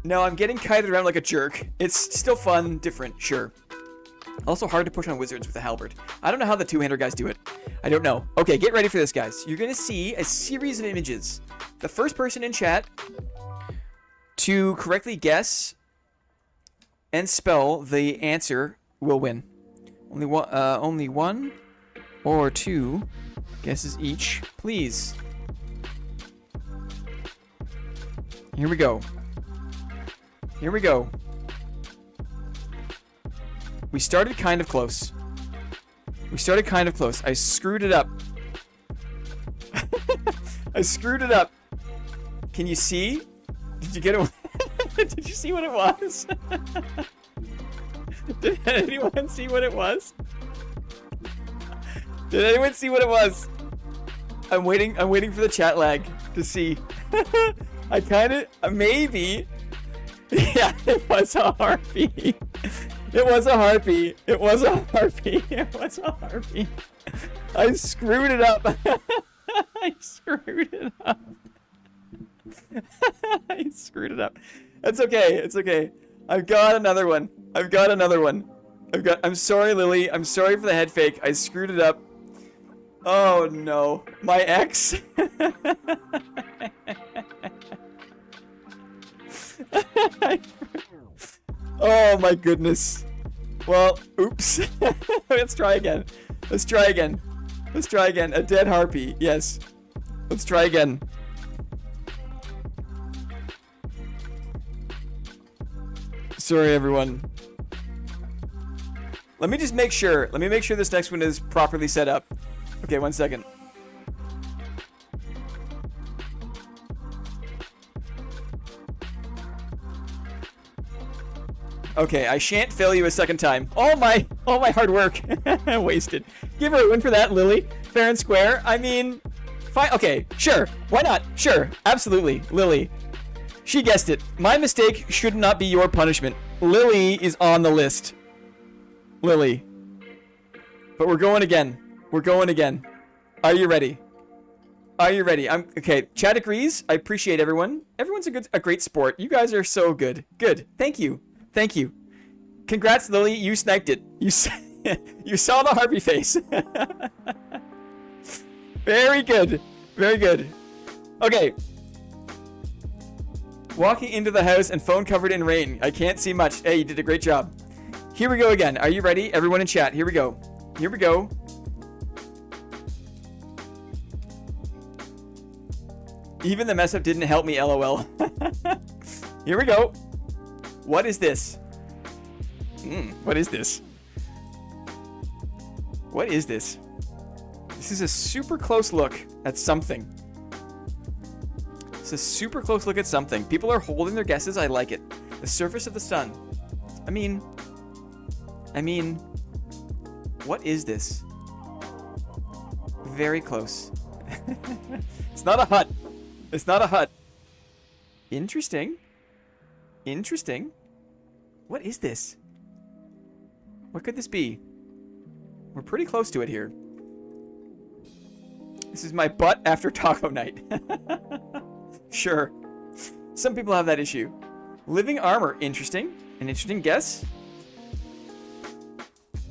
No, I'm getting kited around like a jerk. It's still fun, different, sure. Also hard to push on wizards with a halberd. I don't know how the two-hander guys do it. I don't know. Okay, get ready for this, guys. You're going to see a series of images. The first person in chat to correctly guess and spell the answer will win. Only one or 2 guesses each, please. Here we go. Here we go. We started kind of close. I screwed it up. I screwed it up. Can you see? Did you get it? Did you see what it was? Did anyone see what it was? Did anyone see what it was? I'm waiting for the chat lag to see. I kind of, maybe. Yeah, it was a harpy. It was a harpy. It was a harpy. It was a harpy. I screwed it up. I screwed it up. I screwed it up. It's okay. It's okay. I've got another one. I've got another one. I'm sorry, Lily. I'm sorry for the head fake. I screwed it up. Oh, no. My ex. Oh, my goodness. Well, oops. Let's try again. Let's try again. Let's try again. A dead harpy. Yes. Let's try again. Sorry, everyone. Let me just make sure. Let me make sure this next one is properly set up. Okay, 1 second. Okay, I shan't fail you a second time. All my hard work wasted. Give her a win for that, Lily. Fair and square. I mean, fine. Okay, sure. Why not? Sure. Absolutely. Lily. She guessed it. My mistake should not be your punishment. Lily is on the list. Lily. But we're going again. We're going again. Are you ready? Are you ready? Okay. Chad agrees. I appreciate everyone. Everyone's a great sport. You guys are so good. Good. Thank you. Thank you. Congrats, Lily. You sniped it. You saw the harpy face. Very good. Very good. Okay. Walking into the house and phone covered in rain. I can't see much. Hey, you did a great job. Here we go again. Are you ready? Everyone in chat. Here we go. Here we go. Even the mess up didn't help me, LOL. Here we go. What is this? What is this? What is this? This is a super close look at something. It's a super close look at something. People are holding their guesses. I like it. The surface of the sun. I mean, what is this? Very close. It's not a hut. It's not a hut. Interesting. Interesting. What is this? What could this be? We're pretty close to it here. This is my butt after taco night. Sure. Some people have that issue. Living armor. Interesting. An interesting guess.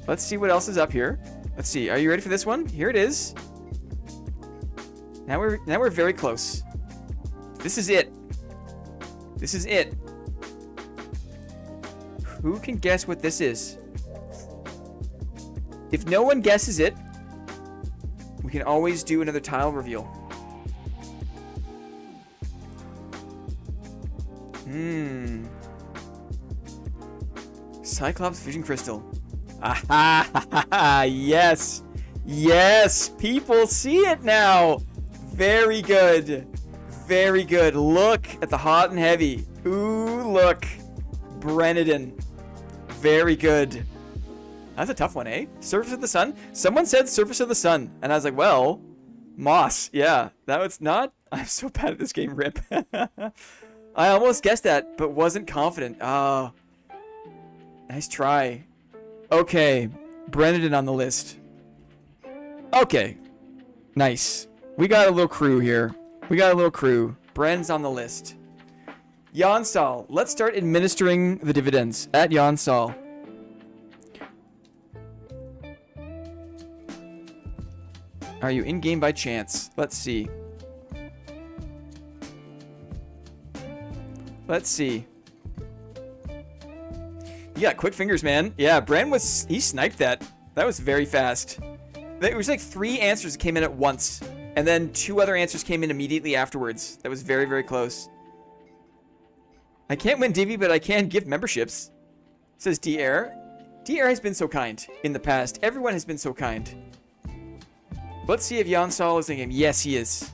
Let's see what else is up here. Let's see. Are you ready for this one? Here it is. Now we're very close. This is it. This is it. Who can guess what this is? If no one guesses it, we can always do another tile reveal. Cyclops Vision Crystal. Aha! Yes! Yes! People see it now! Very good. Very good. Look at the hot and heavy. Ooh, look. Brennan. Very good. That's a tough one, eh? Surface of the sun? Someone said surface of the sun. And I was like, well, moss. Yeah, that was not... I'm so bad at this game, Rip. I almost guessed that, but wasn't confident. Oh, nice try. Okay, Brennan on the list. Okay, nice. We got a little crew here. We got a little crew. Brennan's on the list. Jansal. Let's start administering the dividends at Jansal. Are you in-game by chance? Let's see. Let's see. You got quick fingers, man. Yeah, Bren was... He sniped that. That was very fast. It was like 3 answers that came in at once. And then 2 other answers came in immediately afterwards. That was very, very close. I can't win Divi, but I can give memberships. Says D-Air. D-Air has been so kind in the past. Everyone has been so kind. Let's see if Jansal is in the game. Yes, he is.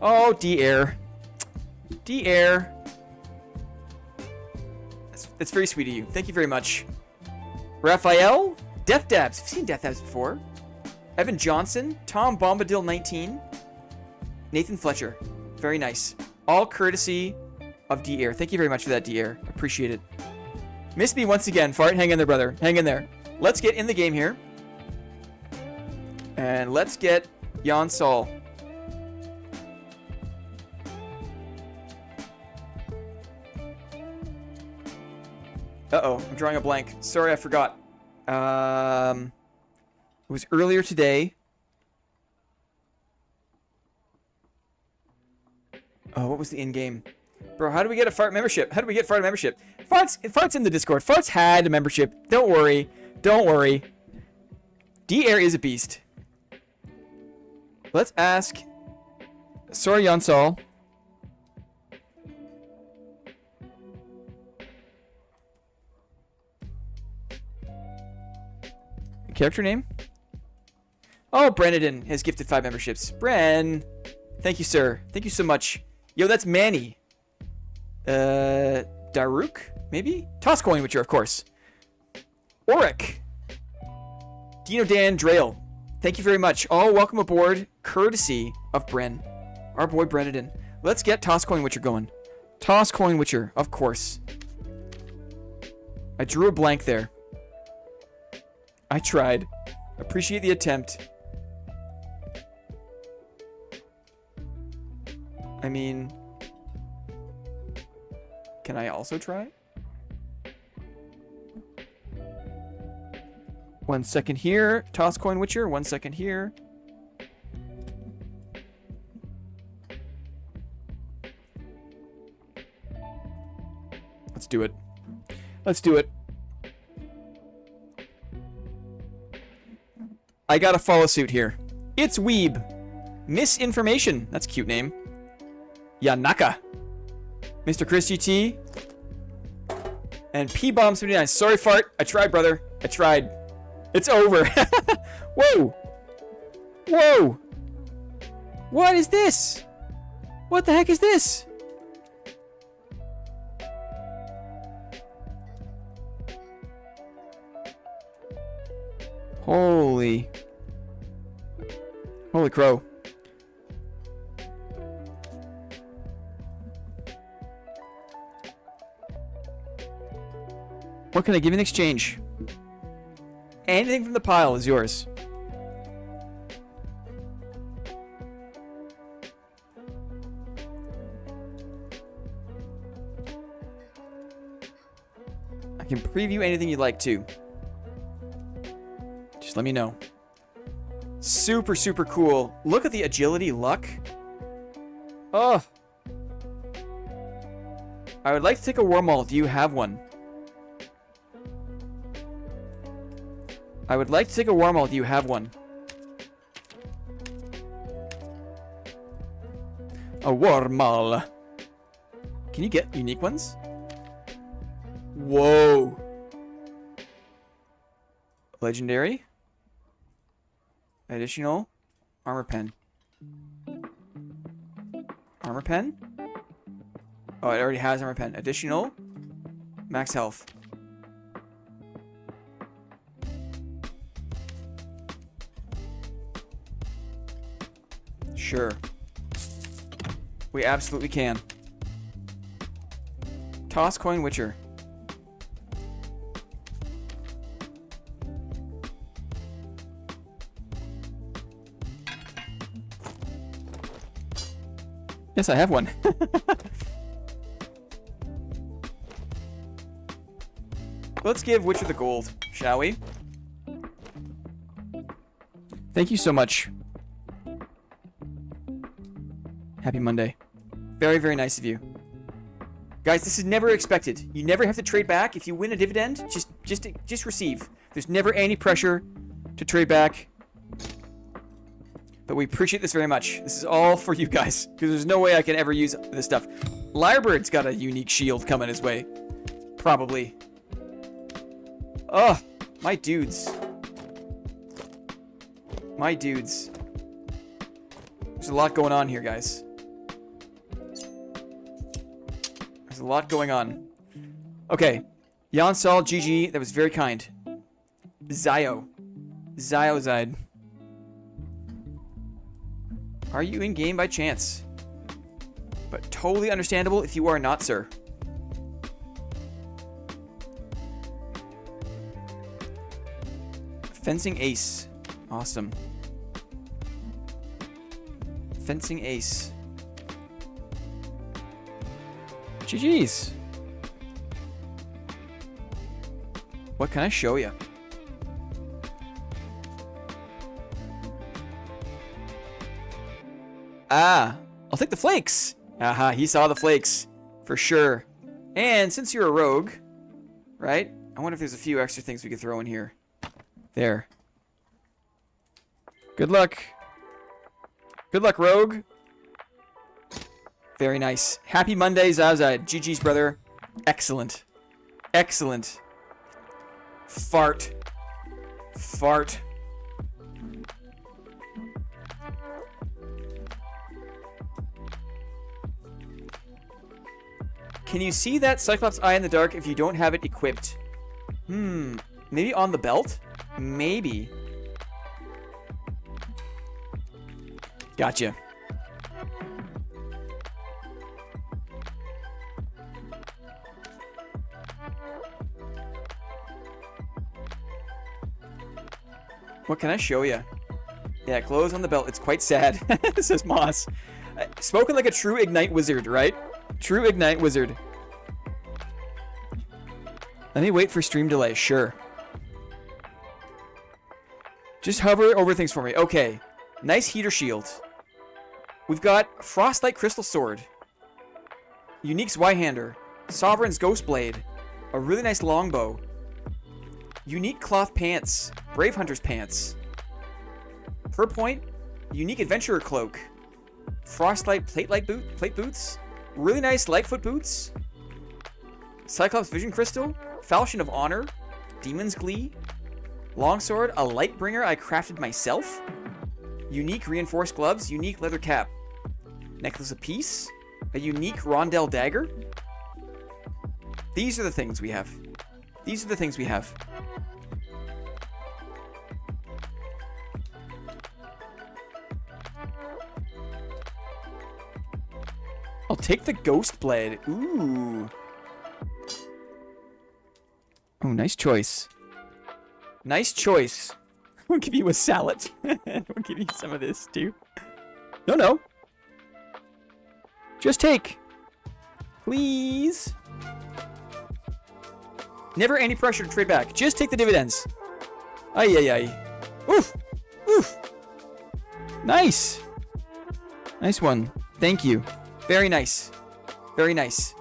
Oh, D-Air. D-Air. That's very sweet of you. Thank you very much. Raphael. Death Dabs. I've seen Death Dabs before. Evan Johnson. Tom Bombadil 19. Nathan Fletcher. Very nice. All courtesy of D-Air. Thank you very much for that, D-Air. Appreciate it. Missed me once again. Fart, hang in there, brother. Hang in there. Let's get in the game here. And let's get Jansal. Uh-oh, I'm drawing a blank. Sorry, I forgot. It was earlier today. Oh, what was the in-game? Bro, how do we get a fart membership? How do we get fart membership? Fart's in the Discord. Fart's had a membership. Don't worry. Don't worry. D-Air is a beast. Let's ask... Sorry, Jansal. Character name? Oh, Brennan has gifted 5 memberships. Bren. Thank you, sir. Thank you so much. Yo, that's Manny. Daruk? Maybe? Toss coin, which are, of course. Oric. Dino Dan Drail. Thank you very much. All welcome aboard, courtesy of Bren. Our boy Brennan. Let's get Toss Coin Witcher going. Toss Coin Witcher, of course. I drew a blank there. I tried. Appreciate the attempt. I mean... Can I also try? 1 second here. Toss Coin Witcher. 1 second here. Let's do it. Let's do it. I gotta follow suit here. It's Weeb. Misinformation. That's a cute name. Yanaka. Mr. Chris GT. And P-Bomb79. Sorry, Fart. I tried, brother. I tried. It's over. Whoa. Whoa. What is this? What the heck is this? Holy crow. What can I give you in exchange? Anything from the pile is yours. I can preview anything you'd like to. Just let me know. Super, super cool. Look at the agility luck. Oh. I would like to take a Wormhole. Do you have one? I would like to take a Wormhole. Do you have one? A Wormhole. Can you get unique ones? Whoa. Legendary. Additional. Armor pen. Armor pen? Oh, it already has armor pen. Additional. Max health. Sure. We absolutely can. Toss Coin Witcher. Yes, I have one. Let's give Witcher the gold, shall we? Thank you so much. Happy Monday. Very, very nice of you. Guys, this is never expected. You never have to trade back. If you win a dividend, just receive. There's never any pressure to trade back. But we appreciate this very much. This is all for you guys, because there's no way I can ever use this stuff. Lyrebird's got a unique shield coming his way. Probably. Oh, my dudes. My dudes. There's a lot going on here, guys. There's a lot going on. Okay. Jansal, GG. That was very kind. Zio. Ziozide. Are you in game by chance? But totally understandable if you are not, sir. Fencing Ace. Awesome. Fencing Ace. GG's. What can I show you? Ah, I'll take the flakes. Aha, he saw the flakes. For sure. And since you're a rogue, right? I wonder if there's a few extra things we could throw in here. There. Good luck. Good luck, rogue. Very nice. Happy Monday, Zaza. GG's, brother. Excellent. Excellent. Fart. Fart. Can you see that Cyclops eye in the dark if you don't have it equipped? Maybe on the belt? Maybe. Gotcha. What can I show you? Yeah, clothes on the belt. It's quite sad, says Moss. Spoken like a true Ignite wizard, right? True Ignite wizard. Let me wait for stream delay. Sure. Just hover over things for me. Okay. Nice heater shield. We've got Frostlight Crystal Sword. Unique's Y-Hander. Sovereign's Ghost Blade. A really nice longbow. Unique Cloth Pants. Brave Hunter's Pants. Per point. Unique Adventurer Cloak. Frostlight Plate Boots. Really nice Lightfoot Boots. Cyclops Vision Crystal. Falchion of Honor. Demon's Glee. Longsword. A Lightbringer I crafted myself. Unique Reinforced Gloves. Unique Leather Cap. Necklace of Peace. A unique Rondell Dagger. These are the things we have. These are the things we have. I'll take the Ghost Blade. Ooh. Oh, nice choice. Nice choice. We'll give you a salad. We'll give you some of this, too. No, no. Just take. Please. Never any pressure to trade back. Just take the dividends. Ay, ay, ay. Oof. Oof. Nice. Nice one. Thank you. Very nice. Very nice.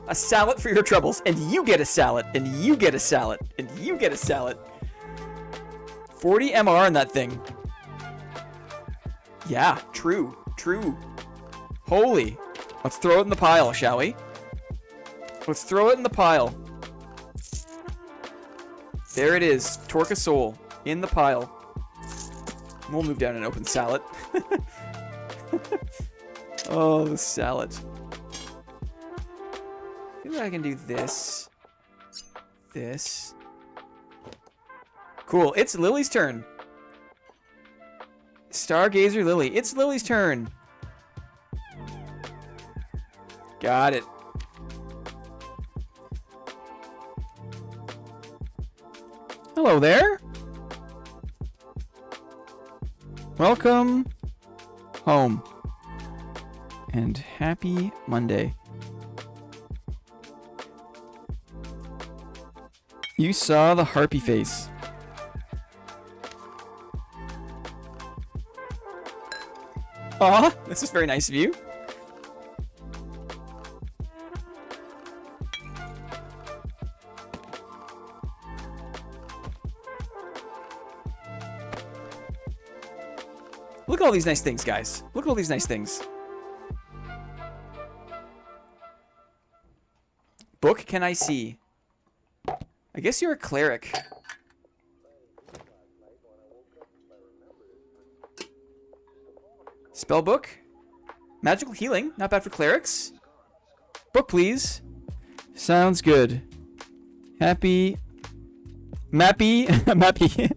A salad for your troubles. And you get a salad. And you get a salad. And you get a salad. 40 MR on that thing. Yeah, true. True. Holy. Let's throw it in the pile, shall we? Let's throw it in the pile. There it is. Torque a Soul. In the pile. We'll move down and open salad. Oh, the salad. I feel like I can do this. This. Cool. It's Lily's turn. Stargazer Lily. It's Lily's turn. Got it. Hello there. Welcome home. And happy Monday. You saw the harpy face. Aw, this is very nice of you. Look at all these nice things, guys. Look at all these nice things. Book can I see? I guess you're a cleric. Spellbook. Magical healing. Not bad for clerics. Book, please. Sounds good. Happy. Mappy. Mappy.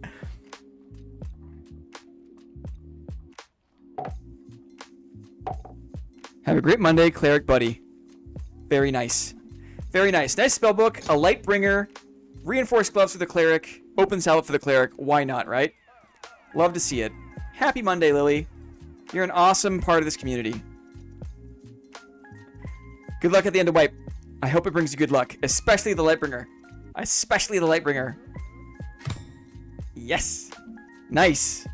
Have a great Monday, cleric buddy. Very nice. Very nice. Nice spellbook. A Lightbringer. Reinforced gloves for the cleric. Open salad for the cleric. Why not, right? Love to see it. Happy Monday, Lily. You're an awesome part of this community. Good luck at the end of wipe. I hope it brings you good luck, especially the Lightbringer. Especially the Lightbringer. Yes. Nice.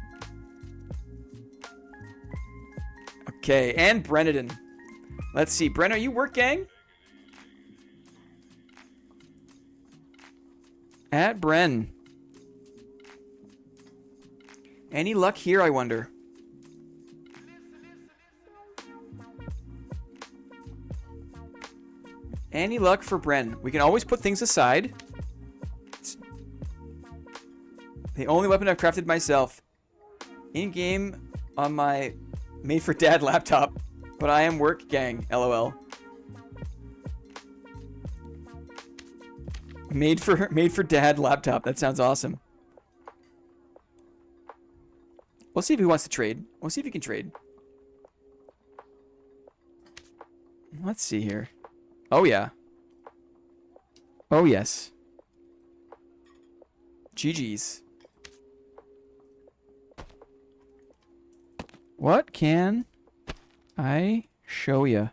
Okay, and Brennan. Let's see. Bren, are you work gang? At Bren. Any luck here, I wonder? Any luck for Bren? We can always put things aside. It's the only weapon I've crafted myself. In-game on my made-for-dad laptop. But I am work gang, LOL. Made for dad laptop. That sounds awesome. We'll see if he wants to trade. We'll see if he can trade. Let's see here. Oh, yeah. Oh, yes. GG's. What can I show you?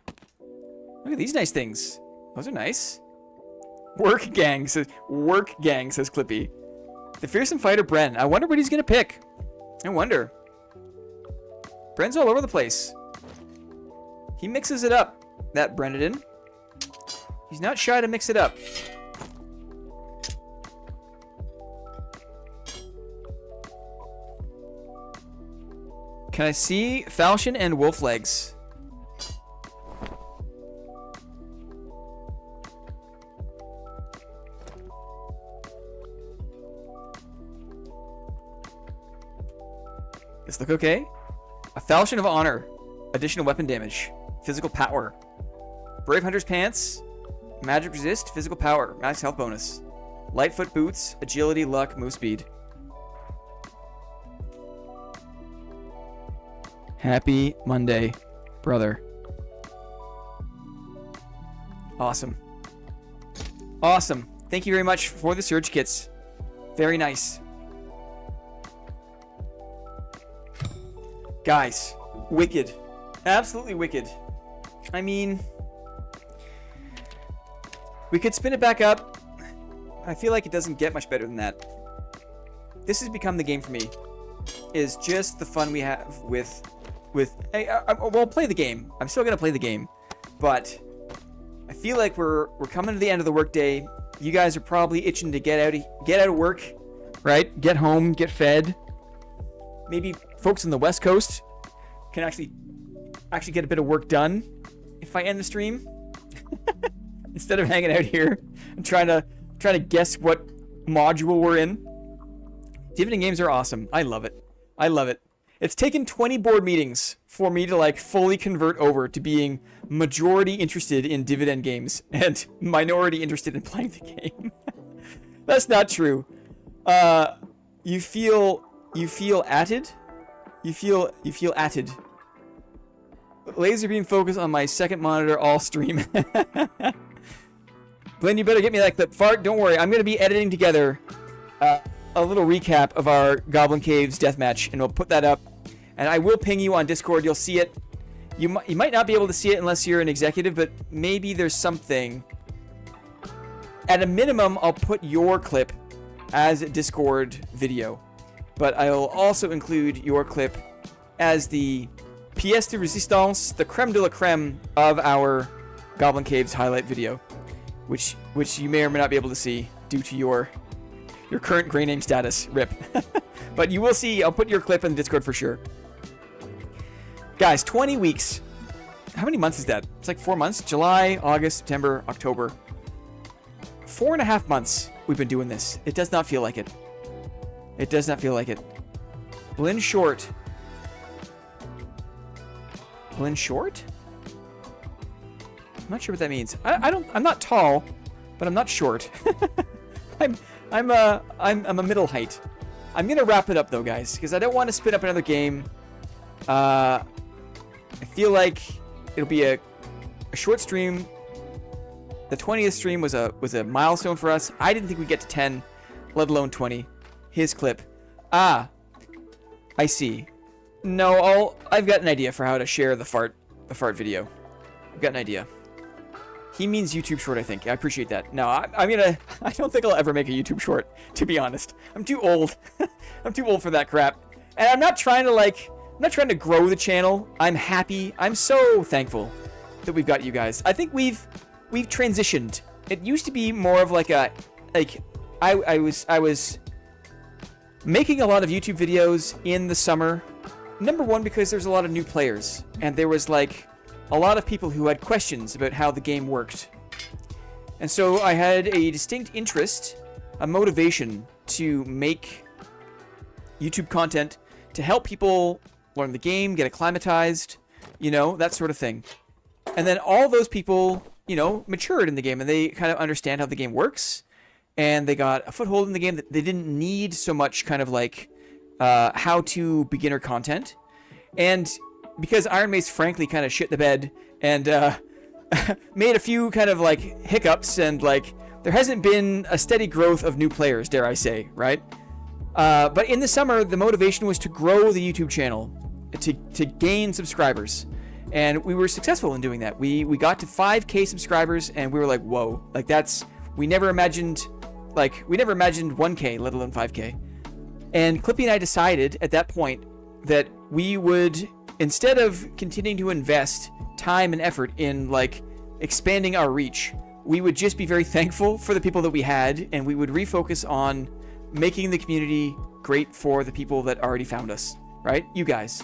Look at these nice things. Those are nice. Work gang says Clippy. The fearsome fighter Bren. I wonder what he's gonna pick. I wonder. Bren's all over the place. He mixes it up. That Brennan. He's not shy to mix it up. Can I see falchion and wolf legs? This look okay? A falchion of honor. Additional weapon damage. Physical power. Brave Hunter's pants. Magic resist. Physical power. Max health bonus. Lightfoot boots. Agility, luck, move speed. Happy Monday, brother. Awesome. Awesome. Thank you very much for the surge kits. Very nice. Guys, wicked. Absolutely wicked. I mean, we could spin it back up. I feel like it doesn't get much better than that. This has become the game for me. Is just the fun we have with well, play the game. I'm still gonna play the game, but I feel like we're coming to the end of the workday. You guys are probably itching to get out of work, right? Get home, get fed. Maybe folks on the West Coast can actually get a bit of work done if I end the stream instead of hanging out here and trying to guess what module we're in. Dividend games are awesome. I love it. I love it. It's taken 20 board meetings for me to like fully convert over to being majority interested in dividend games and minority interested in playing the game. That's not true. You feel atted? You feel atted. Laser beam focus on my second monitor all stream. Glenn, you better get me that clip. Fart, don't worry. I'm going to be editing together a little recap of our Goblin Caves deathmatch, and we'll put that up. And I will ping you on Discord. You'll see it. You might not be able to see it unless you're an executive, but maybe there's something. At a minimum, I'll put your clip as a Discord video. But I'll also include your clip as the pièce de résistance, the creme de la creme of our Goblin Caves highlight video, which you may or may not be able to see due to your current gray name status, RIP. But you will see, I'll put your clip in the Discord for sure. Guys, 20 weeks. How many months is that? It's like 4 months. July, August, September, October. 4.5 months we've been doing this. It does not feel like it. It does not feel like it. Blinn short. Blinn short? I'm not sure what that means. I'm not tall, but I'm not short. I'm a middle height. I'm gonna wrap it up though, guys, because I don't want to spin up another game. I feel like it'll be a short stream. The 20th stream was a milestone for us. I didn't think we'd get to 10, let alone 20. His clip. Ah, I see. No, I've got an idea for how to share the fart video. I've got an idea. He means YouTube short, I think. I appreciate that. No, I don't think I'll ever make a YouTube short, to be honest. I'm too old. I'm too old for that crap. And I'm not trying to grow the channel. I'm happy. I'm so thankful that we've got you guys. I think we've transitioned. It used to be more of like I was making a lot of YouTube videos in the summer. Number one, because there's a lot of new players, and there was like a lot of people who had questions about how the game worked. And so I had a distinct interest, a motivation to make YouTube content to help people learn the game, get acclimatized, you know, that sort of thing. And then all those people, you know, matured in the game, and they kind of understand how the game works, and they got a foothold in the game that they didn't need so much kind of like how-to beginner content. And because Iron Mace frankly kind of shit the bed and made a few kind of like hiccups, and like there hasn't been a steady growth of new players, dare I say, right? But in the summer, the motivation was to grow the YouTube channel, to gain subscribers. And we were successful in doing that. We got to 5K subscribers, and we were like, whoa, like we never imagined 1K, let alone 5K. And Clippy and I decided at that point that we would, instead of continuing to invest time and effort in like expanding our reach, we would just be very thankful for the people that we had, and we would refocus on making the community great for the people that already found us, right? You guys.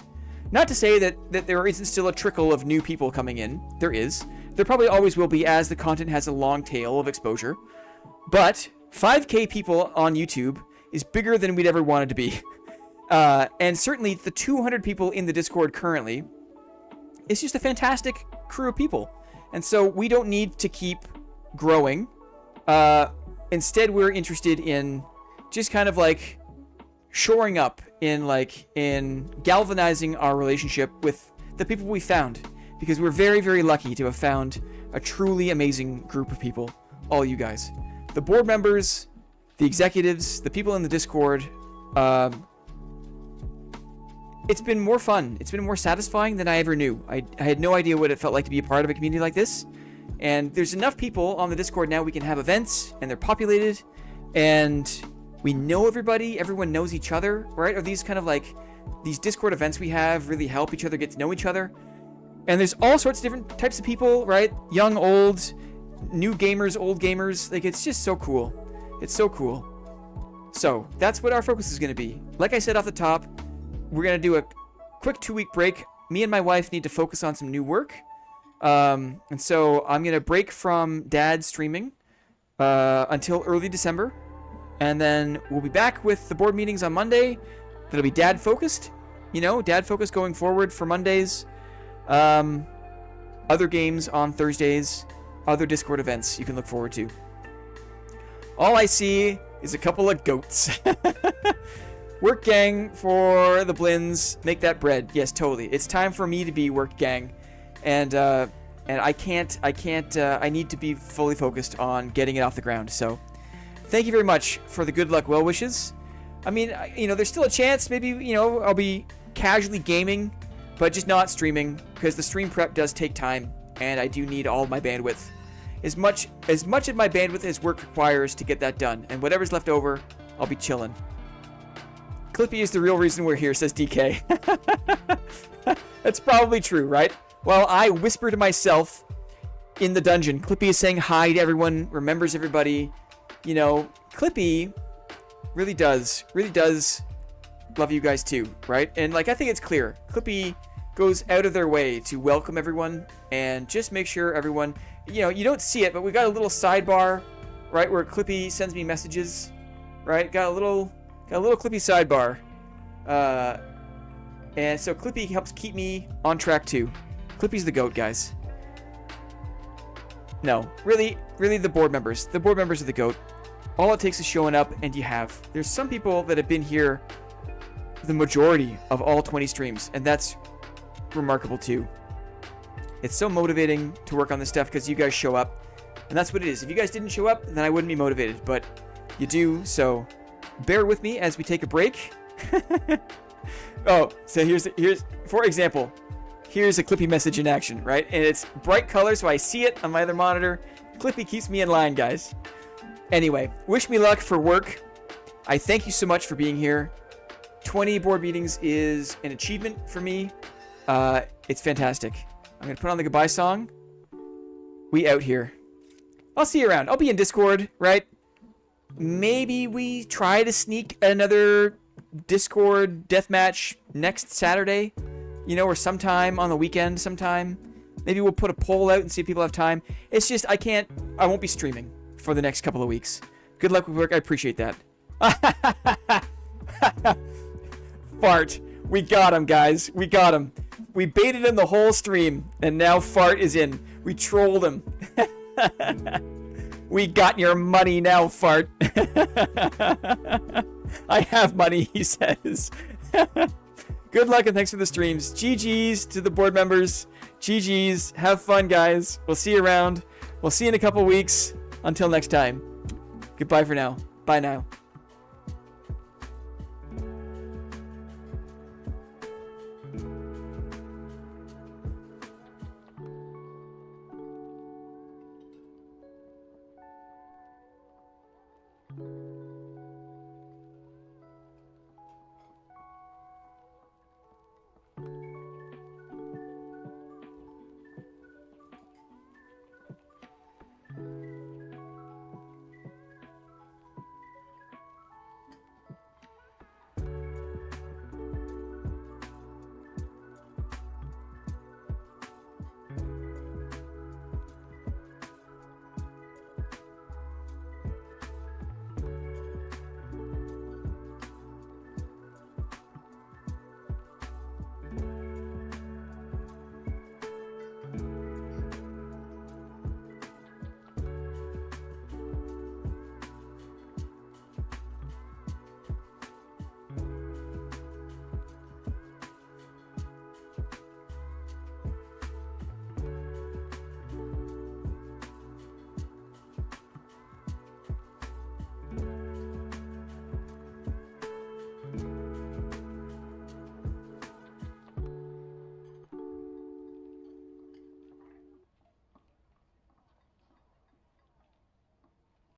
Not to say that there isn't still a trickle of new people coming in. There is. There probably always will be, as the content has a long tail of exposure. But 5K people on YouTube is bigger than we'd ever wanted to be. And certainly the 200 people in the Discord currently is just a fantastic crew of people. And so we don't need to keep growing. Instead, we're interested in just kind of like shoring up, in galvanizing our relationship with the people we found, because we're very, very lucky to have found a truly amazing group of people, all you guys. The board members, the executives, the people in the Discord. It's been more fun. It's been more satisfying than I ever knew. I had no idea what it felt like to be a part of a community like this. And there's enough people on the Discord now we can have events, and they're populated, and we know everybody. Everyone knows each other, right? Or these kind of like, these Discord events we have really help each other get to know each other. And there's all sorts of different types of people, right? Young, old, new gamers, old gamers. Like, it's just so cool. It's so cool. So that's what our focus is going to be. Like I said off the top, we're going to do a quick 2-week break. Me and my wife need to focus on some new work. And so I'm going to break from Dad streaming until early December. And then we'll be back with the board meetings on Monday. That'll be Dad focused. You know, Dad focused going forward for Mondays. Other games on Thursdays. Other Discord events you can look forward to. All I see is a couple of goats. Work gang for the Blins. Make that bread. Yes, totally. It's time for me to be work gang. And I can't, I need to be fully focused on getting it off the ground. So thank you very much for the good luck well wishes. I mean, you know, there's still a chance maybe, you know, I'll be casually gaming, but just not streaming, because the stream prep does take time, and I do need all my bandwidth. As much of my bandwidth as work requires to get that done, and whatever's left over, I'll be chilling. Clippy is the real reason we're here, says DK. That's probably true, right? While I whisper to myself in the dungeon, Clippy is saying hi to everyone, remembers everybody. You know, Clippy really does love you guys too, right? And like, I think it's clear. Clippy goes out of their way to welcome everyone and just make sure everyone, you know, you don't see it, but we got a little sidebar, right, where Clippy sends me messages, right? Got a little Clippy sidebar. And so Clippy helps keep me on track too. Clippy's the GOAT, guys. No, really the board members. The board members are the GOAT. All it takes is showing up, and you have. There's some people that have been here the majority of all 20 streams, and that's remarkable too. It's so motivating to work on this stuff because you guys show up, and that's what it is. If you guys didn't show up, then I wouldn't be motivated, but you do, so bear with me as we take a break. Oh, so here's for example, here's a Clippy message in action, right? And it's bright color, so I see it on my other monitor. Clippy keeps me in line, guys. Anyway, wish me luck for work. I thank you so much for being here. 20 board meetings is an achievement for me. It's fantastic. I'm going to put on the goodbye song. We out here. I'll see you around. I'll be in Discord, right? Maybe we try to sneak another Discord deathmatch next Saturday. You know, or sometime on the weekend sometime. Maybe we'll put a poll out and see if people have time. It's just, I won't be streaming for the next couple of weeks. Good luck with work. I appreciate that. Fart. We got him, guys. We got him. We baited him the whole stream, and now Fart is in. We trolled him. We got your money now, Fart. I have money, he says. Good luck and thanks for the streams. GG's to the board members. GG's. Have fun, guys. We'll see you around. We'll see you in a couple weeks. Until next time. Goodbye for now. Bye now.